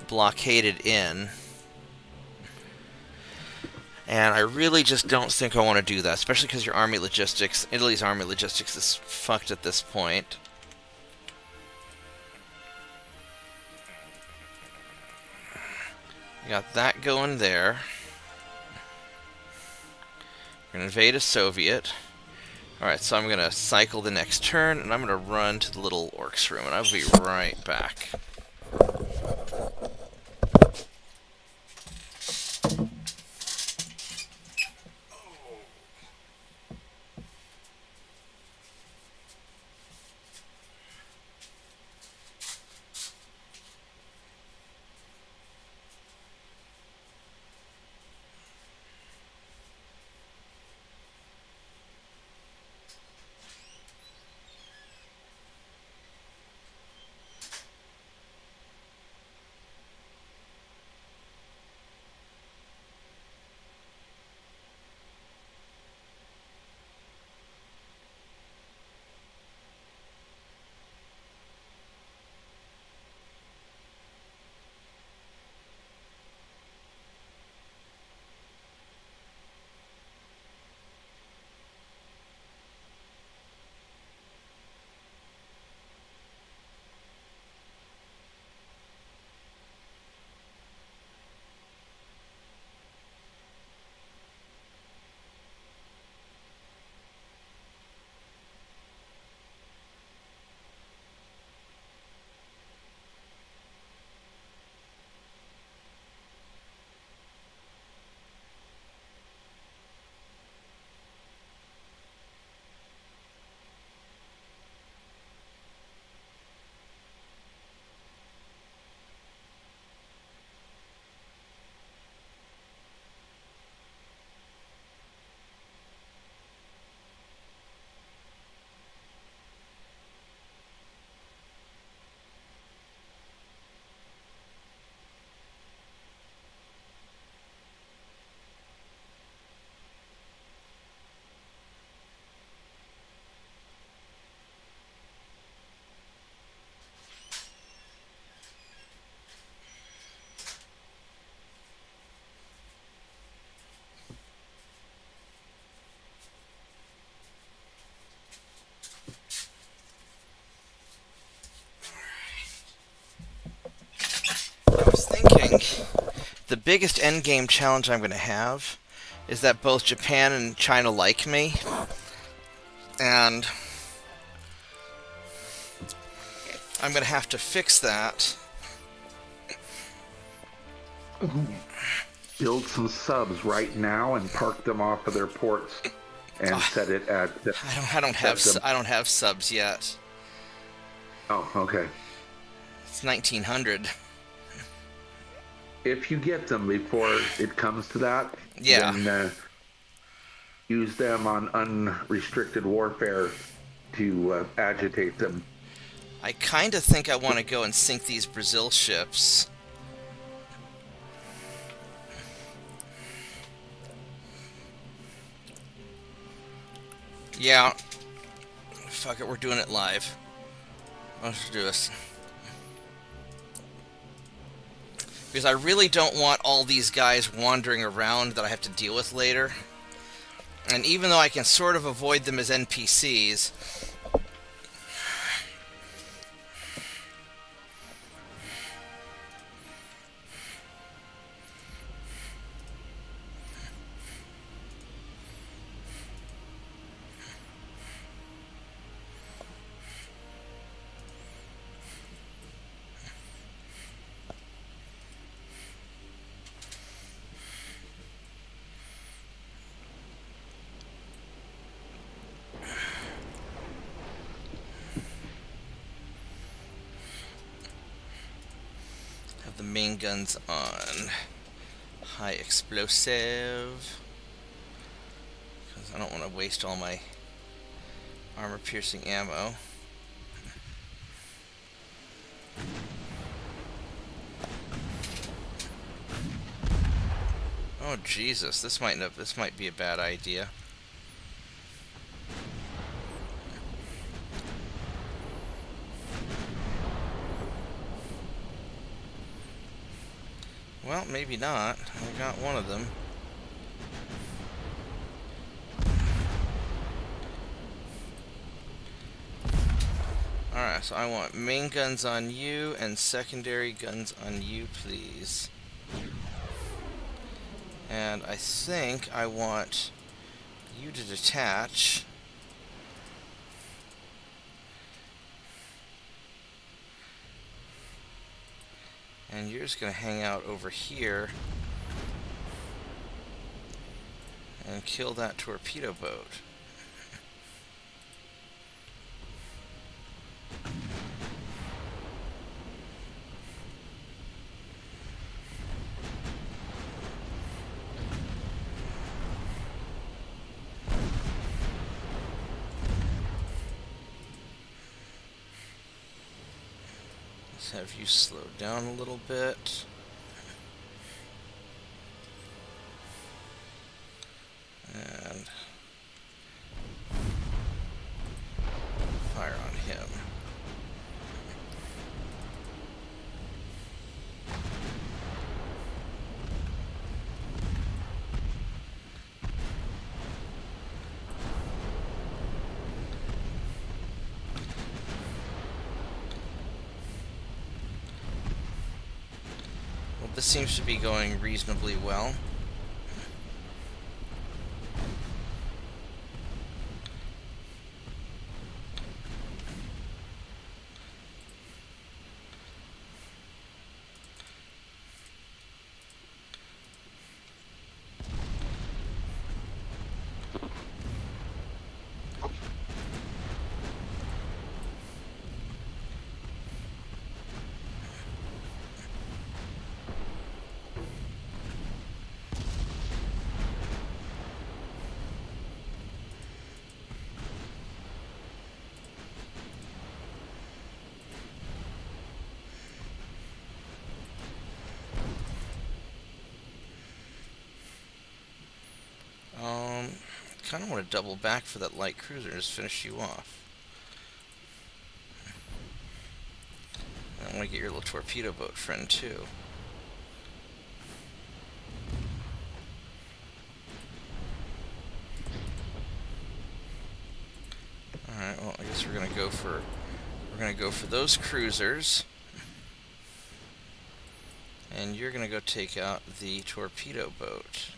blockaded in. And I really just don't think I want to do that, especially because your army logistics, Italy's army logistics is fucked at this point. You got that going there. We're going to invade a Soviet. Alright, so I'm going to cycle the next turn, and I'm going to run to the little orcs room, and I'll be right back. biggest endgame challenge I'm going to have is that both Japan and China like me, and I'm going to have to fix that. Build some subs right now and park them off of their ports and set it at. I don't have subs yet. Oh, okay. It's 1900. If you get them before it comes to that, Yeah. then use them on unrestricted warfare to agitate them. I kind of think I want to go and sink these Brazil ships. Yeah. Fuck it, we're doing it live. Let's do this. Because I really don't want all these guys wandering around that I have to deal with later. And even though I can sort of avoid them as NPCs, have the main guns on high explosive. Because I don't want to waste all my armor-piercing ammo. Oh Jesus, this might be a bad idea. Well, maybe not. I got one of them. Alright, so I want main guns on you and secondary guns on you, please. And I think I want you to detach. And you're just going to hang out over here and kill that torpedo boat. Let's have you slow down a little bit. And fire on him. Well, this seems to be going reasonably well. Kind of want to double back for that light cruiser and just finish you off. I want to get your little torpedo boat friend too. Alright, well I guess we're gonna go for those cruisers. And you're going to go take out the torpedo boat.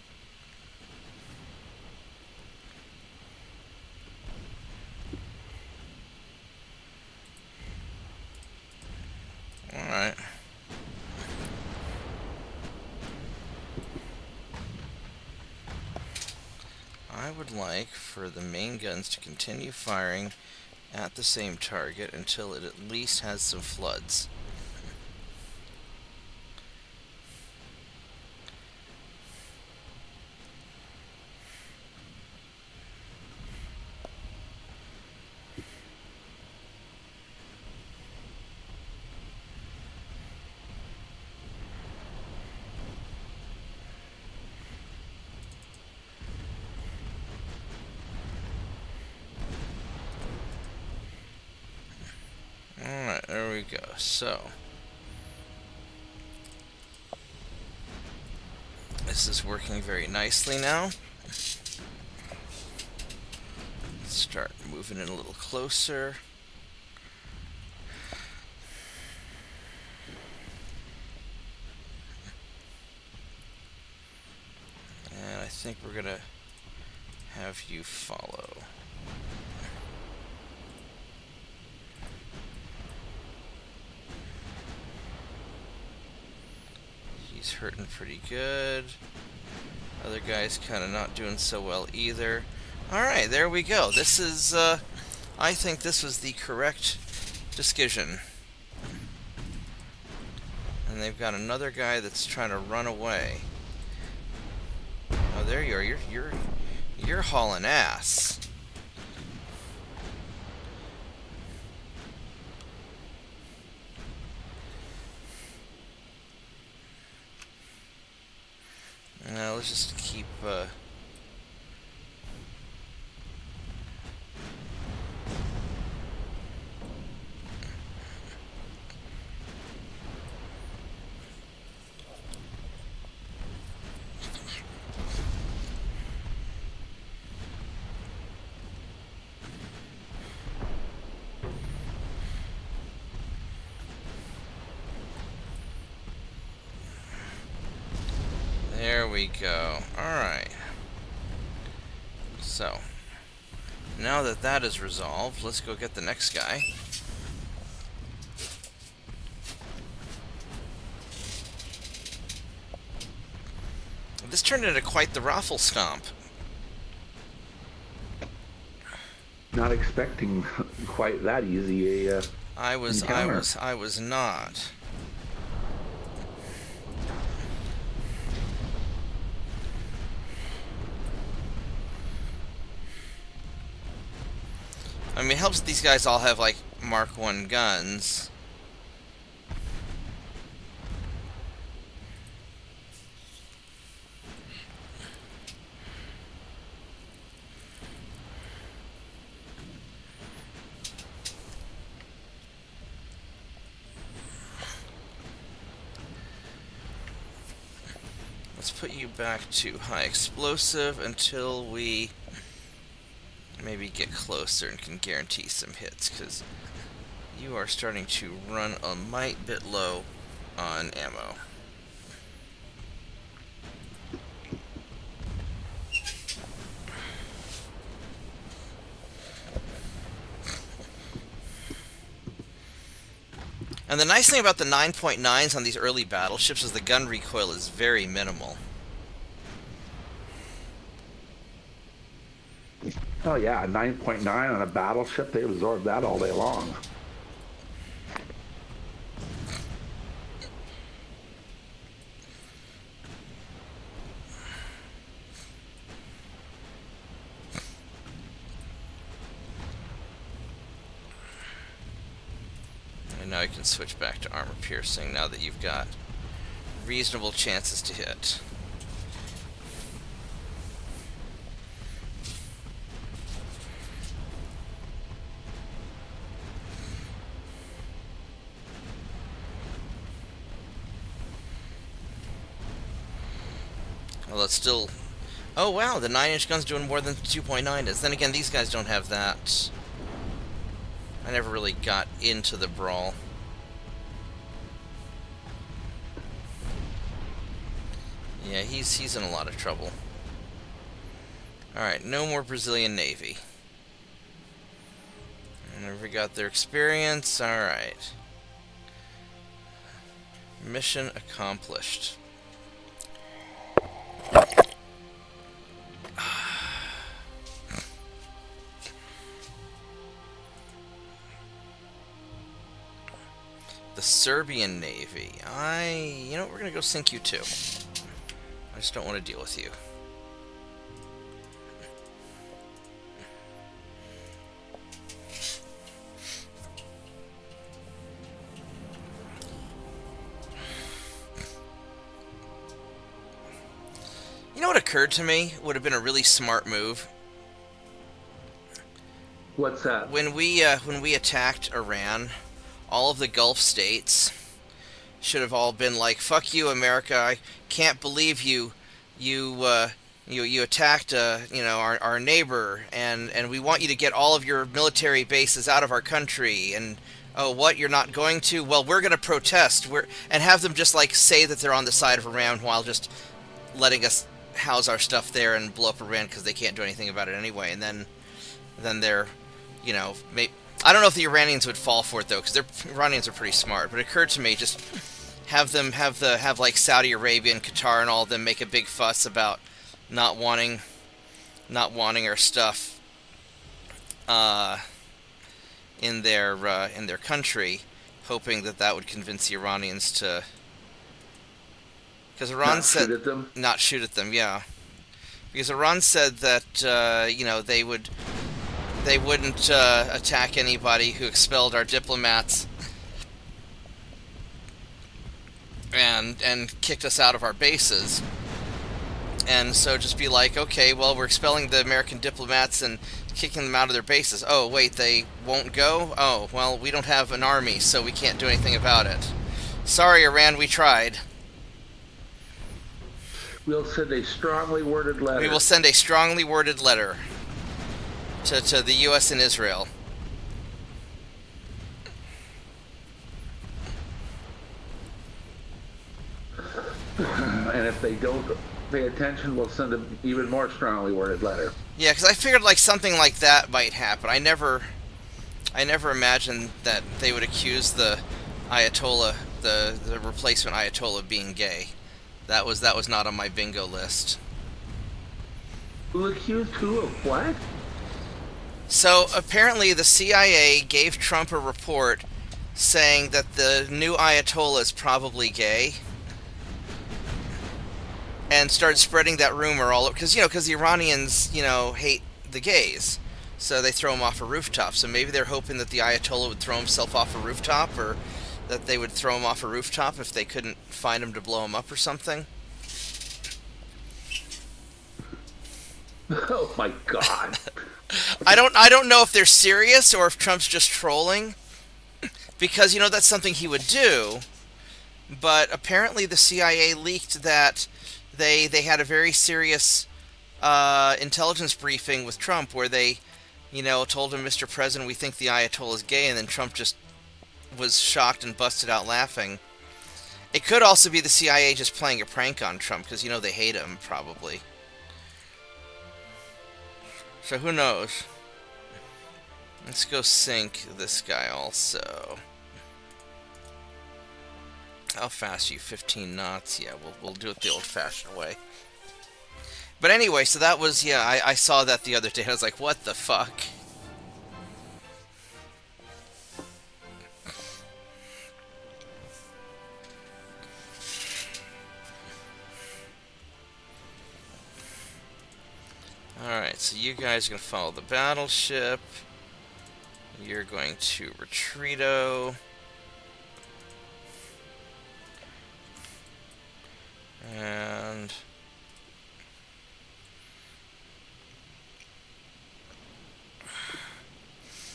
Alright. I would like for the main guns to continue firing at the same target until it at least has some floods. Alright, there we go. So, this is working very nicely now. Let's start moving it a little closer. And I think we're gonna have you follow. He's hurting pretty good. Other guy's kind of not doing so well either. Alright, there we go. This is, I think this was the correct decision. And they've got another guy that's trying to run away. Oh, there you are. You're hauling ass. Now let's just keep there we go. Alright. So, now that that is resolved, let's go get the next guy. This turned into quite the raffle stomp. Not expecting quite that easy a encounter. I was not. I mean, it helps that these guys all have, like, Mark 1 guns. Let's put you back to high explosive until we maybe get closer and can guarantee some hits, because you are starting to run a mite bit low on ammo. And the nice thing about the 9.9s on these early battleships is the gun recoil is very minimal. Oh yeah, 9.9 on a battleship, they absorb that all day long. And now you can switch back to armor piercing now that you've got reasonable chances to hit. Well, it's still... Oh, wow, the 9-inch gun's doing more than 2.9 does. Then again, these guys don't have that. I never really got into the brawl. Yeah, he's in a lot of trouble. Alright, no more Brazilian Navy. And we got their experience. Alright. Mission accomplished. The Serbian Navy. You know what, we're gonna go sink you too. I just don't want to deal with you. You know what occurred to me would have been a really smart move? What's that? When we attacked Iran, all of the Gulf states should have all been like, "Fuck you, America! I can't believe you attacked our neighbor, and we want you to get all of your military bases out of our country." And oh, what, you're not going to? Well, we're going to protest. And have them just like say that they're on the side of Iran while just letting us house our stuff there and blow up Iran because they can't do anything about it anyway. And then they're, I don't know if the Iranians would fall for it though, because the Iranians are pretty smart. But it occurred to me, just have them have like Saudi Arabia and Qatar and all of them make a big fuss about not wanting our stuff in their country, hoping that would convince the Iranians to. Because Iran said not shoot at them, yeah. Because Iran said that they wouldn't attack anybody who expelled our diplomats and kicked us out of our bases. And so just be like, okay, well, we're expelling the American diplomats and kicking them out of their bases. Oh, wait, they won't go? Oh, well, we don't have an army, so we can't do anything about it. Sorry, Iran, we tried. We'll send a strongly worded letter. We will send a strongly worded letter to the U.S. and Israel. And if they don't pay attention, we'll send an even more strongly worded letter. Yeah, because I figured like something like that might happen. I never imagined that they would accuse the Ayatollah, the replacement Ayatollah, of being gay. That was not on my bingo list. Who accused who of what? So apparently the CIA gave Trump a report saying that the new Ayatollah is probably gay, and started spreading that rumor all over, because the Iranians hate the gays, so they throw him off a rooftop. So maybe they're hoping that the Ayatollah would throw himself off a rooftop, or that they would throw him off a rooftop if they couldn't find him to blow him up or something. Oh my God. I don't know if they're serious or if Trump's just trolling, because that's something he would do. But apparently the CIA leaked that they had a very serious intelligence briefing with Trump where they told him, "Mr. President, we think the Ayatollah is gay," and then Trump just was shocked and busted out laughing. It could also be the CIA just playing a prank on Trump, because they hate him, probably. So who knows? Let's go sink this guy also. How fast are you? 15 knots? Yeah, we'll do it the old-fashioned way. But anyway, so that was, yeah, I saw that the other day. I was like, what the fuck? Alright, so you guys are going to follow the battleship. You're going to retreato. And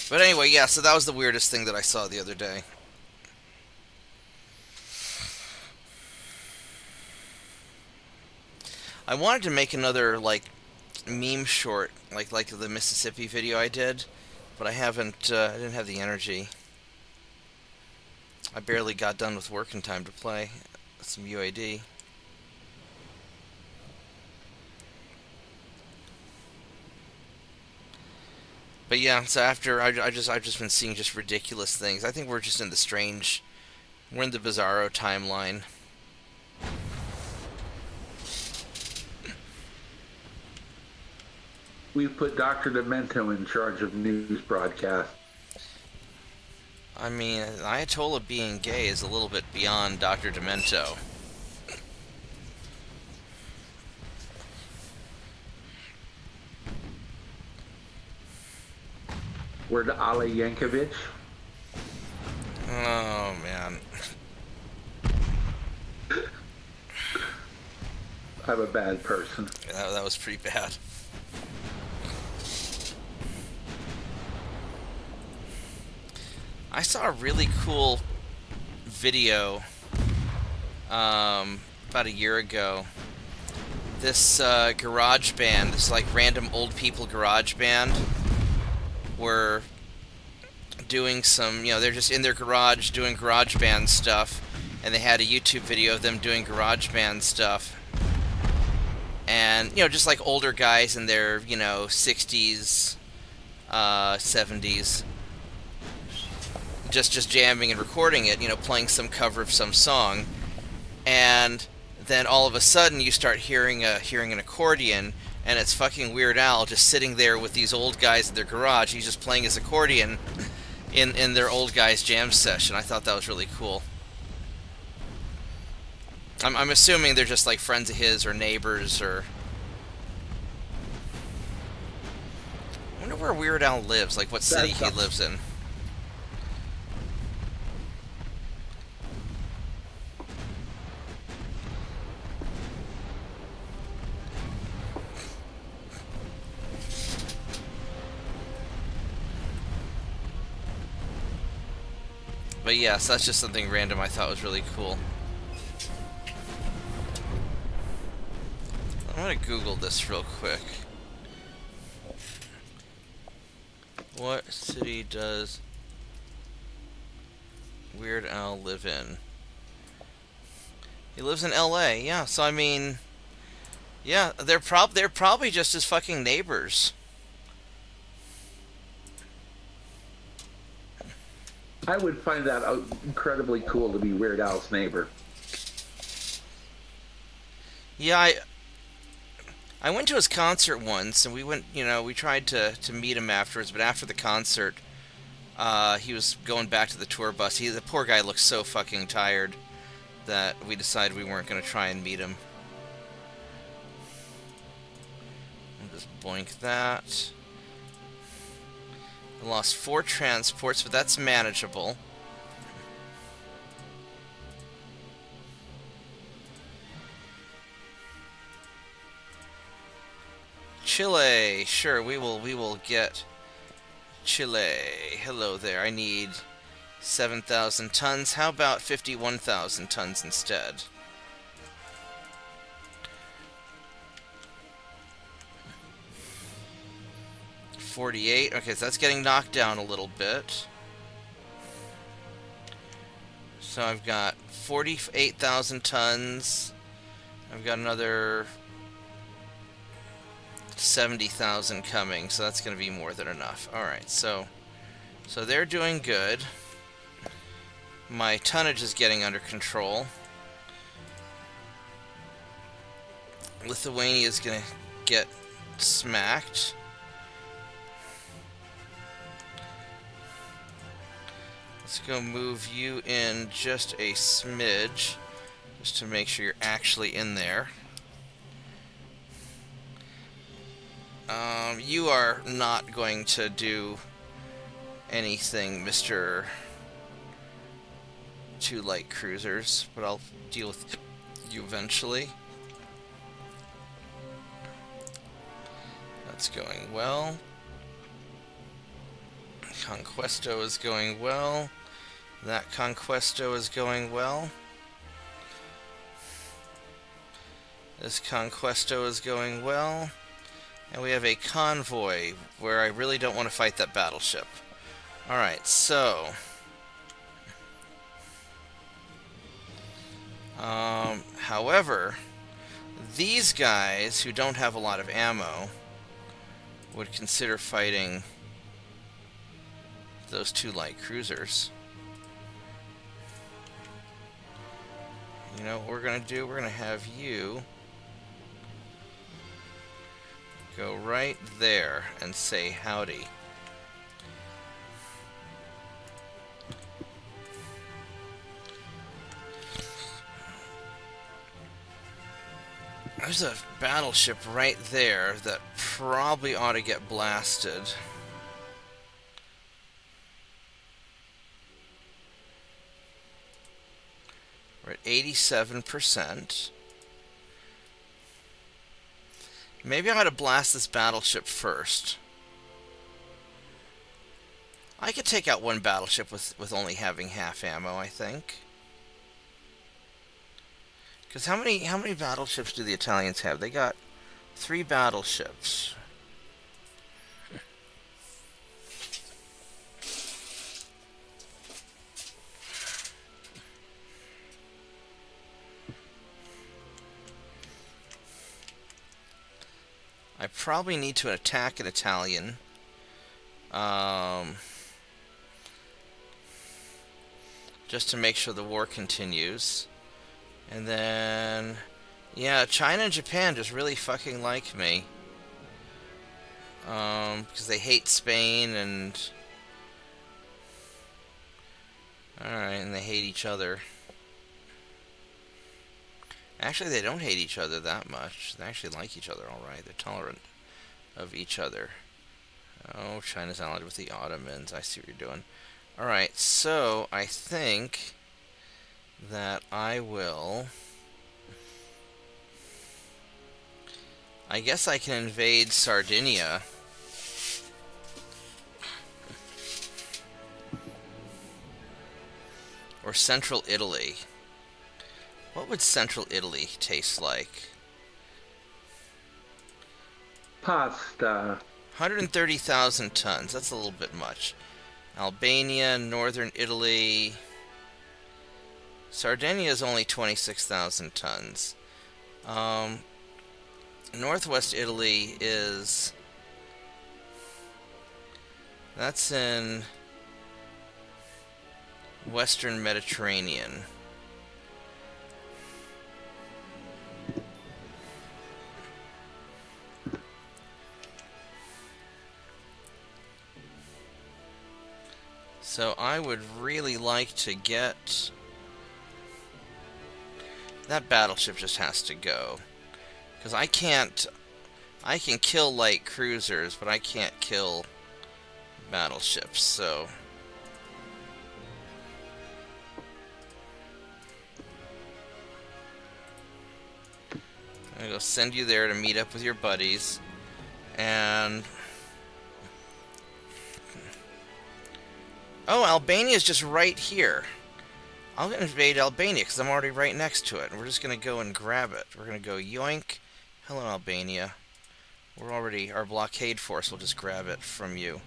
but anyway, yeah, so that was the weirdest thing that I saw the other day. I wanted to make another like meme short like the Mississippi video I did, but I haven't I didn't have the energy. I barely got done with work in time to play some UAD. But yeah, so after I've just been seeing just ridiculous things. I think we're just in the strange, we're in the bizarro timeline. We've put Dr. Demento in charge of news broadcasts. I mean, Ayatollah being gay is a little bit beyond Dr. Demento. We're to Ali Yankovic. Oh man. I'm a bad person. That was pretty bad. I saw a really cool video about a year ago. This garage band, this like random old people garage band, were doing some, they're just in their garage doing garage band stuff, and they had a YouTube video of them doing garage band stuff. And, just like older guys in their, 60s, 70s, just jamming and recording it, playing some cover of some song. And then all of a sudden you start hearing an accordion, and it's fucking Weird Al just sitting there with these old guys in their garage. He's just playing his accordion in their old guys jam session. I thought that was really cool. I'm assuming they're just like friends of his or neighbors or... I wonder where Weird Al lives, like what city he lives in. But yeah, so that's just something random I thought was really cool. I'm gonna Google this real quick. What city does Weird Al live in? He lives in LA, yeah, so I mean... Yeah, they're probably just his fucking neighbors. I would find that incredibly cool to be Weird Al's neighbor. Yeah, I went to his concert once, and we went, we tried to meet him afterwards, but after the concert, he was going back to the tour bus. The poor guy looked so fucking tired that we decided we weren't going to try and meet him. I'll just boink that. I lost 4 transports, but that's manageable. Chile, sure, we will get Chile. Hello there. I need 7,000 tons. How about 51,000 tons instead? $48. Okay, so that's getting knocked down a little bit. So I've got 48,000 tons. I've got another 70,000 coming, so that's going to be more than enough. Alright, so they're doing good. My tonnage is getting under control. Lithuania is going to get smacked. Let's go move you in just a smidge, just to make sure you're actually in there. You are not going to do anything, Mr. 2 light cruisers, but I'll deal with you eventually. That's going well. Conquesto is going well. That Conquesto is going well. This Conquesto is going well. And we have a convoy where I really don't want to fight that battleship. Alright, so... however, these guys who don't have a lot of ammo would consider fighting those 2 light cruisers. You know what we're going to do? We're going to have you go right there and say howdy. There's a battleship right there that probably ought to get blasted. We're at 87%. Maybe I ought to blast this battleship first. I could take out 1 battleship with only having half ammo, I think. Because how many battleships do the Italians have? They got 3 battleships. I probably need to attack an Italian. Just to make sure the war continues. And then, yeah, China and Japan just really fucking like me. Because they hate Spain and... Alright, and they hate each other. Actually, they don't hate each other that much. They actually like each other alright. They're tolerant of each other. Oh, China's allied with the Ottomans. I see what you're doing. Alright, so I think that I will... I guess I can invade Sardinia. Or Central Italy. What would Central Italy taste like? Pasta. 130,000 tons. That's a little bit much. Albania, Northern Italy. Sardinia is only 26,000 tons. Northwest Italy is... That's in Western Mediterranean. So I would really like to get... That battleship just has to go. Because I can't... I can kill light cruisers, but I can't kill battleships, so... I'm gonna go send you there to meet up with your buddies. And... Oh, Albania's just right here. I'll invade Albania because I'm already right next to it. And we're just going to go and grab it. We're going to go yoink. Hello, Albania. We're already... Our blockade force will just grab it from you.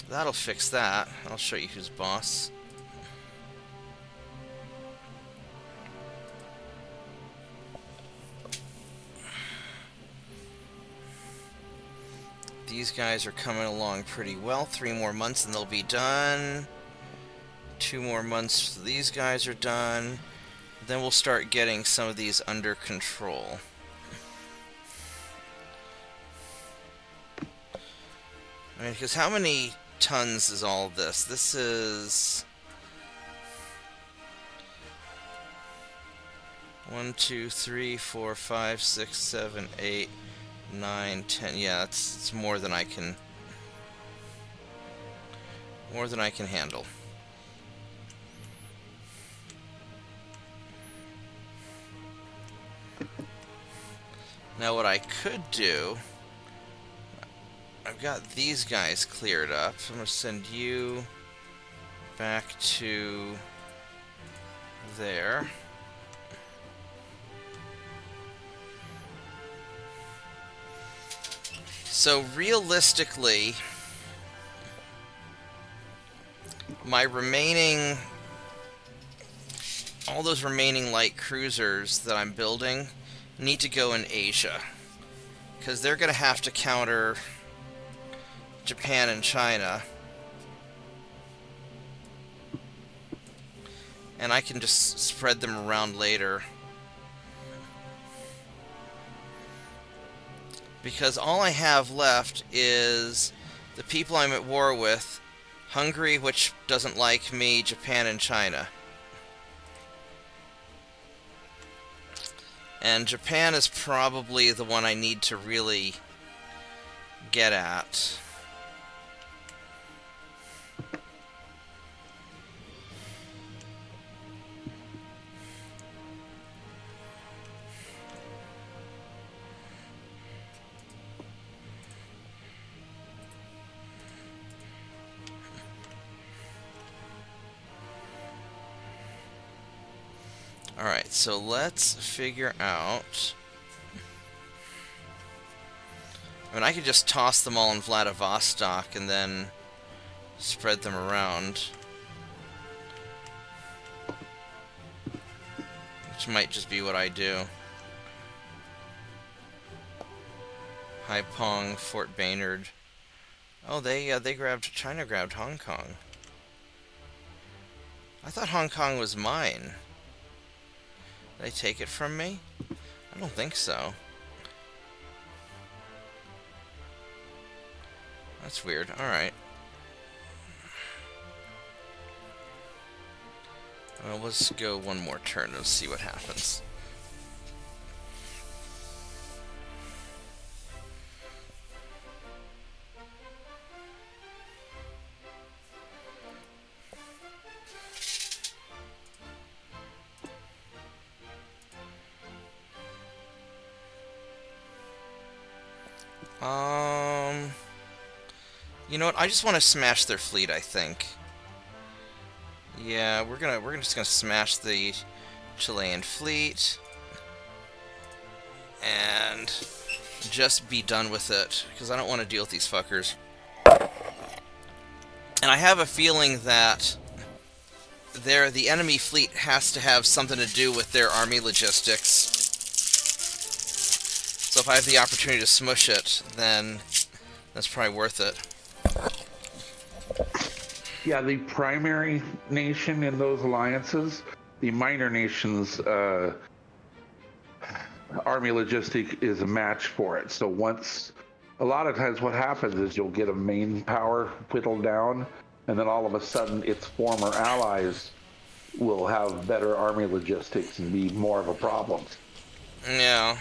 That'll fix that. I'll show you who's boss. These guys are coming along pretty well. 3 more months and they'll be done. 2 more months, these guys are done. Then we'll start getting some of these under control. I mean, because how many tons is all this? This is... 1, 2, 3, 4, 5, 6, 7, 8, 9, 10. Yeah, it's more than I can... More than I can handle. Now what I could do... I've got these guys cleared up. So I'm going to send you back to there. So realistically, my remaining, all those remaining light cruisers that I'm building need to go in Asia, because they're going to have to counter Japan and China. And I can just spread them around later. Because all I have left is the people I'm at war with, Hungary, which doesn't like me, Japan, and China. And Japan is probably the one I need to really get at. Alright, so let's figure out... I mean, I could just toss them all in Vladivostok and then spread them around. Which might just be what I do. Haiphong, Fort Baynard. Oh, China grabbed Hong Kong. I thought Hong Kong was mine. Did they take it from me? I don't think so. That's weird. Alright. Well, let's go one more turn and see what happens. You know what? I just want to smash their fleet, I think. Yeah, we're just gonna smash the Chilean fleet and just be done with it, because I don't want to deal with these fuckers. And I have a feeling that the enemy fleet has to have something to do with their army logistics. So if I have the opportunity to smush it, then that's probably worth it. Yeah, the primary nation in those alliances, the minor nations' army logistic is a match for it. So a lot of times what happens is you'll get a main power whittled down, and then all of a sudden its former allies will have better army logistics and be more of a problem. Yeah.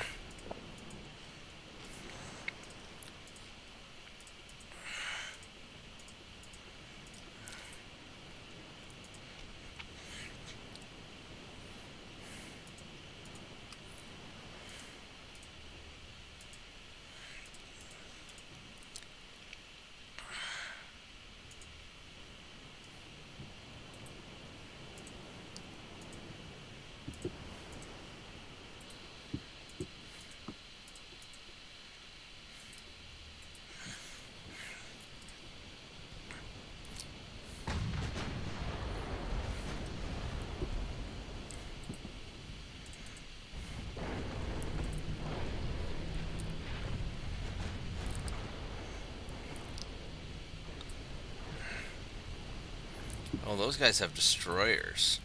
Oh, those guys have destroyers.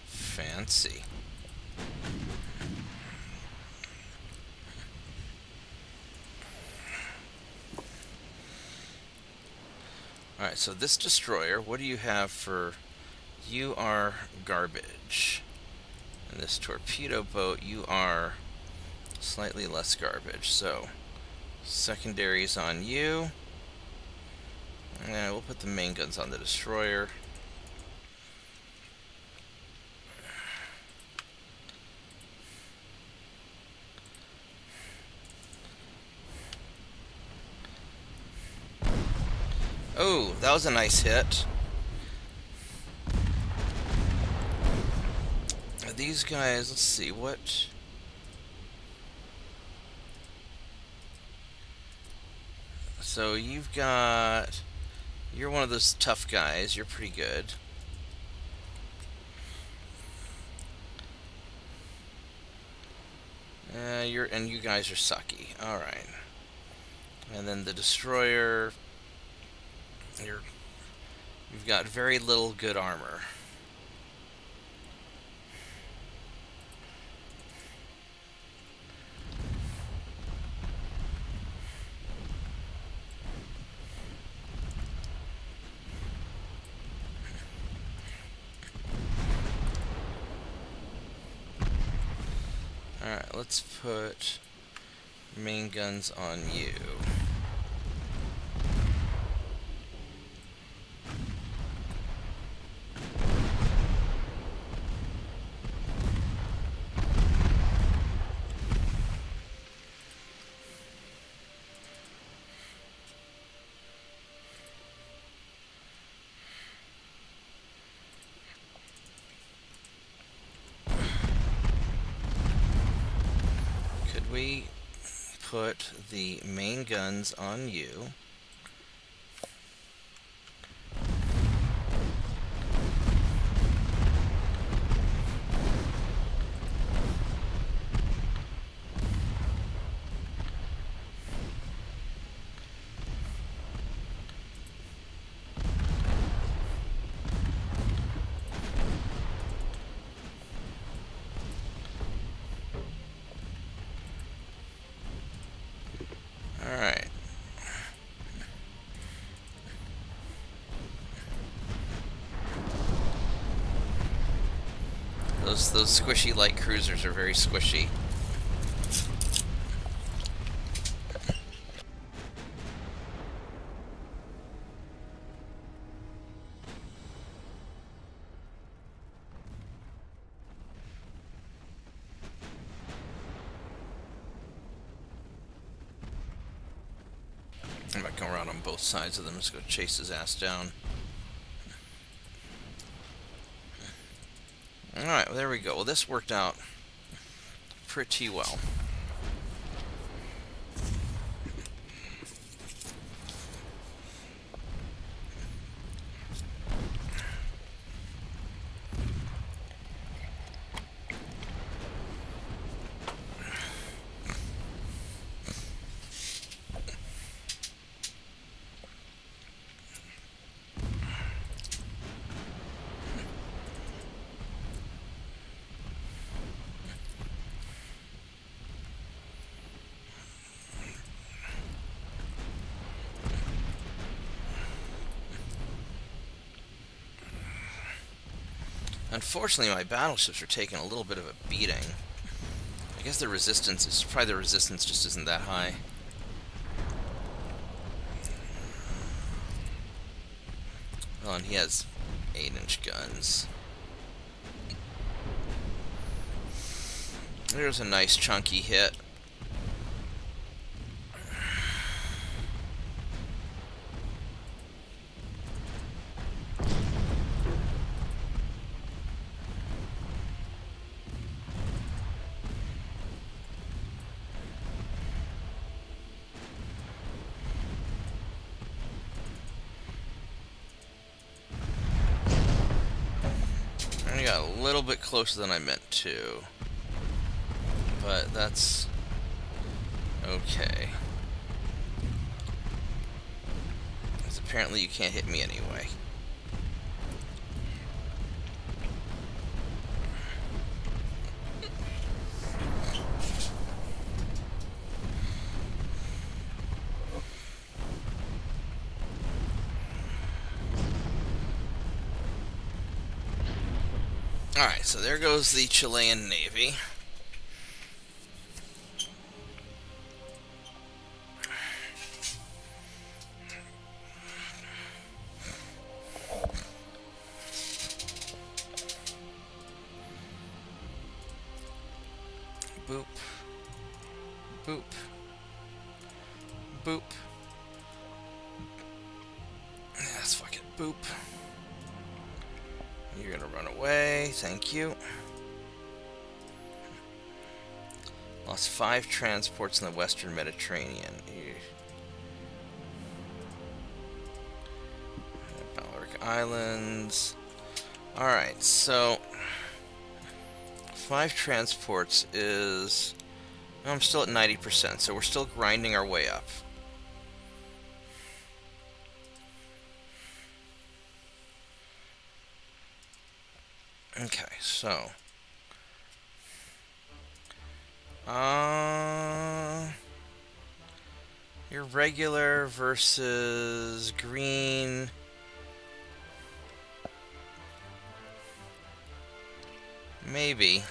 Fancy. Alright, so this destroyer, what do you have for... You are garbage. And this torpedo boat, you are slightly less garbage. So, secondaries on you. And we'll put the main guns on the destroyer. Oh, that was a nice hit. These guys, let's see, what... So you've got... You're one of those tough guys. You're pretty good. And you guys are sucky. Alright. And then the destroyer... You've got very little good armor. Alright, let's put main guns on you. Could we put the main guns on you? Alright. Those squishy light cruisers are very squishy. I might come around on both sides of them, just go chase his ass down. Alright, well, there we go. Well, this worked out pretty well. Unfortunately, my battleships are taking a little bit of a beating. I guess the resistance just isn't that high. Well, and he has 8-inch guns. There's a nice chunky hit. I got a little bit closer than I meant to, but that's okay. Because apparently you can't hit me anyway. Alright, so there goes the Chilean Navy. Boop. Boop. Boop. Yes, fucking boop. You're gonna run away, thank you. Lost 5 transports in the Western Mediterranean. Balearic Islands. Alright, so 5 transports is... I'm still at 90%, so we're still grinding our way up. Okay, so uh your regular versus green. Maybe.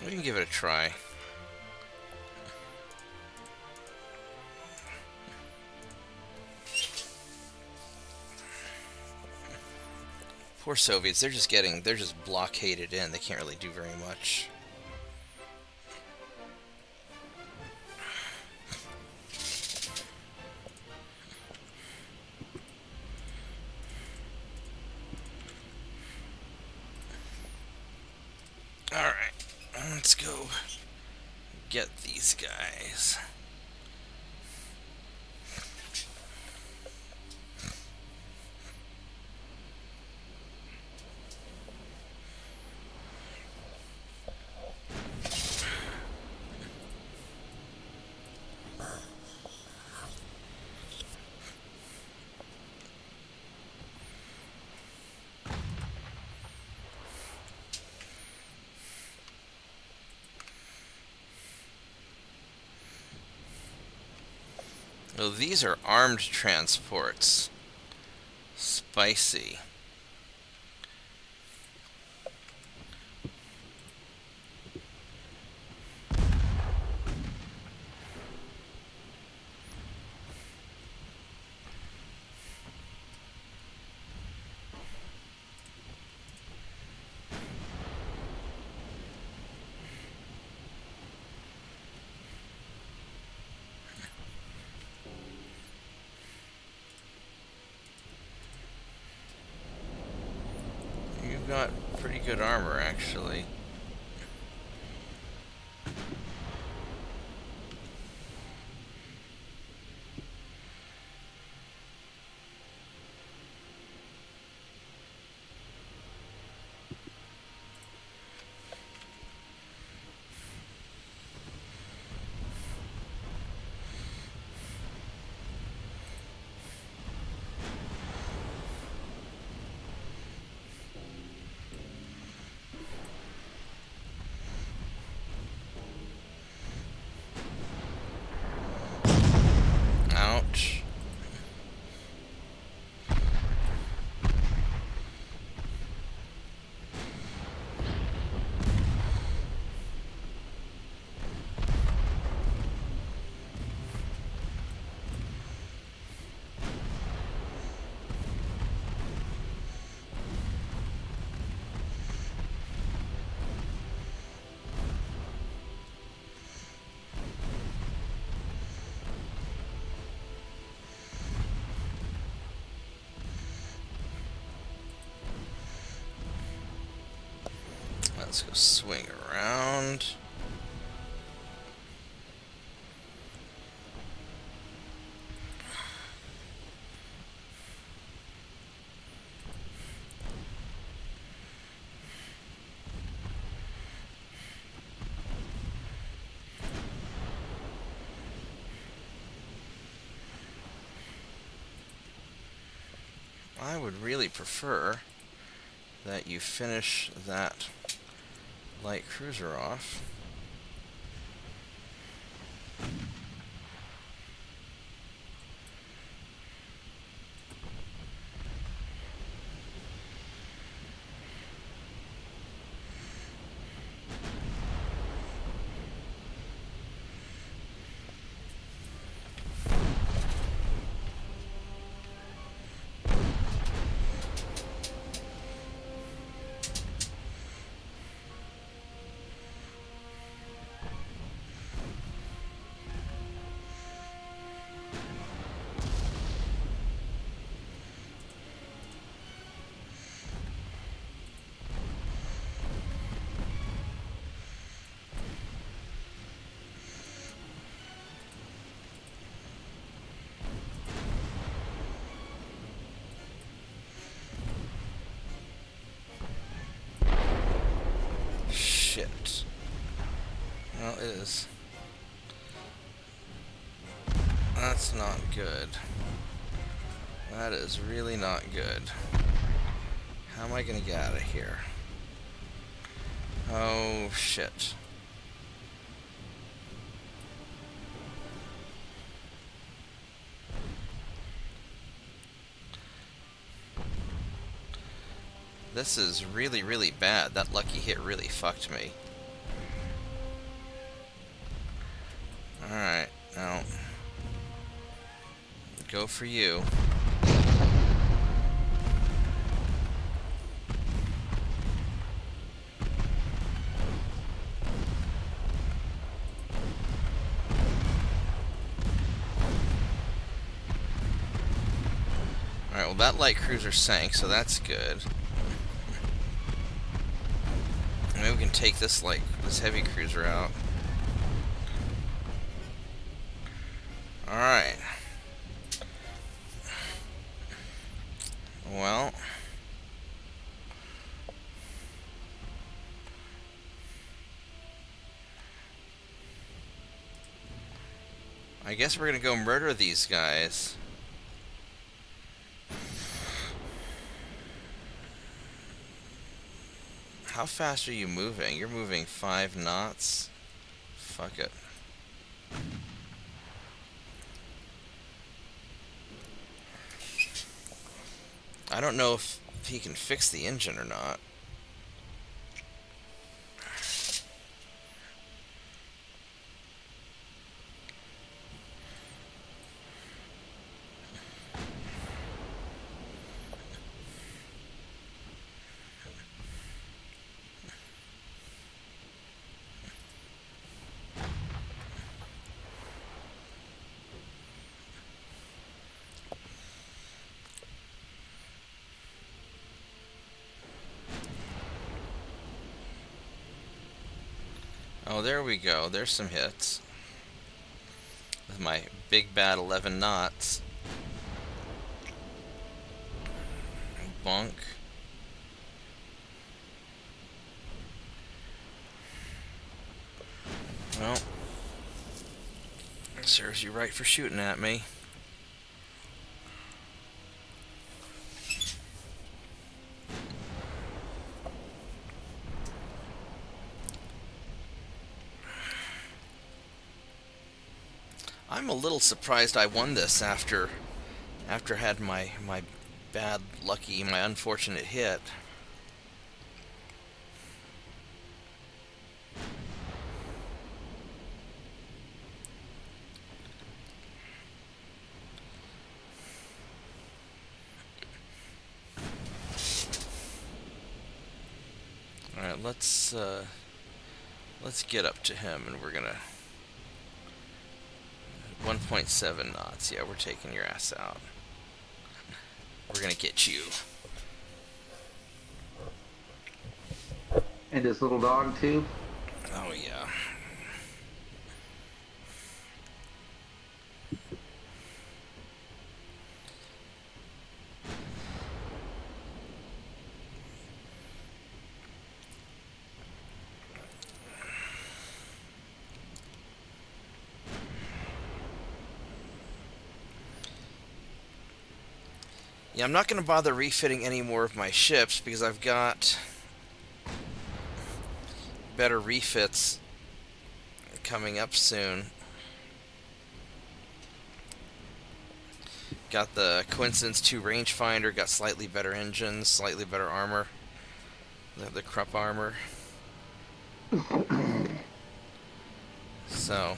We can give it a try. Poor Soviets, they're just blockaded in. They can't really do very much. Alright, let's go get these guys. Oh, these are armed transports. Spicy. You've got pretty good armor, actually. Ouch. Let's go swing around. I would really prefer that you finish that light cruiser off. Shit. Well, it is. That's not good. That is really not good. How am I gonna get out of here? Oh, shit. This is really, really bad. That lucky hit really fucked me. Alright, now go for you. Alright, well that light cruiser sank, so that's good. Maybe we can take this heavy cruiser out. Alright. Well, I guess we're gonna go murder these guys. How fast are you moving? You're moving 5 knots. Fuck it. I don't know if he can fix the engine or not. Oh, there we go. There's some hits. With my big bad 11 knots. Bonk. Well, serves you right for shooting at me. I'm a little surprised I won this after I had my bad lucky, my unfortunate hit. Alright, let's get up to him, and we're gonna 1.7 knots. Yeah, we're taking your ass out. We're gonna get you. And his little dog too. Oh yeah. Yeah, I'm not going to bother refitting any more of my ships because I've got better refits coming up soon. Got the Coincidence 2 rangefinder, got slightly better engines, slightly better armor. The Krupp armor. So...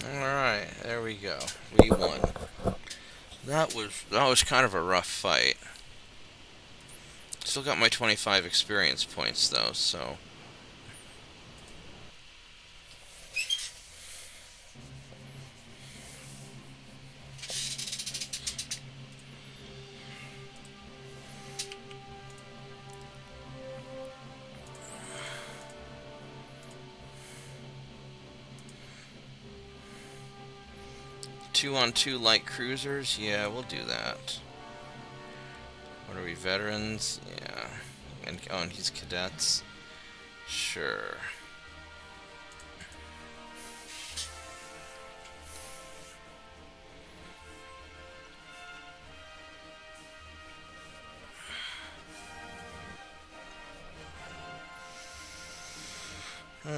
Alright, there we go. We won. That was kind of a rough fight. Still got my 25 experience points though, so. Two on two light cruisers? Yeah, we'll do that. What are we, veterans? Yeah. And he's cadets? Sure. Hmm.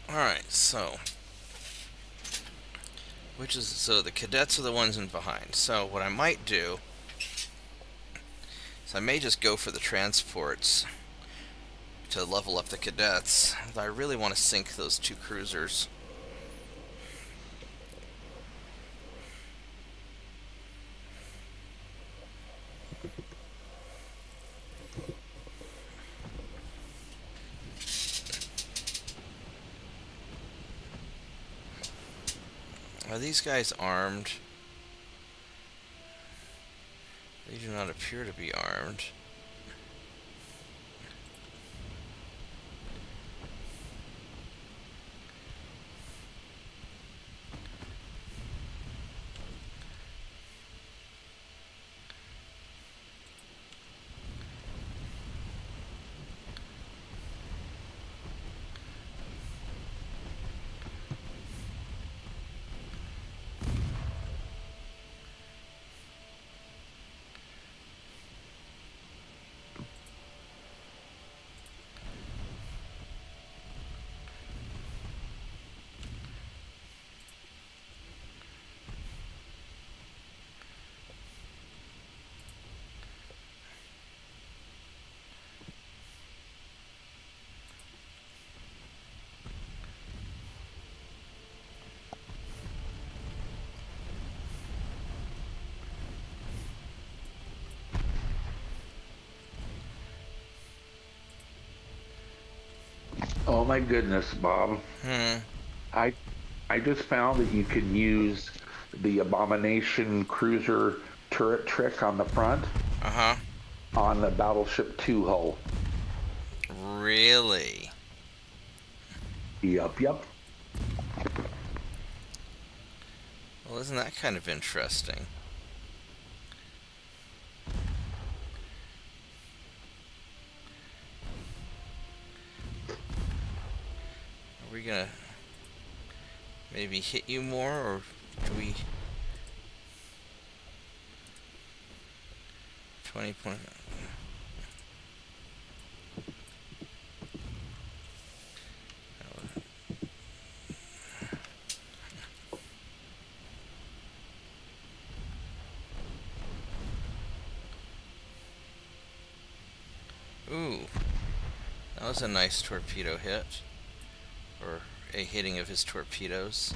Alright, so the cadets are the ones in behind. So what I might do is I may just go for the transports to level up the cadets. I really want to sink those two cruisers. Are these guys armed? They do not appear to be armed. Oh my goodness, Bob. Hmm. I I just found that you can use the Abomination cruiser turret trick on the front Uh-huh. on the Battleship 2 hull. Really? Yep. Well, isn't that kind of interesting? Are we gonna maybe hit you more, or do we... 20 point... Ooh, that was a nice torpedo hit. Or a hitting of his torpedoes.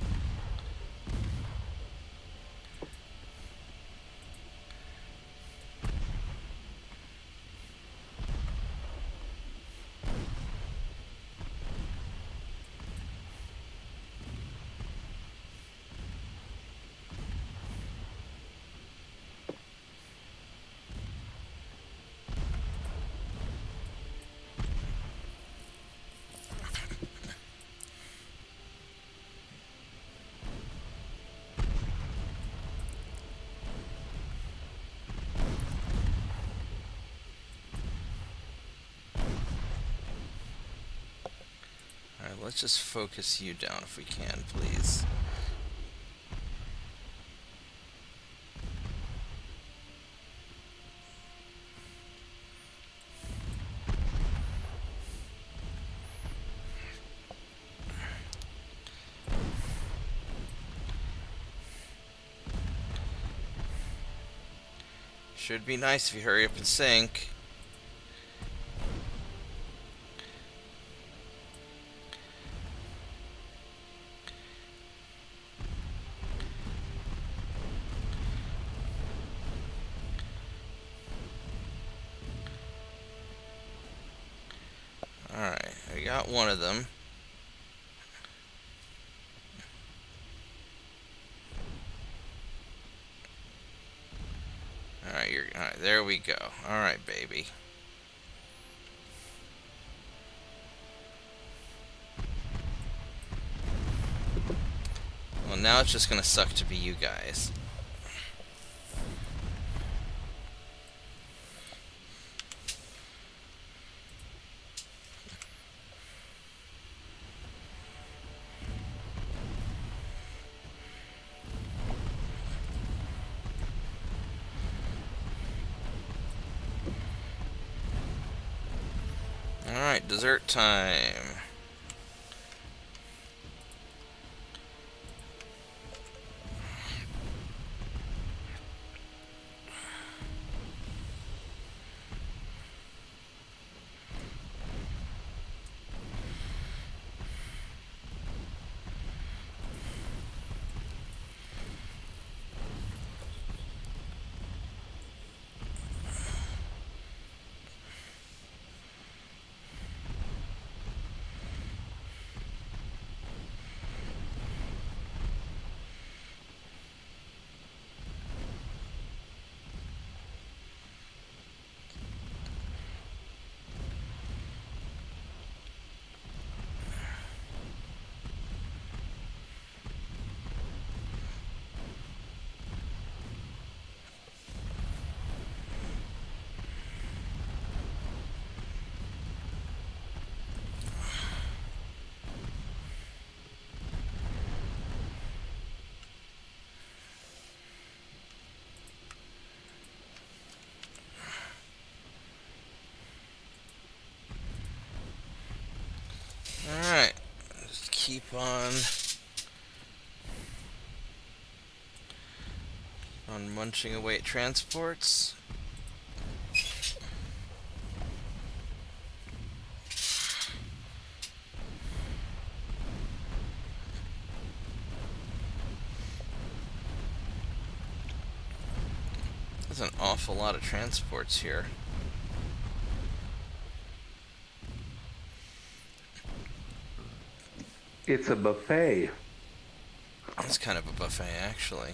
Alright, let's just focus you down if we can, please. Should be nice if you hurry up and sink. Alright, I got one of them. Alright, there we go. Alright, baby. Well, now it's just gonna suck to be you guys. Alright, dessert time. Alright, just keep on munching away at transports. There's an awful lot of transports here. It's a buffet. It's kind of a buffet, actually.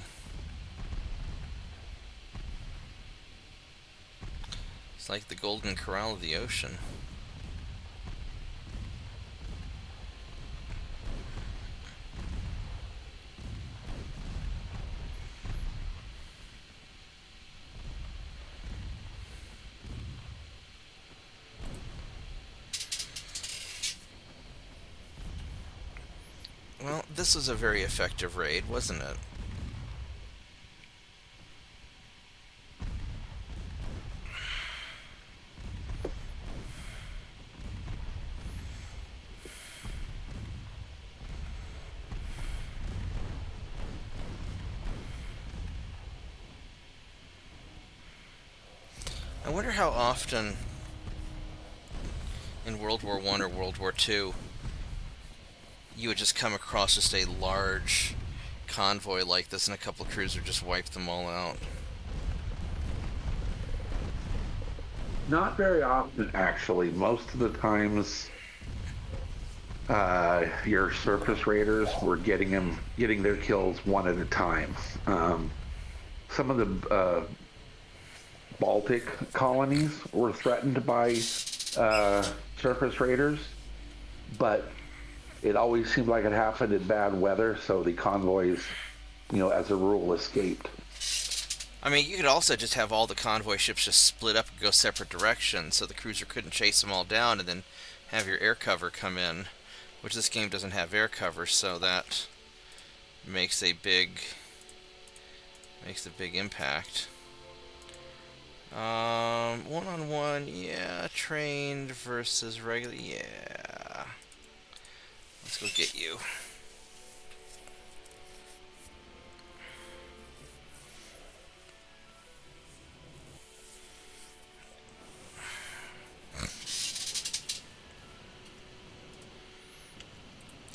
It's like the Golden Corral of the ocean. Well, this was a very effective raid, wasn't it? I wonder how often in World War I or World War II you would just come across just a large convoy like this and a couple of crews would just wipe them all out. Not very often, actually. Most of the times, your surface raiders were getting their kills one at a time. Some of the Baltic colonies were threatened by surface raiders, but it always seemed like it happened in bad weather, so the convoys, as a rule, escaped. I mean, you could also just have all the convoy ships just split up and go separate directions so the cruiser couldn't chase them all down and then have your air cover come in, which this game doesn't have air cover, so that makes a big impact. One-on-one, yeah. Trained versus regular, yeah. Let's go get you.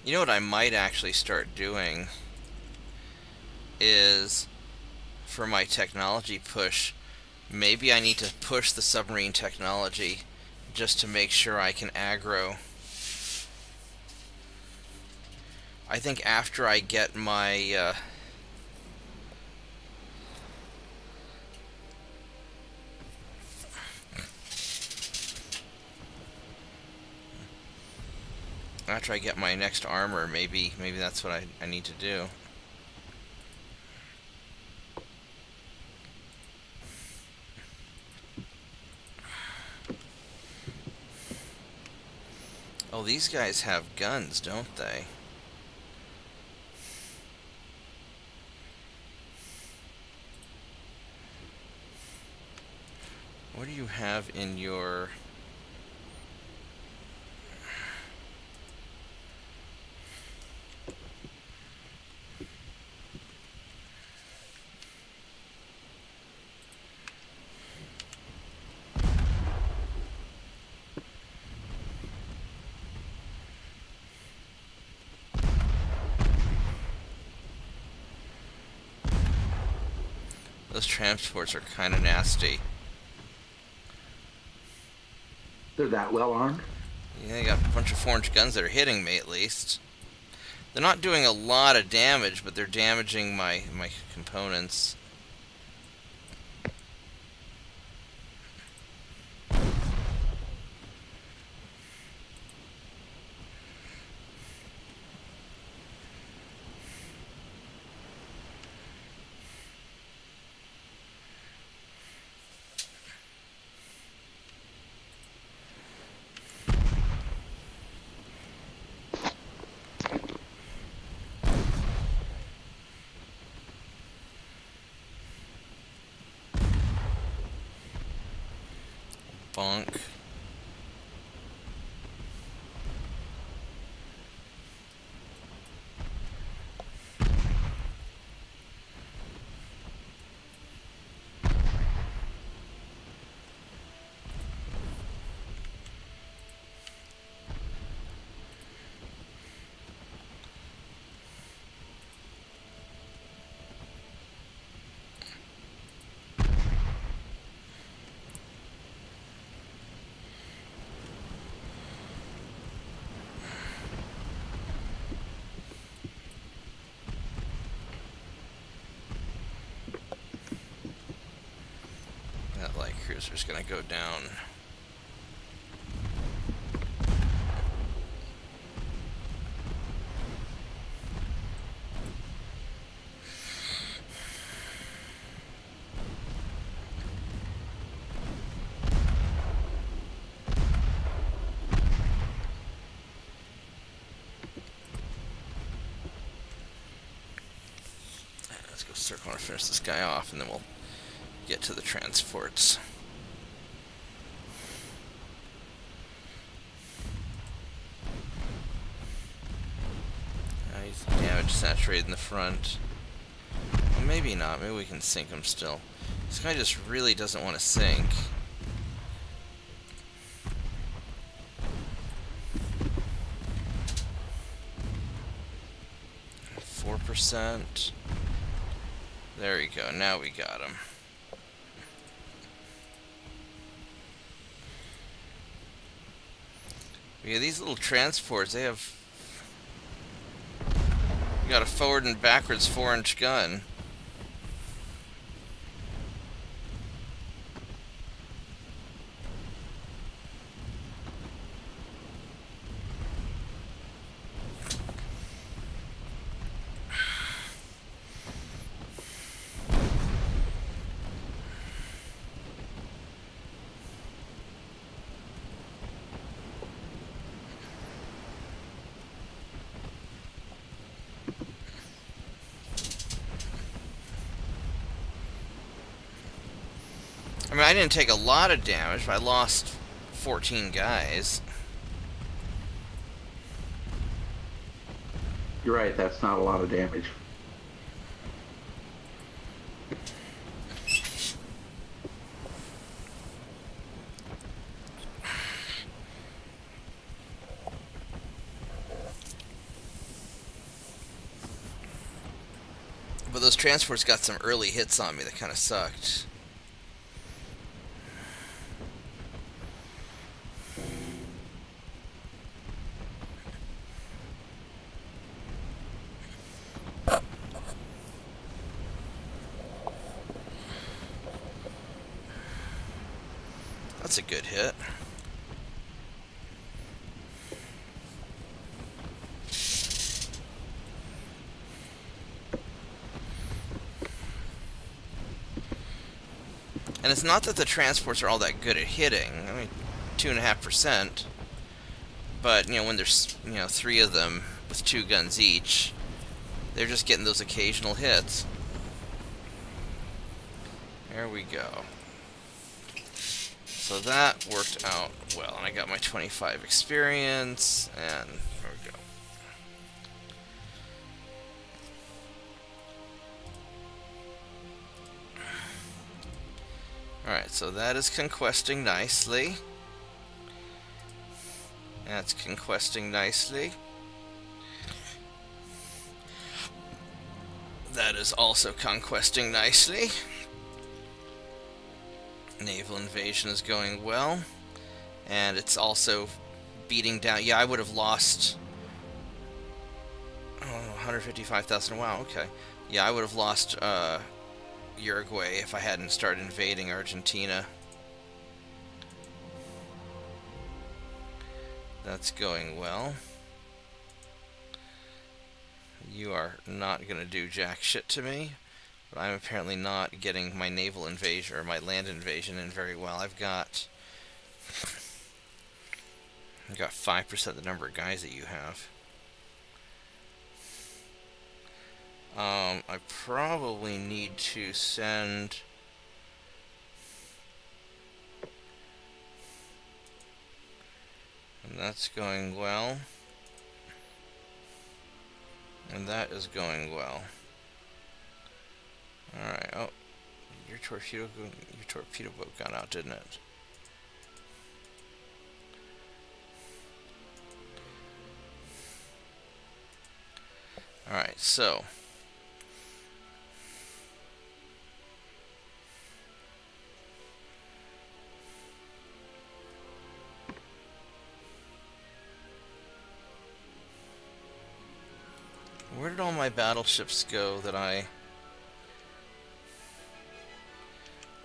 You know what I might actually start doing is, for my technology push, maybe I need to push the submarine technology just to make sure I can aggro. I think after I get my after I get my next armor, maybe that's what I need to do. Oh, these guys have guns, don't they? What do you have in your... Those transports are kind of nasty. They're that well armed? Yeah, they got a bunch of 4-inch guns that are hitting me, at least. They're not doing a lot of damage, but they're damaging my components. Bonk. That light cruiser's gonna go down. Let's go circle and finish this guy off, and then we'll get to the transports. He's damage saturated in the front. Well, maybe not. Maybe we can sink him still. This guy just really doesn't want to sink. %. There we go. Now we got him. Yeah, these little transports, they have... You got a forward and backwards 4-inch gun. I mean, I didn't take a lot of damage, but I lost 14 guys. You're right, that's not a lot of damage. those transports got some early hits on me that kind of sucked. That's a good hit. And it's not that the transports are all that good at hitting. I mean, 2.5%. But, you know, when there's, you know, 3 of them with 2 guns each, they're just getting those occasional hits. There we go. So that worked out well. And I got my 25 experience, and there we go. Alright, so that is conquesting nicely. That's conquesting nicely. That is also conquesting nicely. Naval invasion is going well. And it's also beating down... Yeah, I would have lost... Oh, 155,000. Wow, okay. Yeah, I would have lost Uruguay if I hadn't started invading Argentina. That's going well. You are not going to do jack shit to me. But I'm apparently not getting my naval invasion, or my land invasion, in very well. I've got 5% the number of guys that you have. I probably need to send... And that's going well. And that is going well. Alright, oh. Your torpedo boat got out, didn't it? Alright, so... Where did all my battleships go that I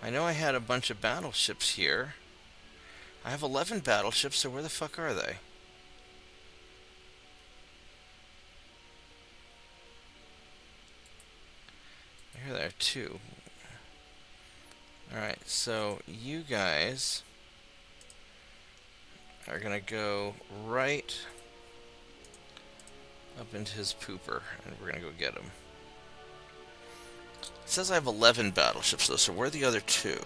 know I had a bunch of battleships here. I have 11 battleships, so where the fuck are they? Here they are too. Alright, so you guys are gonna go right up into his pooper, and we're gonna go get him. It says I have 11 battleships though, so where are the other 2?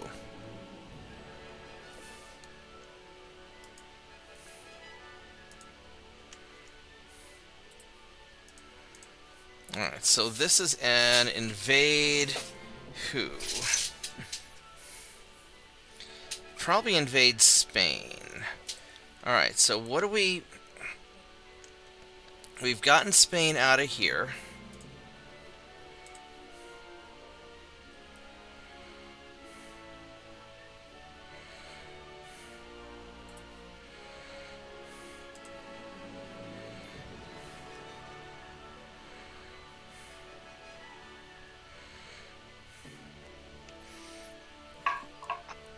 Alright, so this is an invade who? Probably invade Spain. Alright, so what do we... We've gotten Spain out of here.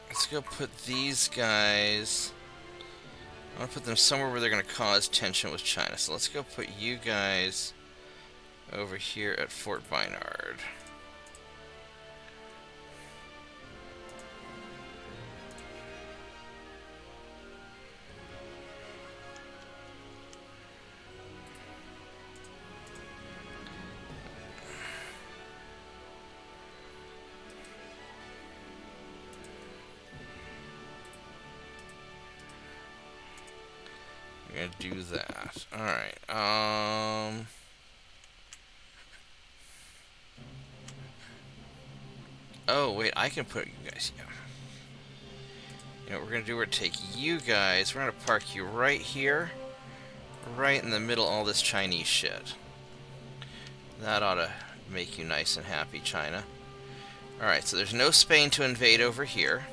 Let's go put these guys... I want to put them somewhere where they're going to cause tension with China. So let's go put you guys over here at Fort Baynard. We're gonna do that. Alright, oh, wait, I can put you guys... Yeah. You know what we're gonna do? We're gonna take you guys, we're gonna park you right here. Right in the middle of all this Chinese shit. That ought to make you nice and happy, China. Alright, so there's no Spain to invade over here.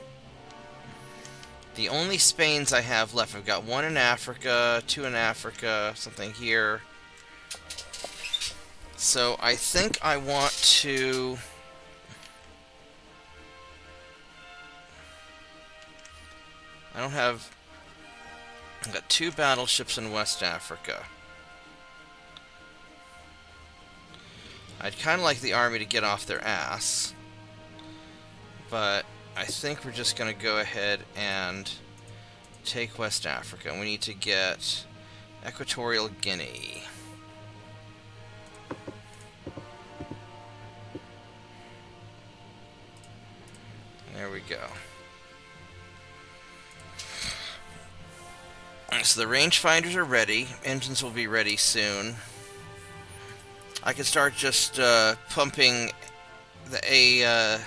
The only Spains I have left, I've got one in Africa, two in Africa, something here. So I think I want to... I don't have... I've got two battleships in West Africa. I'd kind of like the army to get off their ass. But I think we're just going to go ahead and take West Africa. We need to get Equatorial Guinea. There we go. So the rangefinders are ready. Engines will be ready soon. I can start just pumping the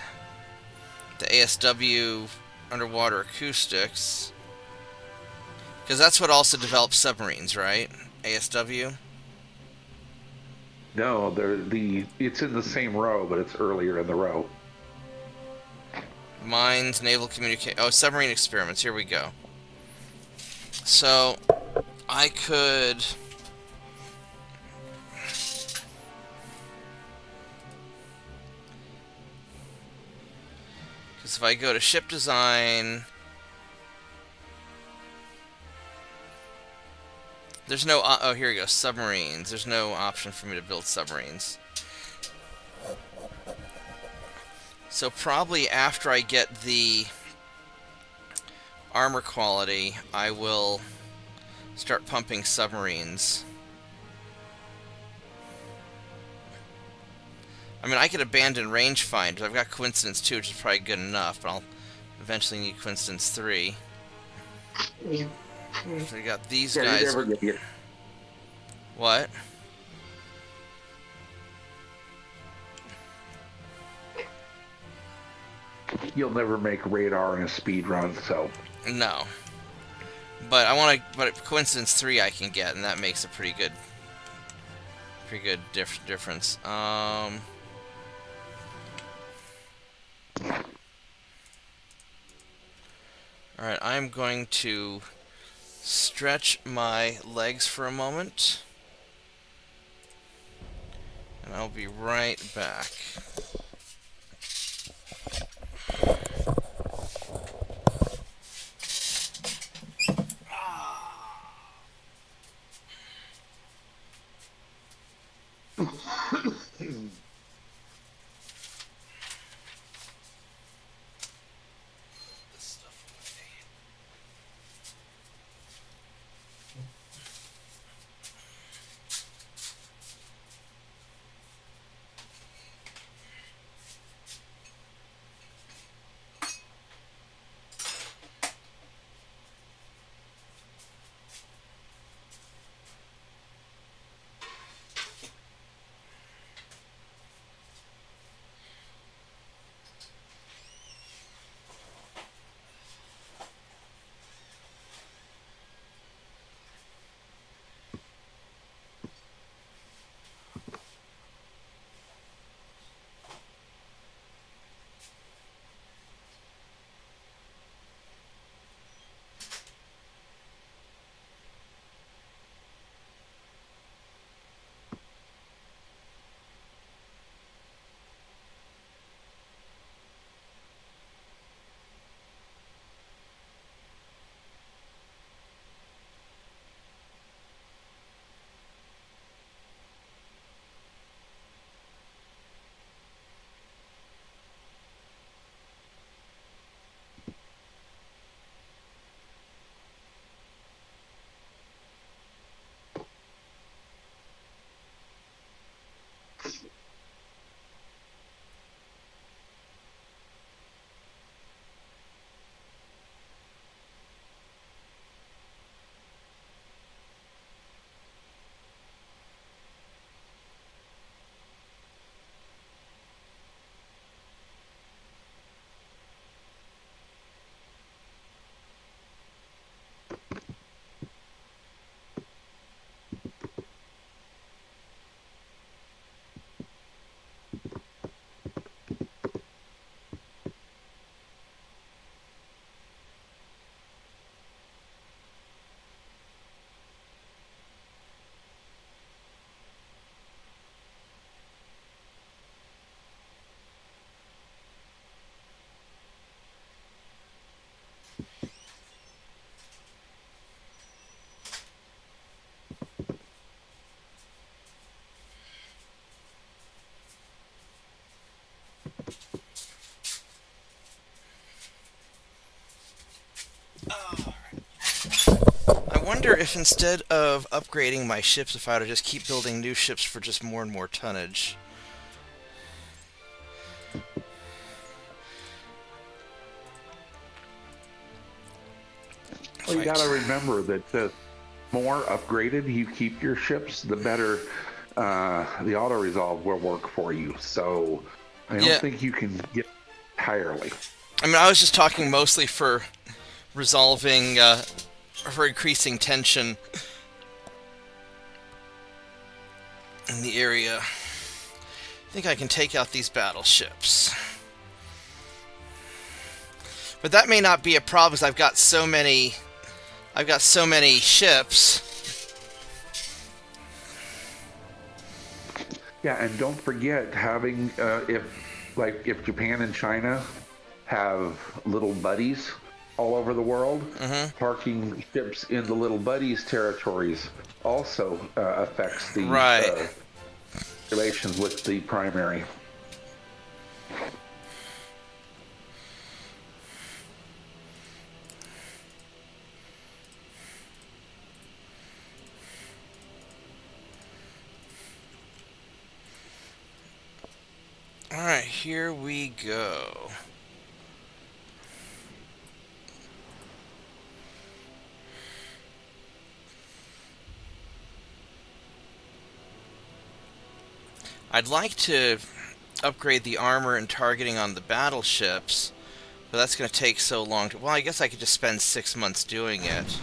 ASW underwater acoustics, because that's what also develops submarines, right? ASW. No, it's in the same row, but it's earlier in the row. Mines, naval communication. Oh, submarine experiments. Here we go. So I could. Because if I go to ship design, there's no... oh, here we go. Submarines. There's no option for me to build submarines. So probably after I get the armor quality, I will start pumping submarines. I mean, I could abandon rangefinders. I've got Coincidence 2, which is probably good enough, but I'll eventually need Coincidence 3. Yeah. So I got these guys. What? You'll never make radar in a speed run, so... No. But I want to... But Coincidence 3 I can get, and that makes a pretty good difference. Alright, I'm going to stretch my legs for a moment. And I'll be right back. wonder if instead of upgrading my ships, if I were to just keep building new ships for just more and more tonnage. Well, you got to remember that the more upgraded you keep your ships, the better the auto resolve will work for you. So I don't think you can get entirely. I mean, I was just talking mostly for resolving, for increasing tension in the area. I think I can take out these battleships. But that may not be a problem because I've got so many ships. Yeah, and don't forget having if Japan and China have little buddies all over the world, parking ships in the little buddies territories also affects the relations with the primary. Alright, here we go. I'd like to upgrade the armor and targeting on the battleships, but that's going to take so long. Well, I guess I could just spend 6 months doing it.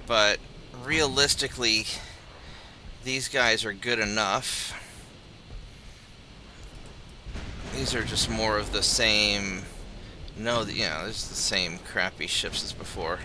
But realistically, these guys are good enough. These are just more of the same... No, yeah, this is the same crappy ships as before.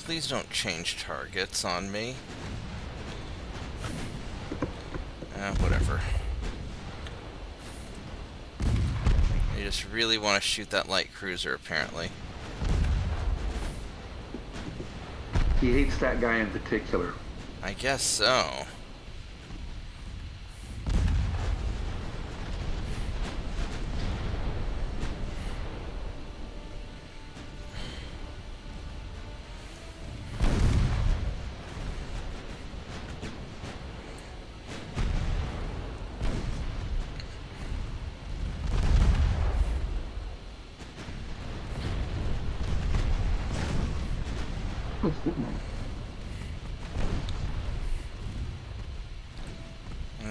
Please don't change targets on me. Whatever. You just really want to shoot that light cruiser, apparently. He hates that guy in particular. I guess so.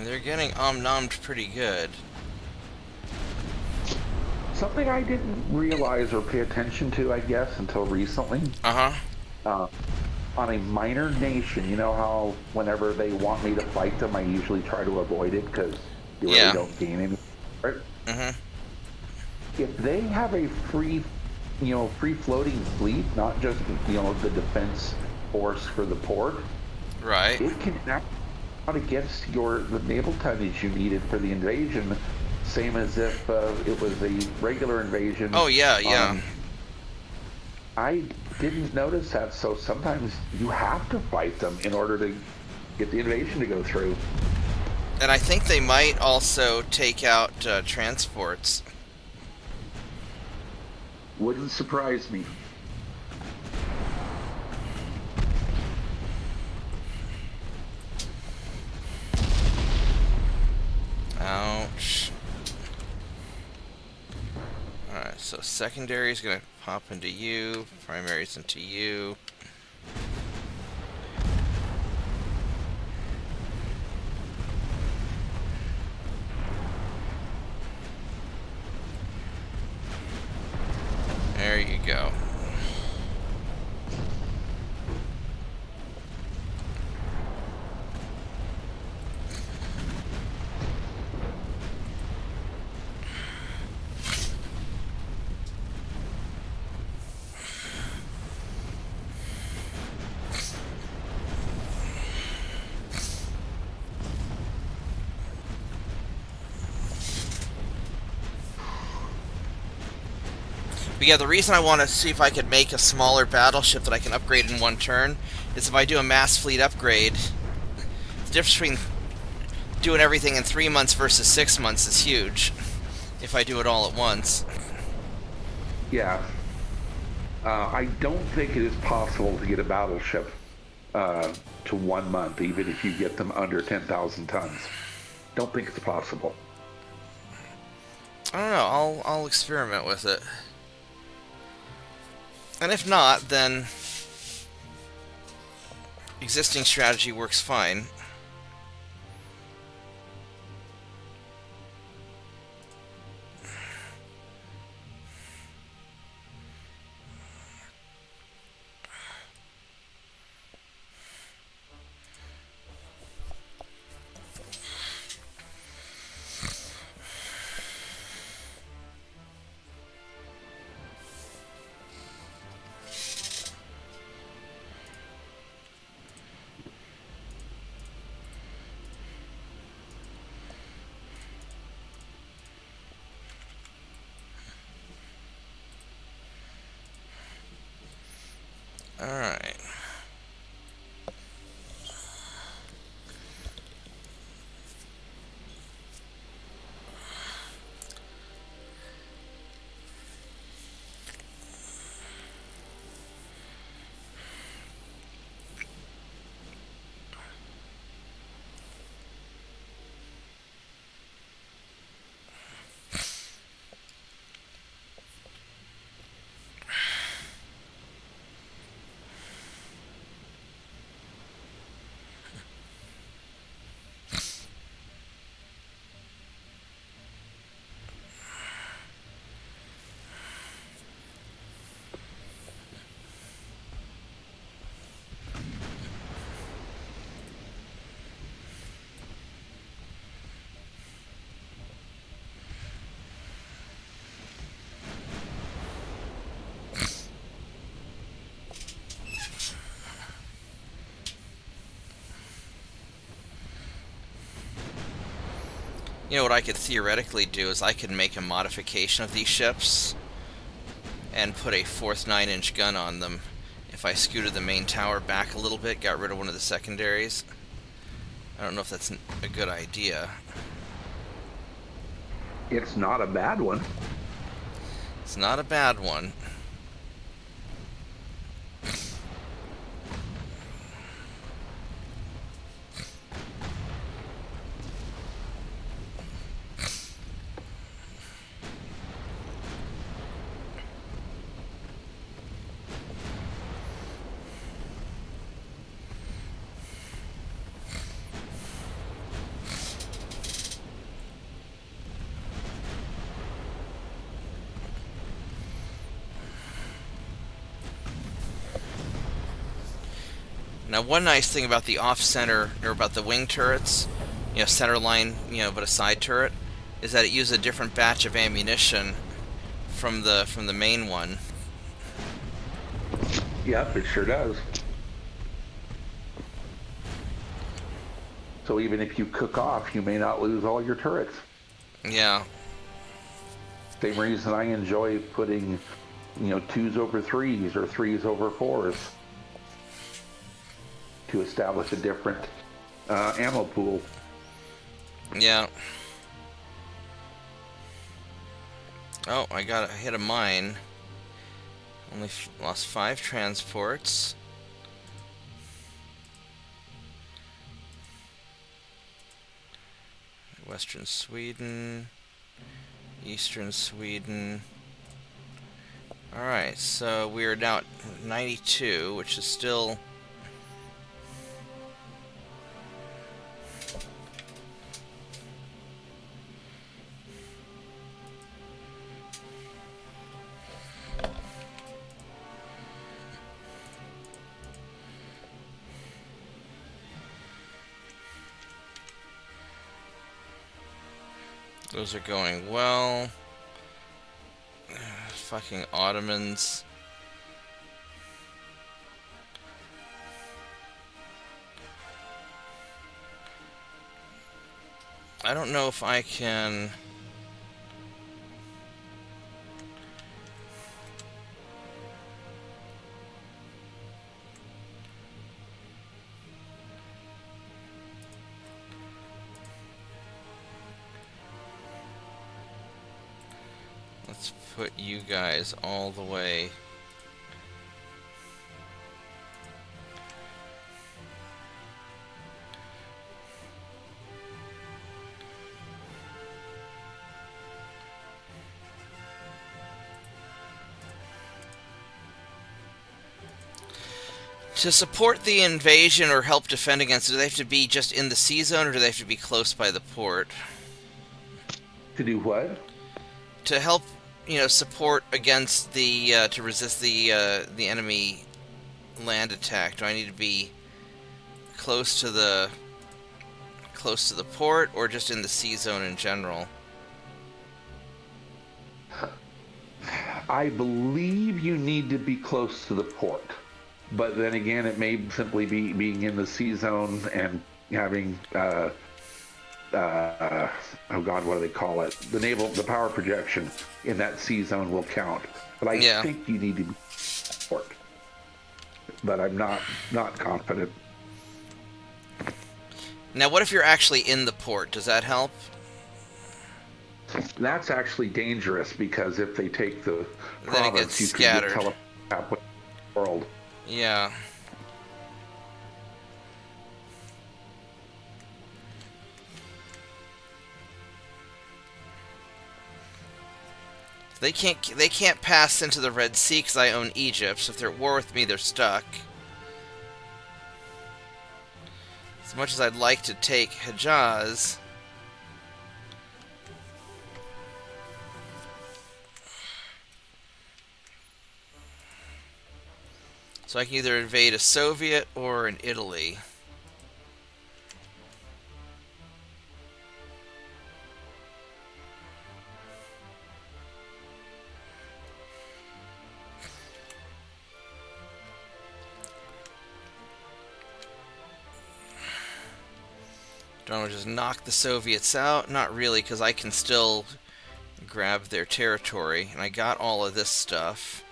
They're getting omnommed pretty good. Something I didn't realize or pay attention to, I guess, until recently. On a minor nation, you know how whenever they want me to fight them, I usually try to avoid it because you really don't gain any. Right? If they have a free floating fleet, not just the defense force for the port, right? It can act out against the naval tonnage you needed for the invasion, same as if it was a regular invasion. Oh yeah. I didn't notice that, so sometimes you have to fight them in order to get the invasion to go through. And I think they might also take out transports. Wouldn't surprise me. Ouch. Alright, so secondary is going to pop into you, primary's into you. There you go. But yeah, the reason I want to see if I could make a smaller battleship that I can upgrade in one turn is if I do a mass fleet upgrade, the difference between doing everything in 3 months versus 6 months is huge if I do it all at once. Yeah. I don't think it is possible to get a battleship to 1 month, even if you get them under 10,000 tons. Don't think it's possible. I don't know. I'll experiment with it. And if not, then existing strategy works fine. Alright. You know what I could theoretically do is I could make a modification of these ships and put a fourth 9-inch gun on them. If I scooted the main tower back a little bit, got rid of one of the secondaries. I don't know if that's a good idea. It's not a bad one. It's not a bad one. Now, one nice thing about the off-center, or about the wing turrets, center line, but a side turret, is that it uses a different batch of ammunition from the main one. Yep, it sure does. So even if you cook off, you may not lose all your turrets. Yeah. Same reason I enjoy putting, 2s over 3s or 3s over 4s to establish a different ammo pool. Yeah. Oh, I hit a mine. Only lost 5 transports. Western Sweden. Eastern Sweden. Alright, so we are now at 92, which is still... Those are going well. Fucking Ottomans. I don't know if I can... Let's put you guys all the way. To support the invasion or help defend against it, do they have to be just in the sea zone, or do they have to be close by the port? To do what? To help, support against the to resist the enemy land attack. Do I need to be close to the port, or just in the sea zone in general? I believe you need to be close to the port. But then again, it may simply be being in the sea zone and having, oh God, what do they call it? The power projection in that sea zone will count. But I think you need to be port. But I'm not confident. Now, what if you're actually in the port? Does that help? That's actually dangerous, because if they take the then it gets you scattered. Could get teleported with the world. Yeah. They can't pass into the Red Sea because I own Egypt, so if they're at war with me, they're stuck. As much as I'd like to take Hejaz, so I can either invade a Soviet or an Italy. Don't want to just knock the Soviets out? Not really, because I can still grab their territory, and I got all of this stuff.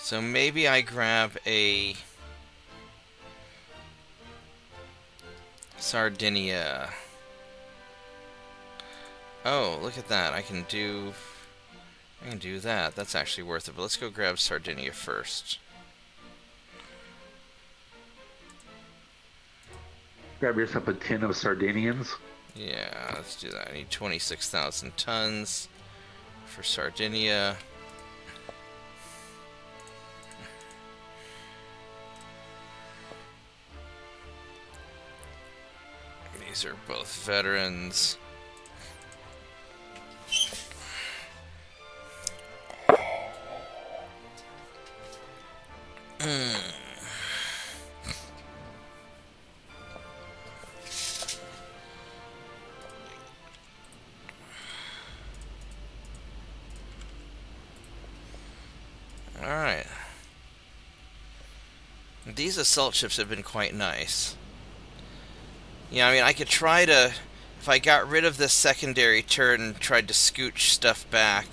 So maybe I grab a Sardinia. Oh, look at that. I can do that. That's actually worth it. But let's go grab Sardinia first. Grab yourself a tin of Sardinians. Yeah, let's do that. I need 26,000 tons for Sardinia. These are both veterans. Alright. These assault ships have been quite nice. Yeah, I mean, I could try to... If I got rid of this secondary turret and tried to scooch stuff back,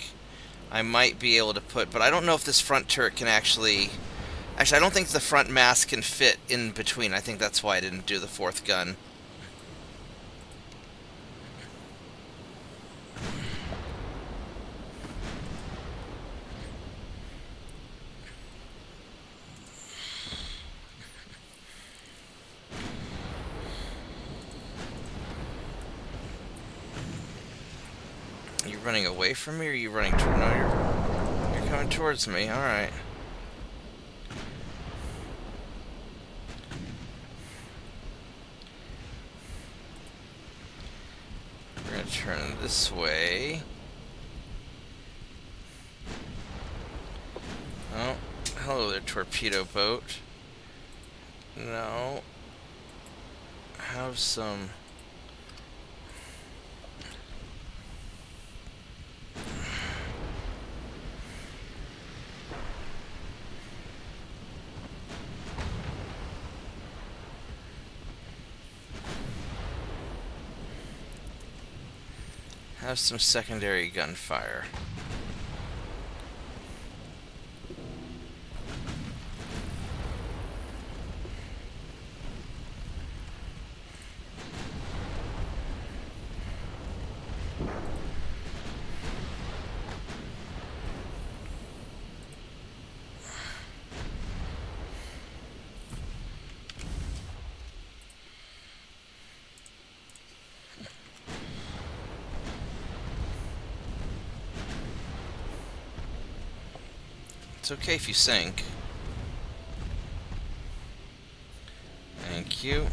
I might be able to put... But I don't know if this front turret can actually... Actually, I don't think the front mast can fit in between. I think that's why I didn't do the fourth gun. Are you running away from me, or are you running toward... No, you're coming towards me. Alright. We're going to turn this way. Oh, hello there, torpedo boat. No. have some... have some secondary gunfire. It's okay if you sink. Thank you.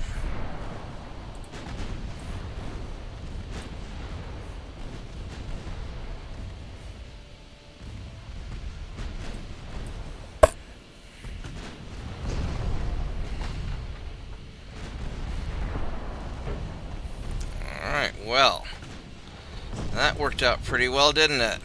Alright, well, that worked out pretty well, didn't it?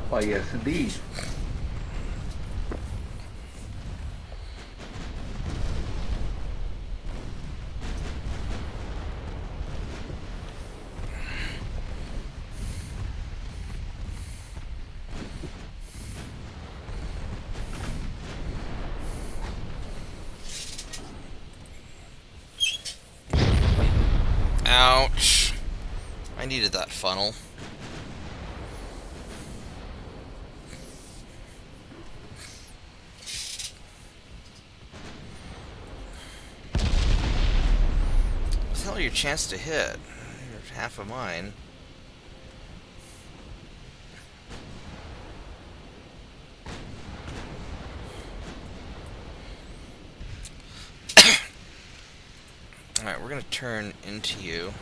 Why, yes, indeed. Ouch. I needed that funnel. What's the hell your chance to hit? You're half of mine. Alright, we're gonna turn into you.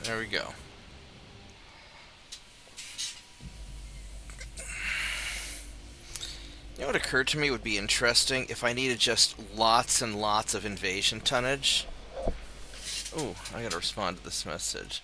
There we go. You know what occurred to me would be interesting if I needed just lots and lots of invasion tonnage? Ooh, I gotta respond to this message.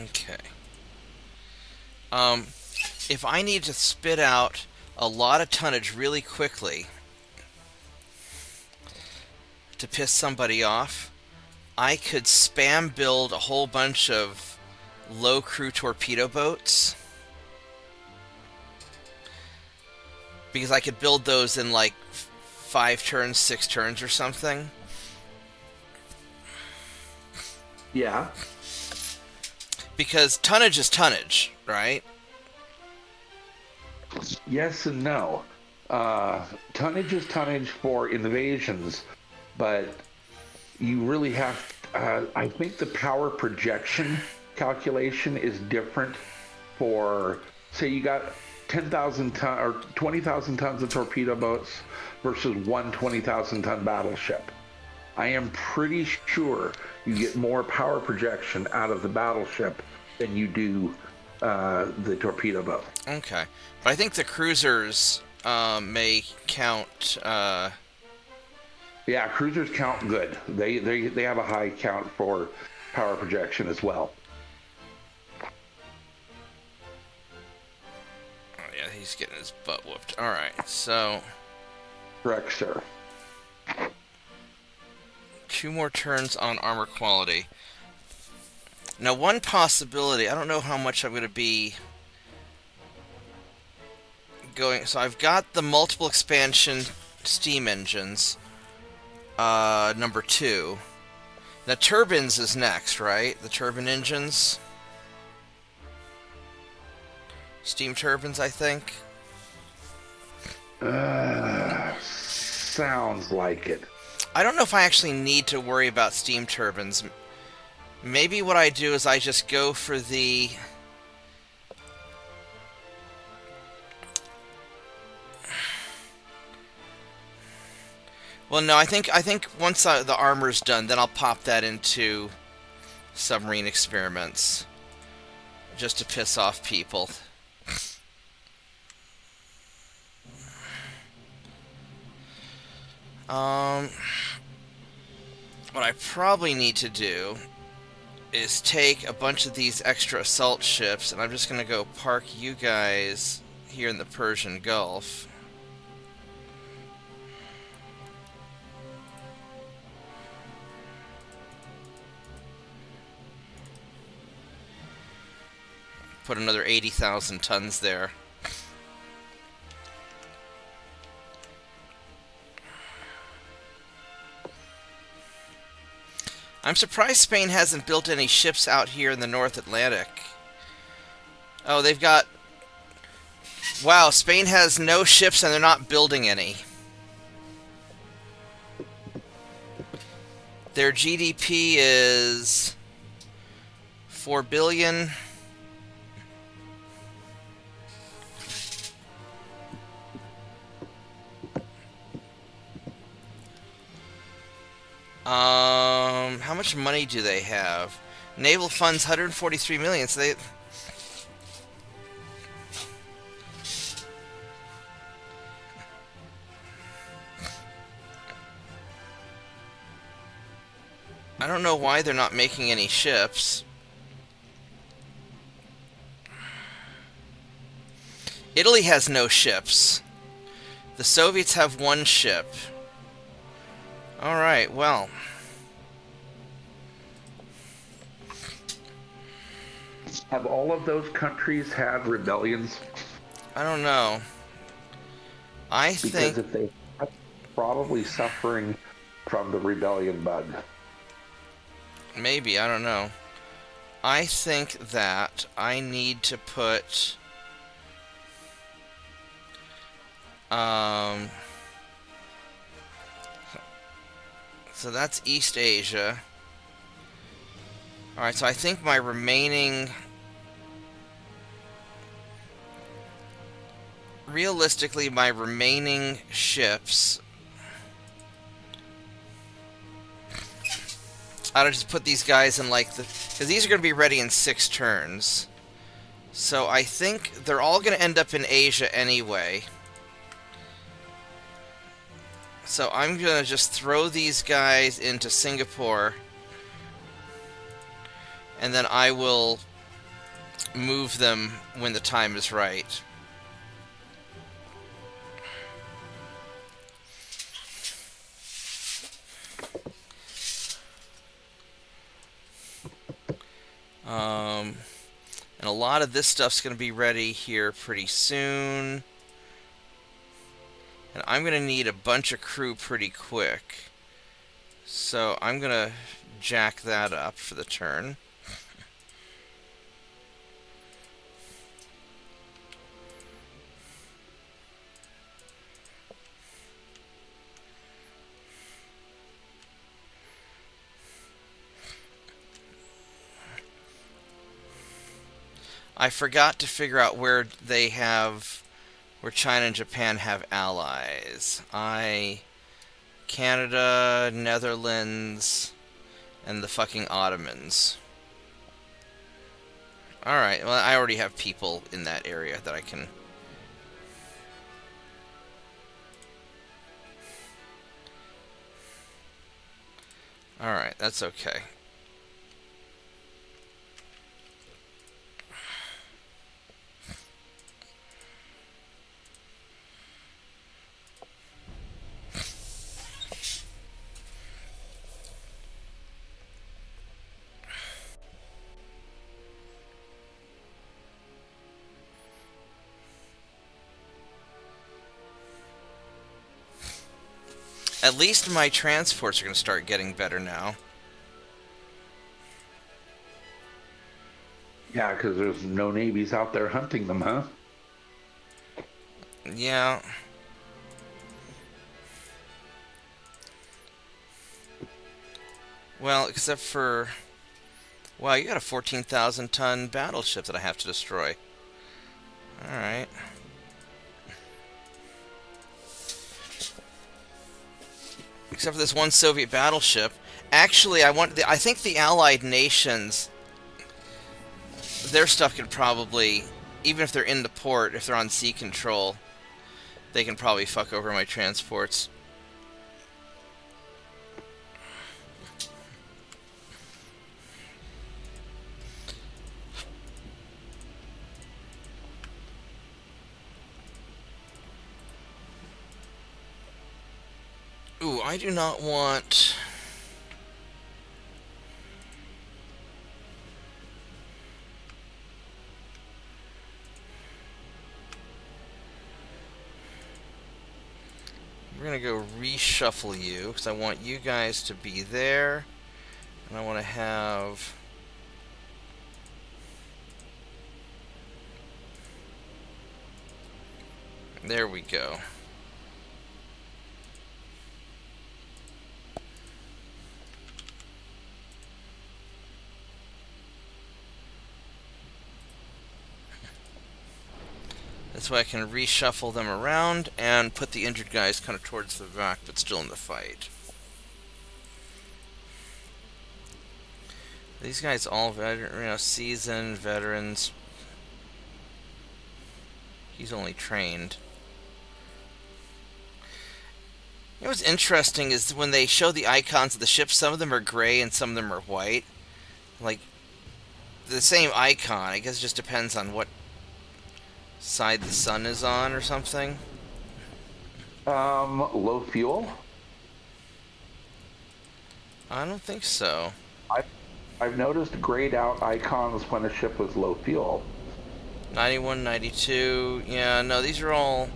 Okay. If I need to spit out a lot of tonnage really quickly to piss somebody off, I could spam build a whole bunch of low crew torpedo boats. Because I could build those in like 5 turns, 6 turns or something. Yeah. Because tonnage is tonnage, right? Yes and no. Tonnage is tonnage for invasions, but you really have... I think the power projection calculation is different for, say, you got 10,000 ton or 20,000 tons of torpedo boats versus one 20,000 ton battleship. I am pretty sure you get more power projection out of the battleship than you do the torpedo boat. Okay, but I think the cruisers may count. Yeah, cruisers count good. They have a high count for power projection as well. Oh yeah, he's getting his butt whooped. All right, so Correct, sir. 2 more turns on armor quality. Now, one possibility. I don't know how much I'm going to be going. So I've got the multiple expansion steam engines. Number 2. Now turbines is next, right? The turbine engines. Steam turbines, I think. Sounds like it. I don't know if I actually need to worry about steam turbines. Maybe what I do is I just go for the... Well, no, I think once the armor's done, then I'll pop that into submarine experiments. Just to piss off people. What I probably need to do is take a bunch of these extra assault ships, and I'm just going to go park you guys here in the Persian Gulf. Put another 80,000 tons there. I'm surprised Spain hasn't built any ships out here in the North Atlantic. Oh, they've got... Wow, Spain has no ships and they're not building any. Their GDP is 4 billion. How much money do they have? Naval funds 143 million. So they... I don't know why they're not making any ships. Italy has no ships. The Soviets have 1 ship. Alright, well. Have all of those countries had rebellions? I don't know. I Because think... if they are probably suffering from the rebellion bug. Maybe, I don't know. I think that I need to put... So that's East Asia. Alright, so I think my remaining... Realistically, my remaining ships... I'll just put these guys in like the... Because these are going to be ready in 6 turns. So I think they're all going to end up in Asia anyway. So I'm going to just throw these guys into Singapore. And then I will move them when the time is right. And a lot of this stuff's going to be ready here pretty soon. And I'm going to need a bunch of crew pretty quick. So I'm going to jack that up for the turn. I forgot to figure out where where China and Japan have allies. Canada, Netherlands, and the fucking Ottomans. Alright, well, I already have people in that area that I can... Alright, that's okay. At least my transports are going to start getting better now. Yeah, because there's no navies out there hunting them, huh? Yeah. Well, except for... Wow, you got a 14,000-ton battleship that I have to destroy. Alright. Except for this one Soviet battleship. Actually, I think the Allied nations, their stuff could probably, even if they're in the port, if they're on sea control, they can probably fuck over my transports. Ooh, I do not want... We're gonna go reshuffle you, because I want you guys to be there. And I want to have... There we go. This way I can reshuffle them around and put the injured guys kind of towards the back, but still in the fight. These guys all seasoned veterans. He's only trained. You know what's interesting is when they show the icons of the ships, some of them are gray and some of them are white. Like, the same icon, I guess it just depends on what side the sun is on or something. Low fuel? I don't think so. I've noticed grayed out icons when a ship was low fuel. 91, 92. Yeah, no, these are all...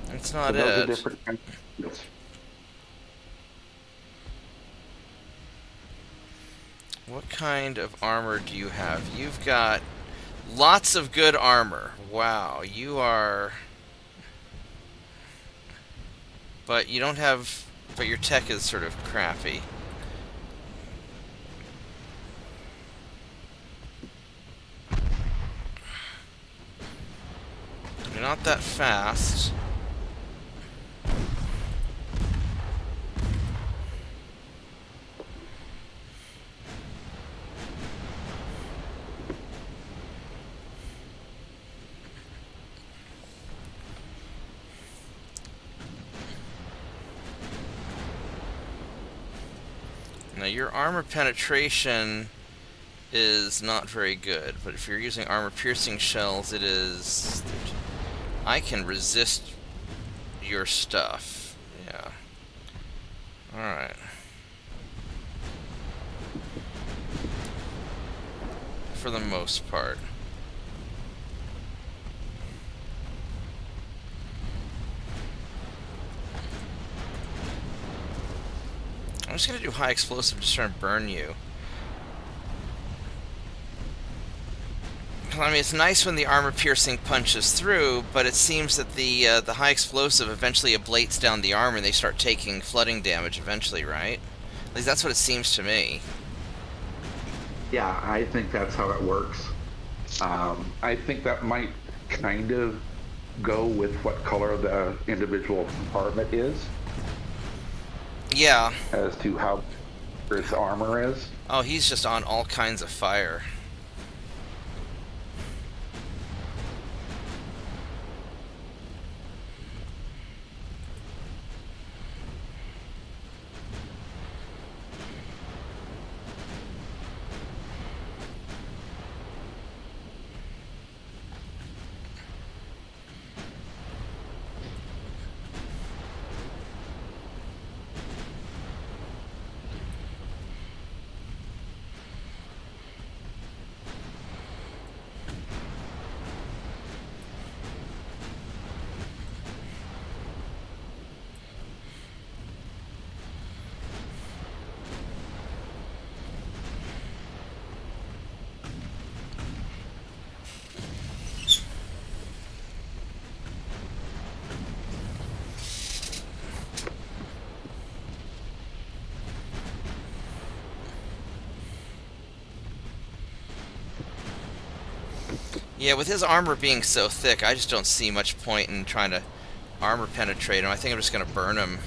That's not So those it. are different kinds of ships. What kind of armor do you have? You've got lots of good armor. Wow, you are... But you don't have... But your tech is sort of crappy. You're not that fast. Now your armor penetration is not very good, but if you're using armor piercing shells, it is... I can resist your stuff. Yeah. Alright. For the most part. I'm just gonna do high explosive, just trying to burn you. I mean, it's nice when the armor piercing punches through, but it seems that the high explosive eventually ablates down the armor and they start taking flooding damage eventually, right? At least that's what it seems to me. Yeah, I think that's how it works. I think that might kind of go with what color the individual compartment is Yeah. as to how its armor is. Oh, he's just on all kinds of fire. Yeah, with his armor being so thick, I just don't see much point in trying to armor penetrate him. I think I'm just going to burn him.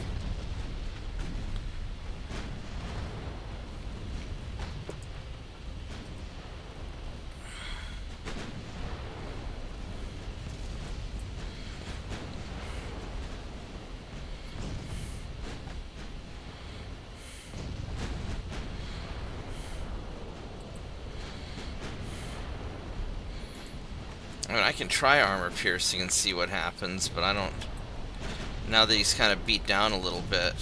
I mean, I can try armor piercing and see what happens, but I don't... Now that he's kind of beat down a little bit.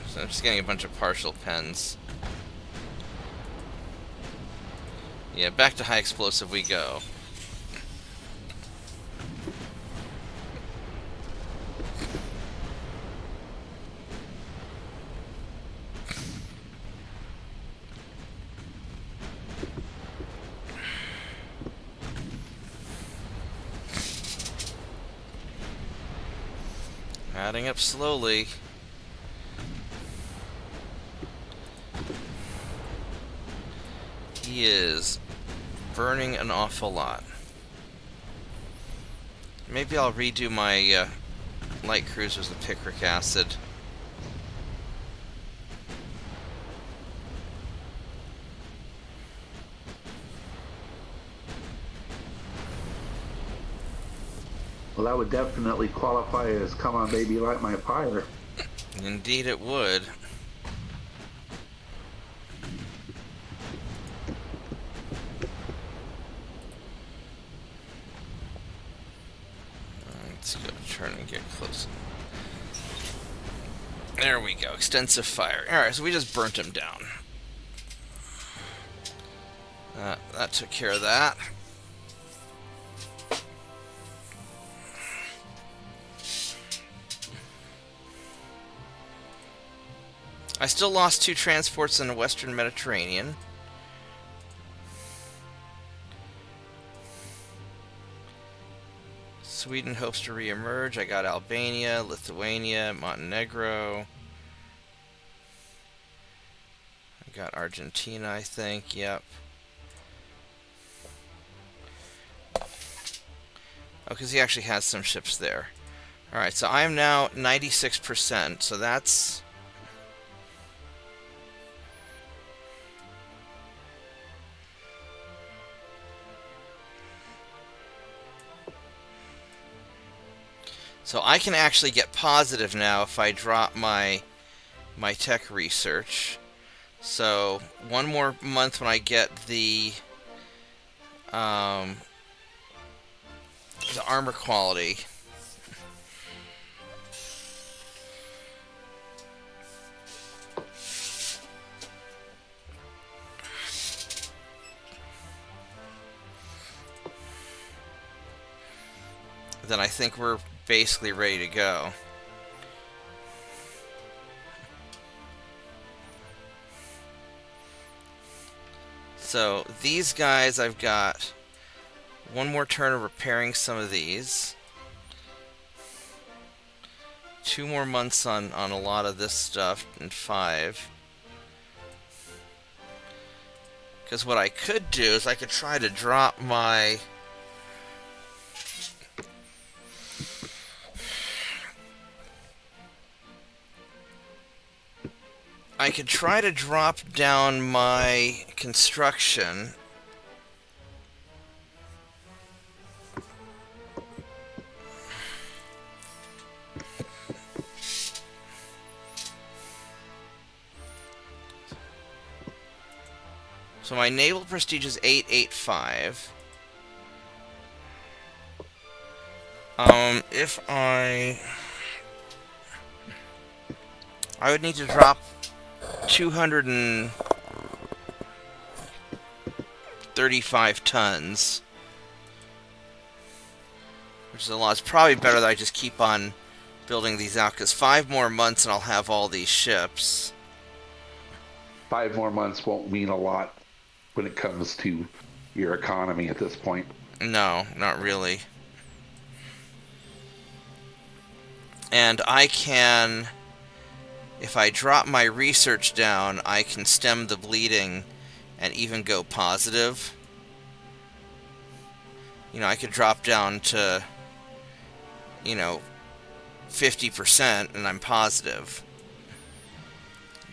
So I'm just getting a bunch of partial pens. Yeah, back to high explosive we go. Adding up slowly. He is burning an awful lot. Maybe I'll redo my light cruisers with picric acid. Well, that would definitely qualify as "Come on, baby, light my fire." Indeed it would. Let's go turn and get close. There we go. Extensive fire. Alright, so we just burnt him down. That took care of that. I still lost 2 transports in the Western Mediterranean. Sweden hopes to re-emerge. I got Albania, Lithuania, Montenegro. I got Argentina, I think. Yep. Oh, because he actually has some ships there. Alright, so I am now 96%, so that's... So I can actually get positive now if I drop my tech research. So one more month when I get the armor quality. Then I think we're basically ready to go. So these guys I've got one more turn of repairing some of these. 2 more months on a lot of this stuff, and 5. Because what I could do is I could try to drop my... I could try to drop down my construction. So my naval prestige is 885. If I would need to drop 235 tons, which is a lot. It's probably better that I just keep on building these out, because 5 more months and I'll have all these ships. 5 more months won't mean a lot when it comes to your economy at this point. No, not really. And I can, if I drop my research down, I can stem the bleeding and even go positive. You know, I could drop down to, 50% and I'm positive.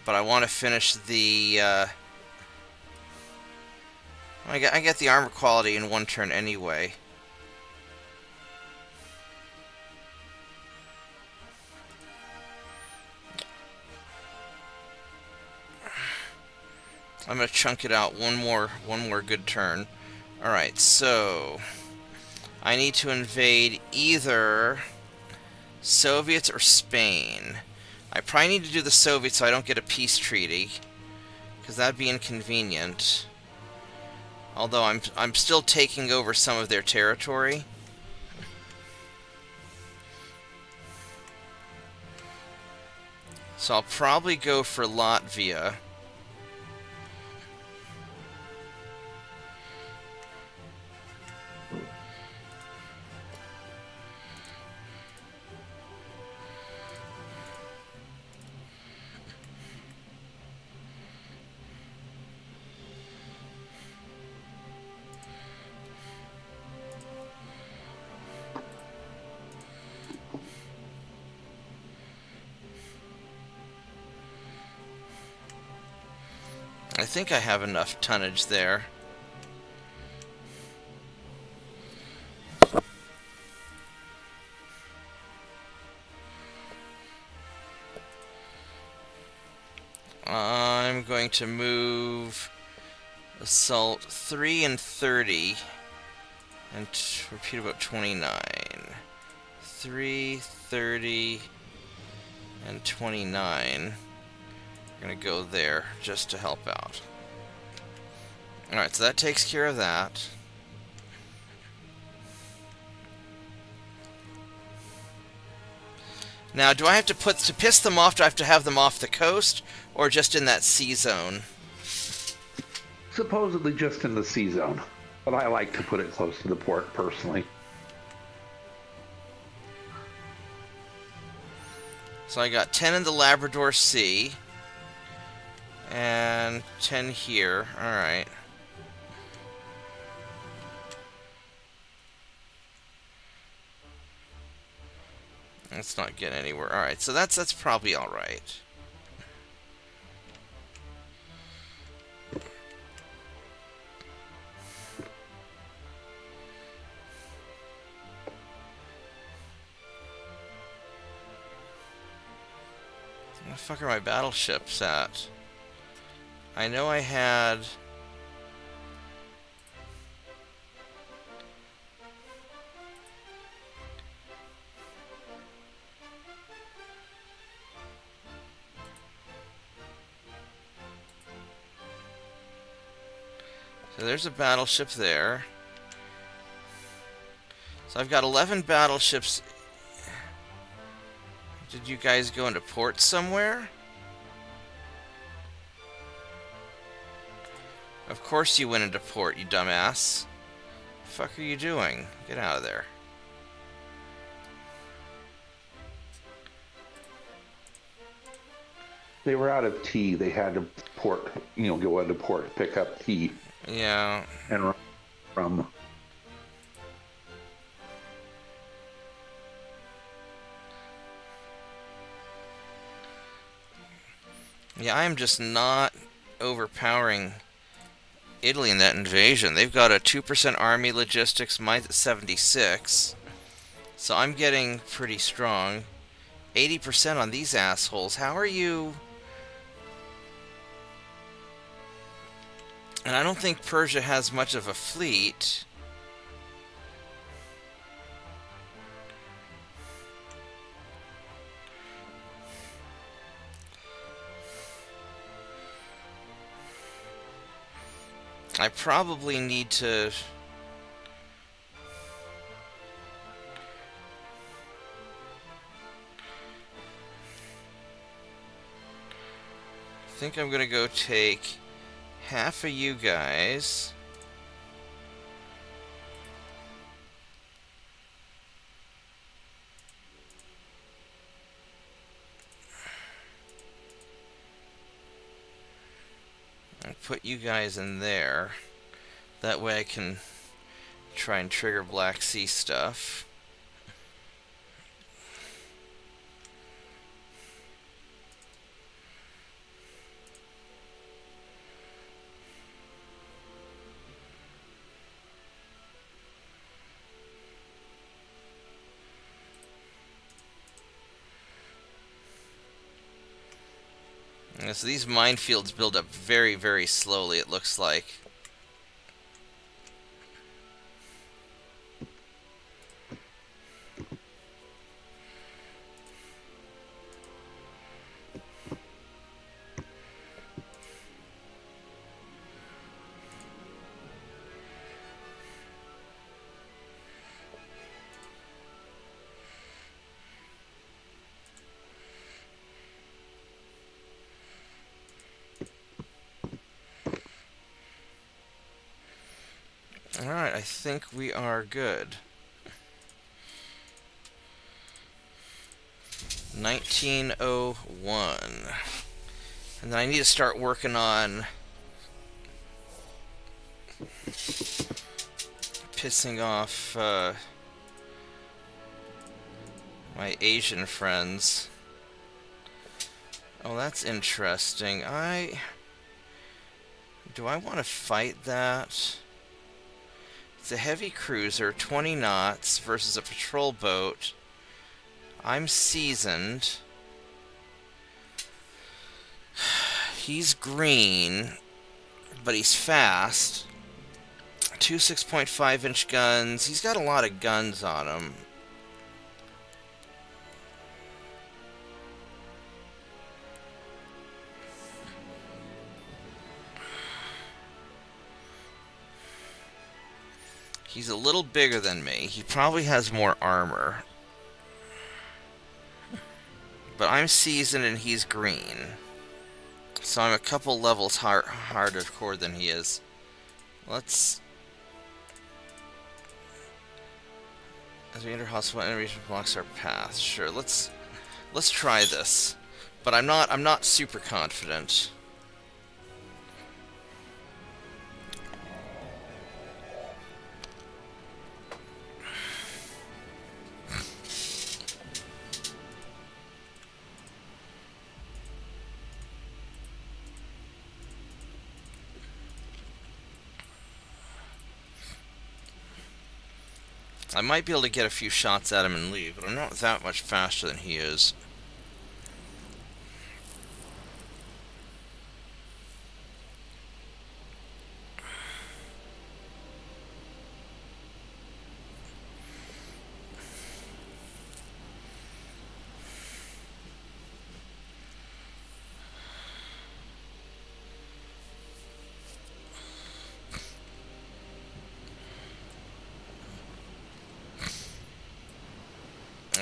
But I want to finish the... I get the armor quality in 1 turn anyway. I'm gonna chunk it out one more good turn. Alright, so I need to invade either Soviets or Spain. I probably need to do the Soviets so I don't get a peace treaty, because that'd be inconvenient. Although I'm still taking over some of their territory. So I'll probably go for Latvia. I think I have enough tonnage there. I'm going to move Assault 3 and 30 and repeat about 29. 3, 30, and 29. We're going to go there just to help out. Alright, so that takes care of that. Now, do I have to piss them off, do I have to have them off the coast, or just in that sea zone? Supposedly just in the sea zone, but I like to put it close to the port personally. So I got 10 in the Labrador Sea, and 10 here. Alright. Let's not get anywhere. Alright, so that's probably alright. Where the fuck are my battleships at? I know I had... So there's a battleship there. So I've got 11 battleships. Did you guys go into port somewhere? Of course you went into port, you dumbass. fuck are you doing? Get out of there. They were out of tea. They had to port, go into port, pick up tea Yeah. and run from. Yeah, I am just not overpowering Italy in that invasion. They've got a 2% army logistics, mine's at 76. So I'm getting pretty strong. 80% on these assholes. How are you? And I don't think Persia has much of a fleet. I probably need to... I think I'm gonna go take half of you guys. And put you guys in there. That way I can try and trigger Black Sea stuff. And so these minefields build up very, very slowly, it looks like. Alright, I think we are good. 1901. And then I need to start working on pissing off my Asian friends. Oh, that's interesting. Do I want to fight that? It's a heavy cruiser, 20 knots, versus a patrol boat. I'm seasoned. He's green, but he's fast. Two 6.5-inch guns. He's got a lot of guns on him. He's a little bigger than me. He probably has more armor. But I'm seasoned and he's green. So I'm a couple levels harder core than he is. Let's... As we enter hostile enemy blocks our path. Sure, let's try this. But I'm not super confident. I might be able to get a few shots at him and leave, but I'm not that much faster than he is.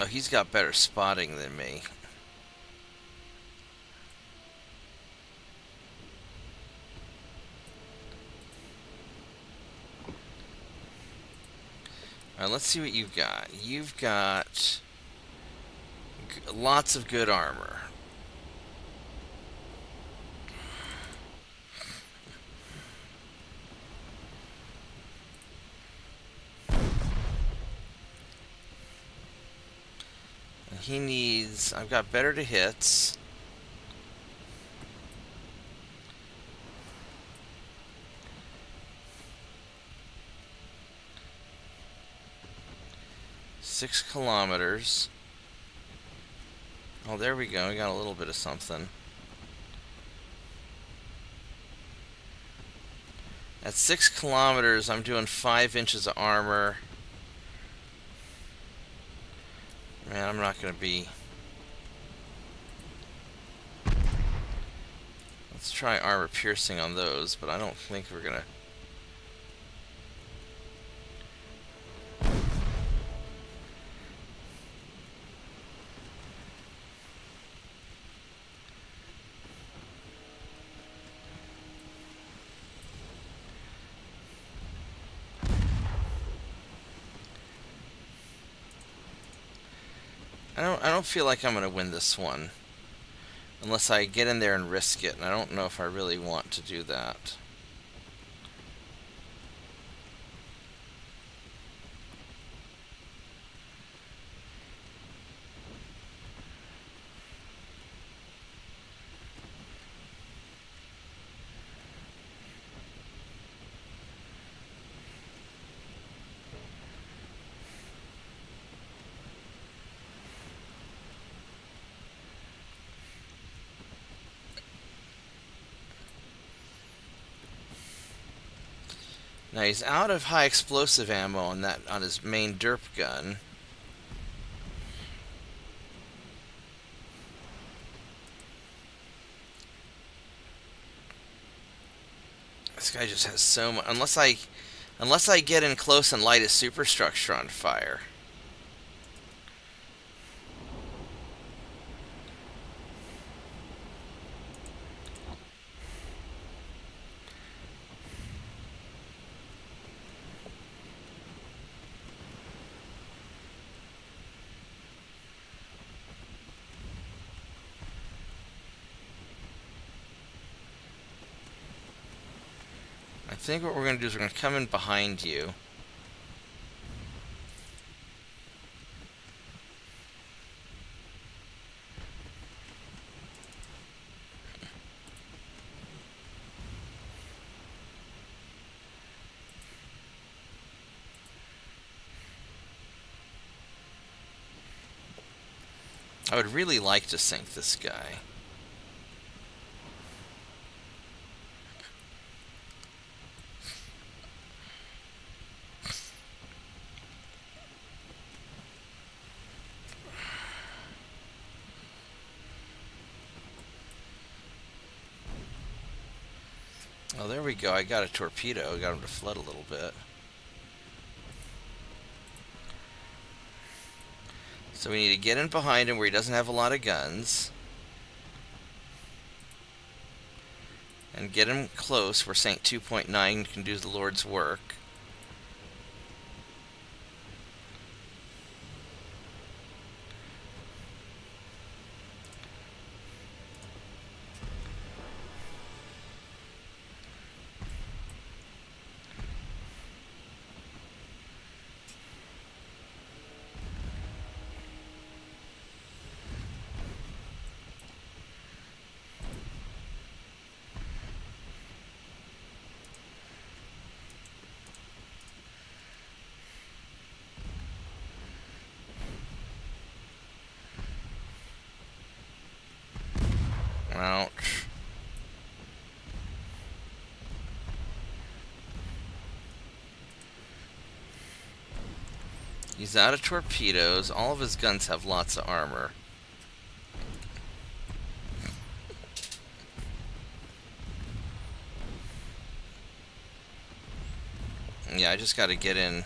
Oh, he's got better spotting than me. Alright, let's see what you've got. You've got lots of good armor. He needs... I've got better to hits. Six kilometers. Oh, there we go. We got a little bit of something. At 6 kilometers, I'm doing 5 inches of armor. Man, I'm not going to be... Let's try armor piercing on those, but I don't think we're going to... I don't feel like I'm going to win this one. Unless I get in there and risk it, and I don't know if I really want to do that. Now he's out of high explosive ammo on his main derp gun. This guy just has so much. Unless I get in close and light his superstructure on fire. I think what we're going to do is we're going to come in behind you. I would really like to sink this guy. Oh, there we go. I got a torpedo. I got him to flood a little bit. So we need to get in behind him where he doesn't have a lot of guns. And get him close where Saint 2.9 can do the Lord's work. Ouch. He's out of torpedoes. All of his guns have lots of armor. Yeah, I just got to get in.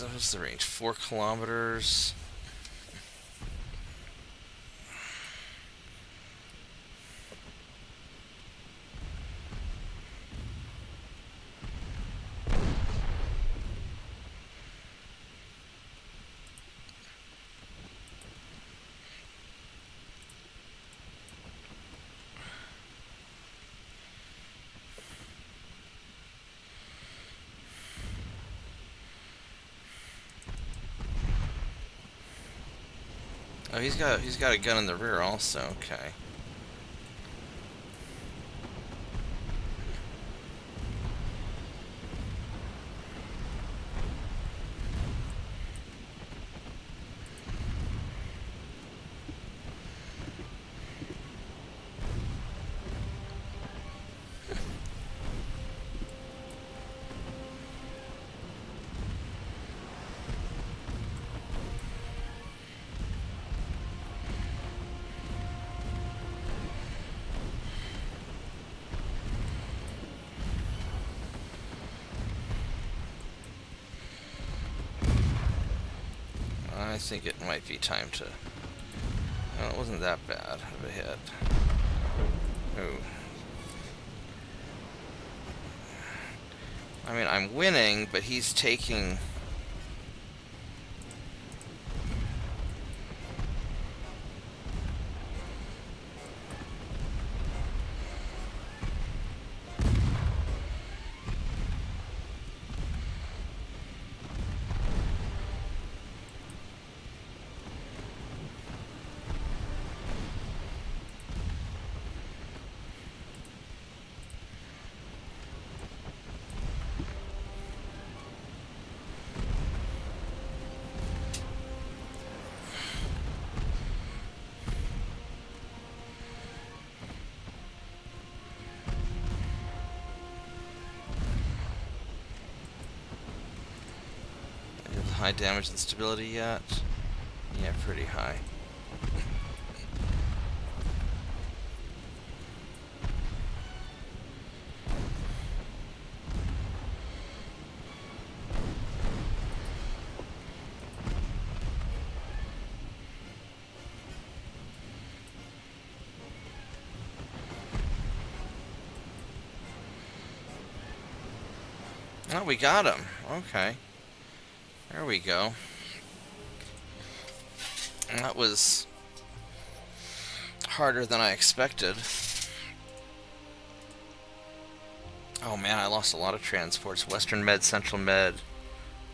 what's the range? 4 kilometers. Oh, he's got a gun in the rear also. Okay. I think it might be time to... Oh, it wasn't that bad of a hit. Ooh. I mean, I'm winning, but he's taking... High damage and stability yet? Yeah, pretty high. Oh, we got him. Okay. There we go. That was harder than I expected. Oh man, I lost a lot of transports. Western Med, Central Med,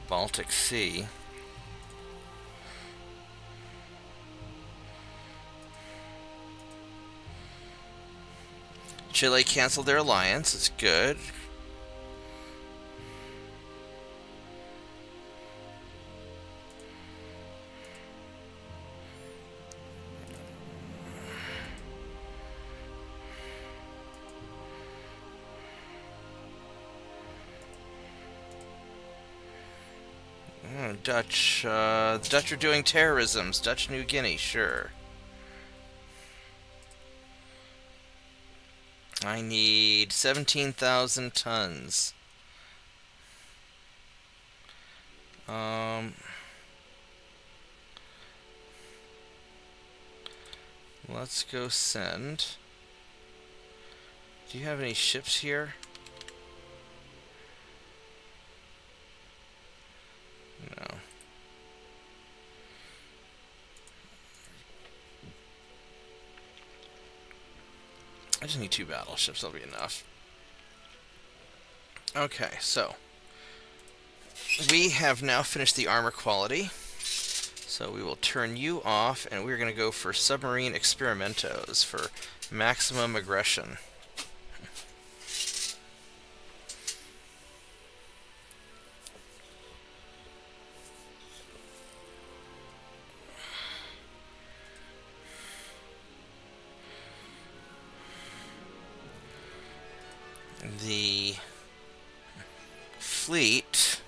Baltic Sea. Chile canceled their alliance. It's good. Dutch, the Dutch are doing terrorisms. Dutch New Guinea, sure. I need 17,000 tons. Let's go send. Do you have any ships here? No. I just need 2 battleships, that'll be enough. Okay, so we have now finished the armor quality. So we will turn you off, and we're going to go for submarine experimentos for maximum aggression. The fleet,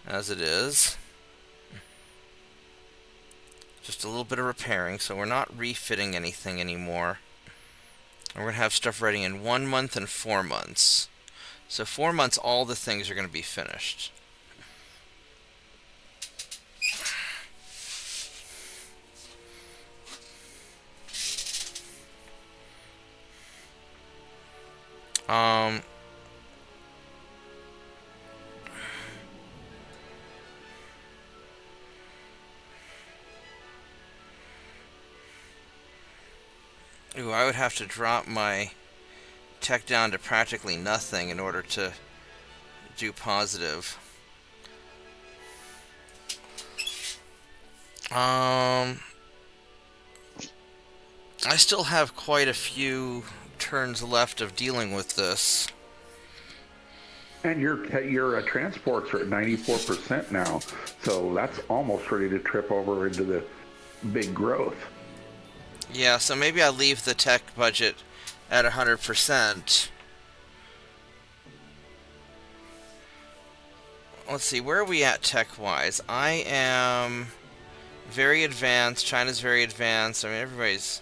as it is, just a little bit of repairing, so we're not refitting anything anymore. And we're going to have stuff ready in 1 month and 4 months. So 4 months, all the things are going to be finished. Um, Ooh, I would have to drop my tech down to practically nothing in order to do positive. Um, I still have quite a few turns left of dealing with this. And your transports are at 94% now, so that's almost ready to trip over into the big growth. Yeah, so maybe I leave the tech budget at 100%. Let's see, where are we at tech-wise? I am very advanced. China's very advanced. I mean, everybody's...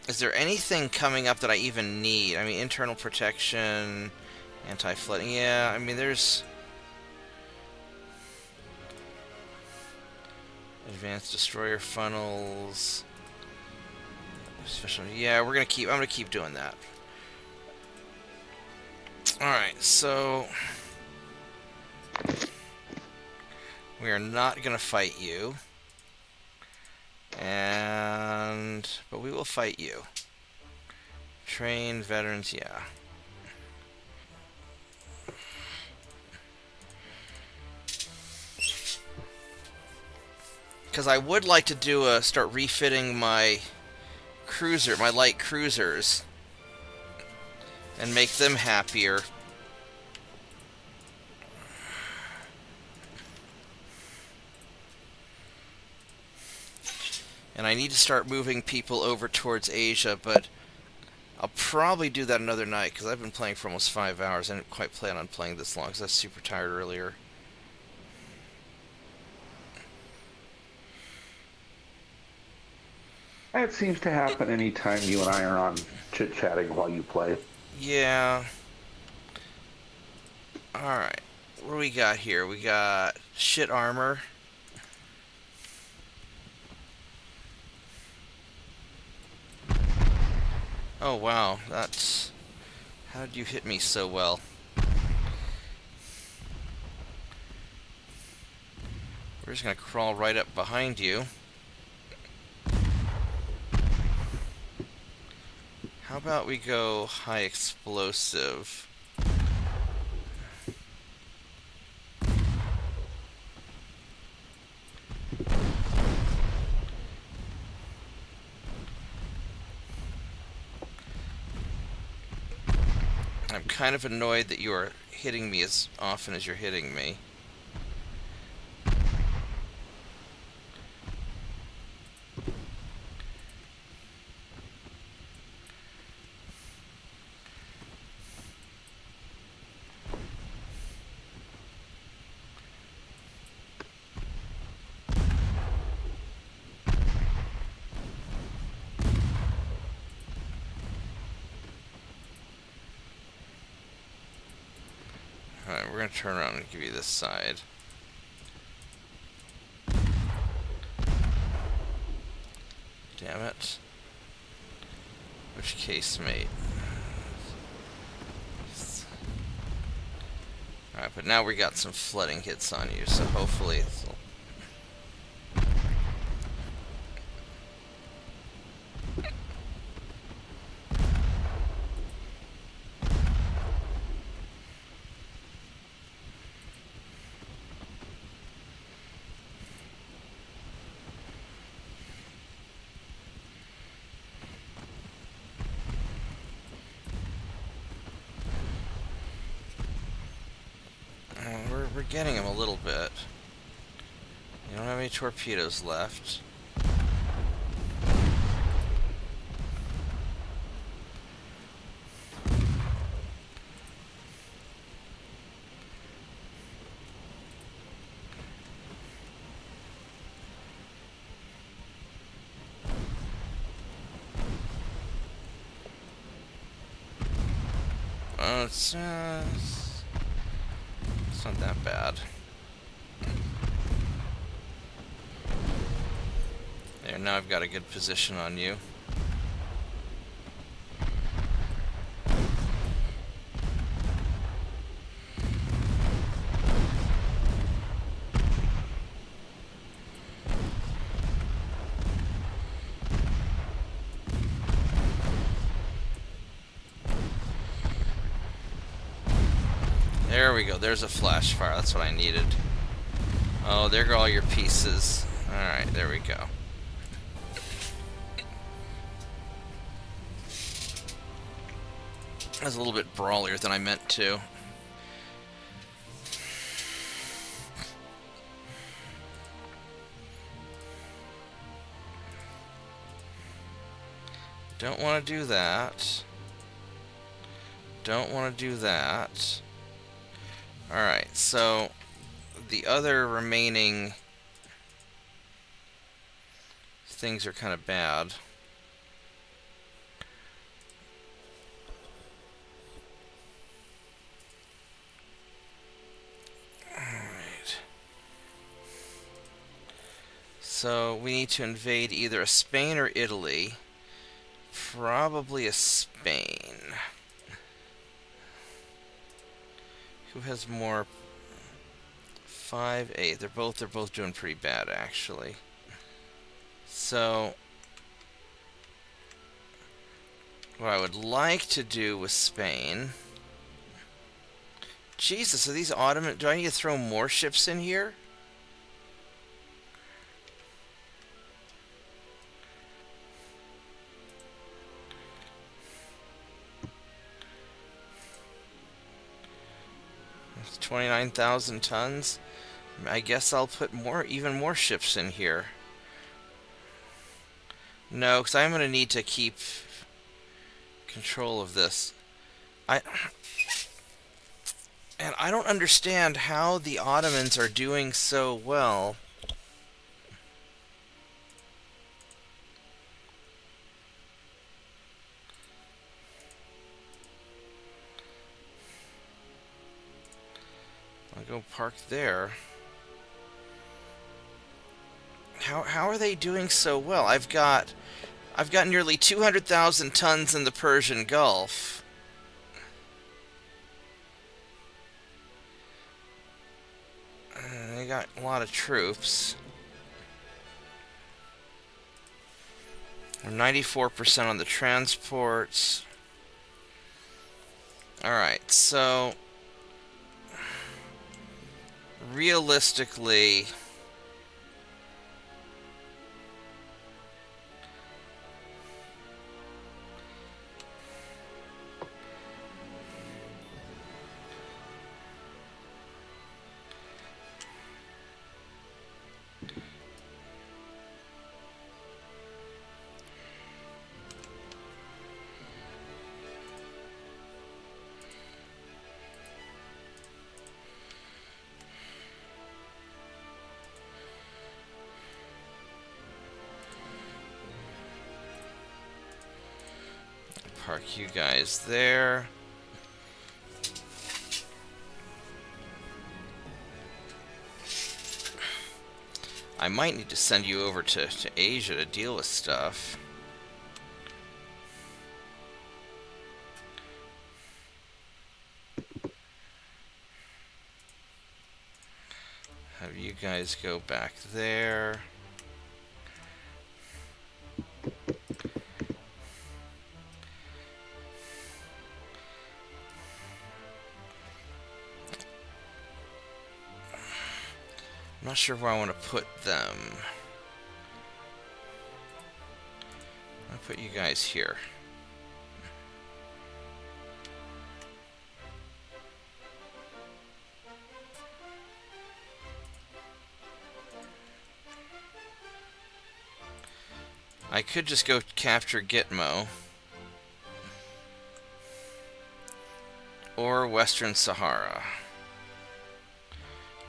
Is there anything coming up that I even need? I mean, internal protection, anti-flooding. Yeah, I mean, there's... Advanced destroyer funnels. Special... Yeah, I'm gonna keep doing that. Alright, so... We are not gonna fight you. But we will fight you. Trained veterans, yeah. Because I would like to start refitting my light cruisers, and make them happier. And I need to start moving people over towards Asia, but I'll probably do that another night, because I've been playing for almost 5 hours. I didn't quite plan on playing this long, because I was super tired earlier. It seems to happen anytime you and I are on chit-chatting while you play. Yeah. Alright. What do we got here? We got shit armor. Oh, wow. That's... How did you hit me so well? We're just gonna crawl right up behind you. How about we go high explosive? I'm kind of annoyed that you are hitting me as often as you're hitting me. Alright, we're gonna turn around and give you this side. Damn it. Which casemate? Alright, but now we got some flooding hits on you, so hopefully it'll... We're getting him a little bit. You don't have any torpedoes left. It's not that bad. There, now I've got a good position on you. There we go. There's a flash fire. That's what I needed. Oh, there go all your pieces. Alright, there we go. That was a little bit brawlier than I meant to. Don't want to do that. Don't want to do that. Alright, so the other remaining things are kind of bad. Alright. So we need to invade either a Spain or Italy. Probably a Spain. Who has more? 5, 8. They're both doing pretty bad actually. So what I would like to do with Spain. Jesus, are these Ottoman? Do I need to throw more ships in here? It's 29,000 tons. I guess I'll put even more ships in here. No, because I'm going to need to keep control of this. And I don't understand how the Ottomans are doing so well. I'll go park there. How are they doing so well? I've got nearly 200,000 tons in the Persian Gulf. They got a lot of troops. We're 94% on the transports. Alright, so realistically, park you guys there. I might need to send you over to Asia to deal with stuff. Have you guys go back there. I'm not sure where I want to put them. I'll put you guys here. I could just go capture Gitmo. Or Western Sahara.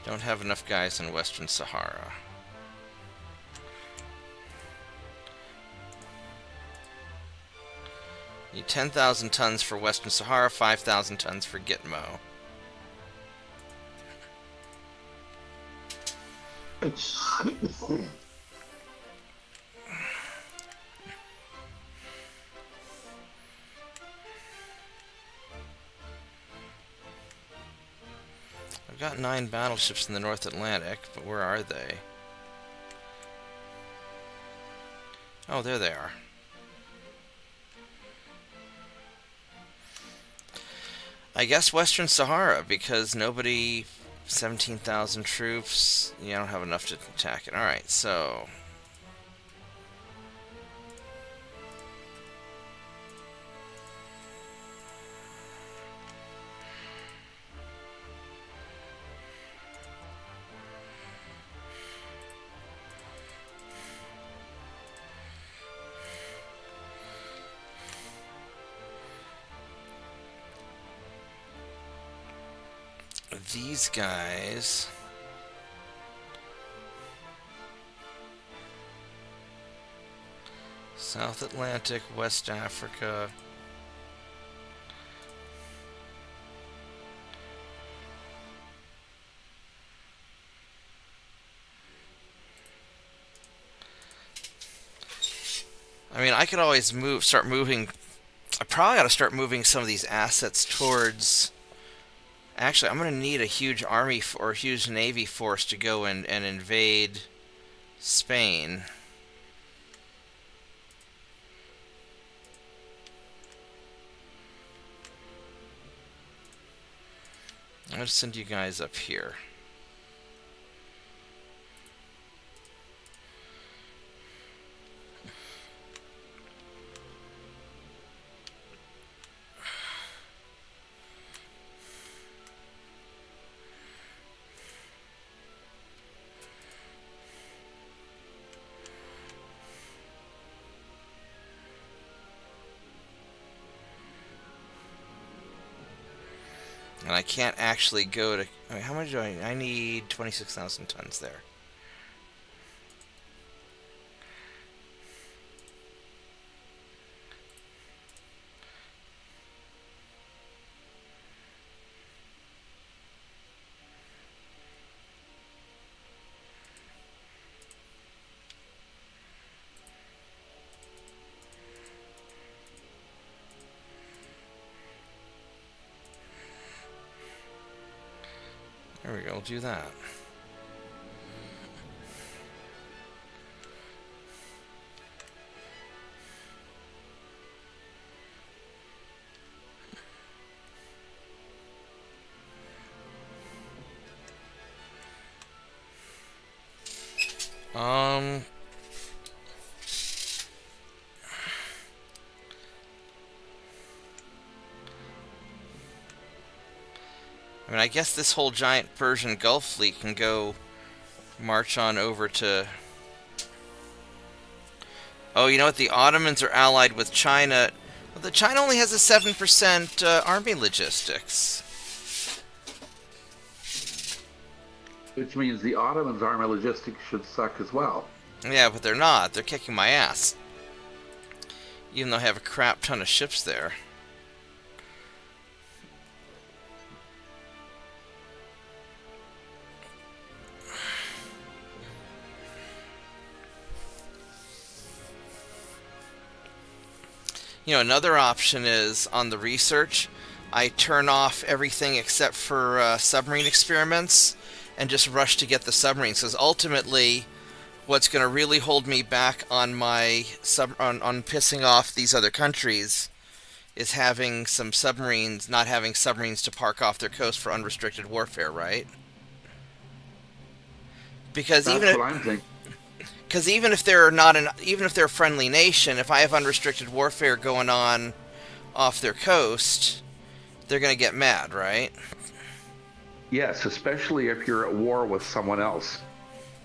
Don't have enough guys in Western Sahara. Need 10,000 tons for Western Sahara, 5,000 tons for Gitmo. I've got 9 battleships in the North Atlantic, but where are they? Oh, there they are. I guess Western Sahara, because nobody... 17,000 troops. You don't have enough to attack it. Alright, so... these guys... South Atlantic, West Africa... I mean, I could always start moving... I probably got to start moving some of these assets towards... Actually, I'm going to need a huge army or a huge navy force to go and invade Spain. I'm going to send you guys up here. And I can't actually go to... I mean, how much do I need 26,000 tons there. There we go, we'll do that. I mean, I guess this whole giant Persian Gulf fleet can go march on over to... Oh, you know what? The Ottomans are allied with China. Well, the China only has a 7% army logistics. Which means the Ottomans' army logistics should suck as well. Yeah, but they're not. They're kicking my ass. Even though I have a crap ton of ships there. You know, another option is on the research, I turn off everything except for submarine experiments and just rush to get the submarines. Because ultimately, what's going to really hold me back on my on pissing off these other countries is having some submarines, not having submarines to park off their coast for unrestricted warfare, right? Because That's even what I'm thinking. Because even if they're not even if they're a friendly nation, if I have unrestricted warfare going on off their coast, they're going to get mad, right? Yes, especially if you're at war with someone else.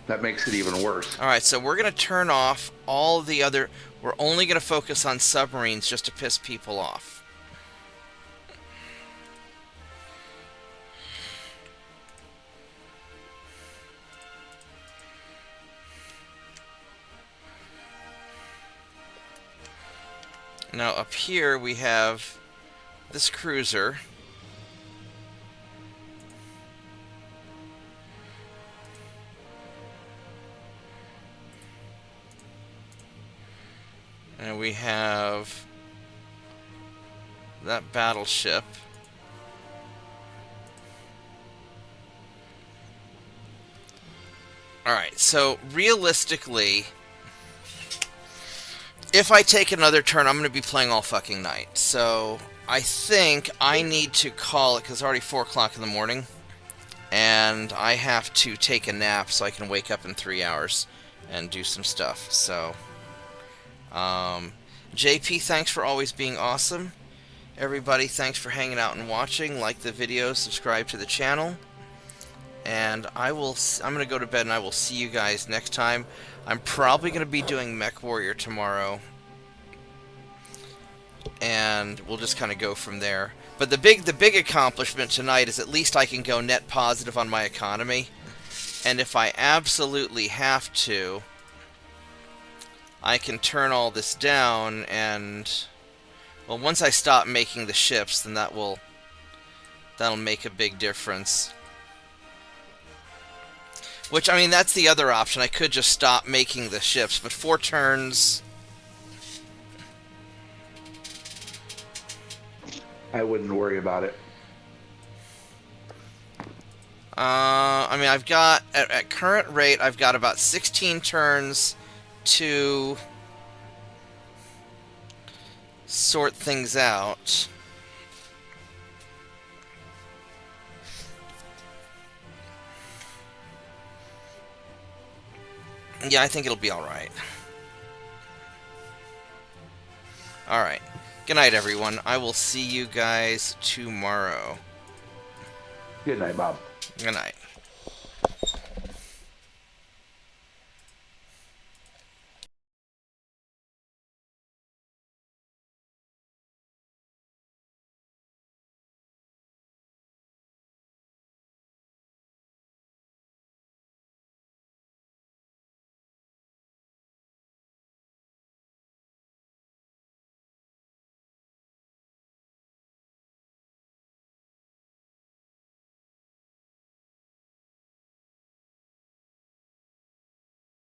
That makes it even worse. All right, so we're going to turn off all the other... We're only going to focus on submarines just to piss people off. Now up here we have this cruiser. And we have that battleship. Alright, so realistically, if I take another turn, I'm going to be playing all fucking night. So I think I need to call it because it's already 4 o'clock in the morning. And I have to take a nap so I can wake up in 3 hours and do some stuff. So, JP, thanks for always being awesome. Everybody, thanks for hanging out and watching. Like the video, subscribe to the channel. And I'm going to go to bed and I will see you guys next time. I'm probably going to be doing Mech Warrior tomorrow. And we'll just kind of go from there. But the big accomplishment tonight is at least I can go net positive on my economy. And if I absolutely have to, I can turn all this down and, well, once I stop making the ships, then that'll make a big difference. Which, I mean, that's the other option. I could just stop making the ships, but 4 turns. I wouldn't worry about it. I mean, I've got, at current rate, I've got about 16 turns to sort things out. Yeah, I think it'll be alright. Alright. Good night, everyone. I will see you guys tomorrow. Good night, Bob. Good night.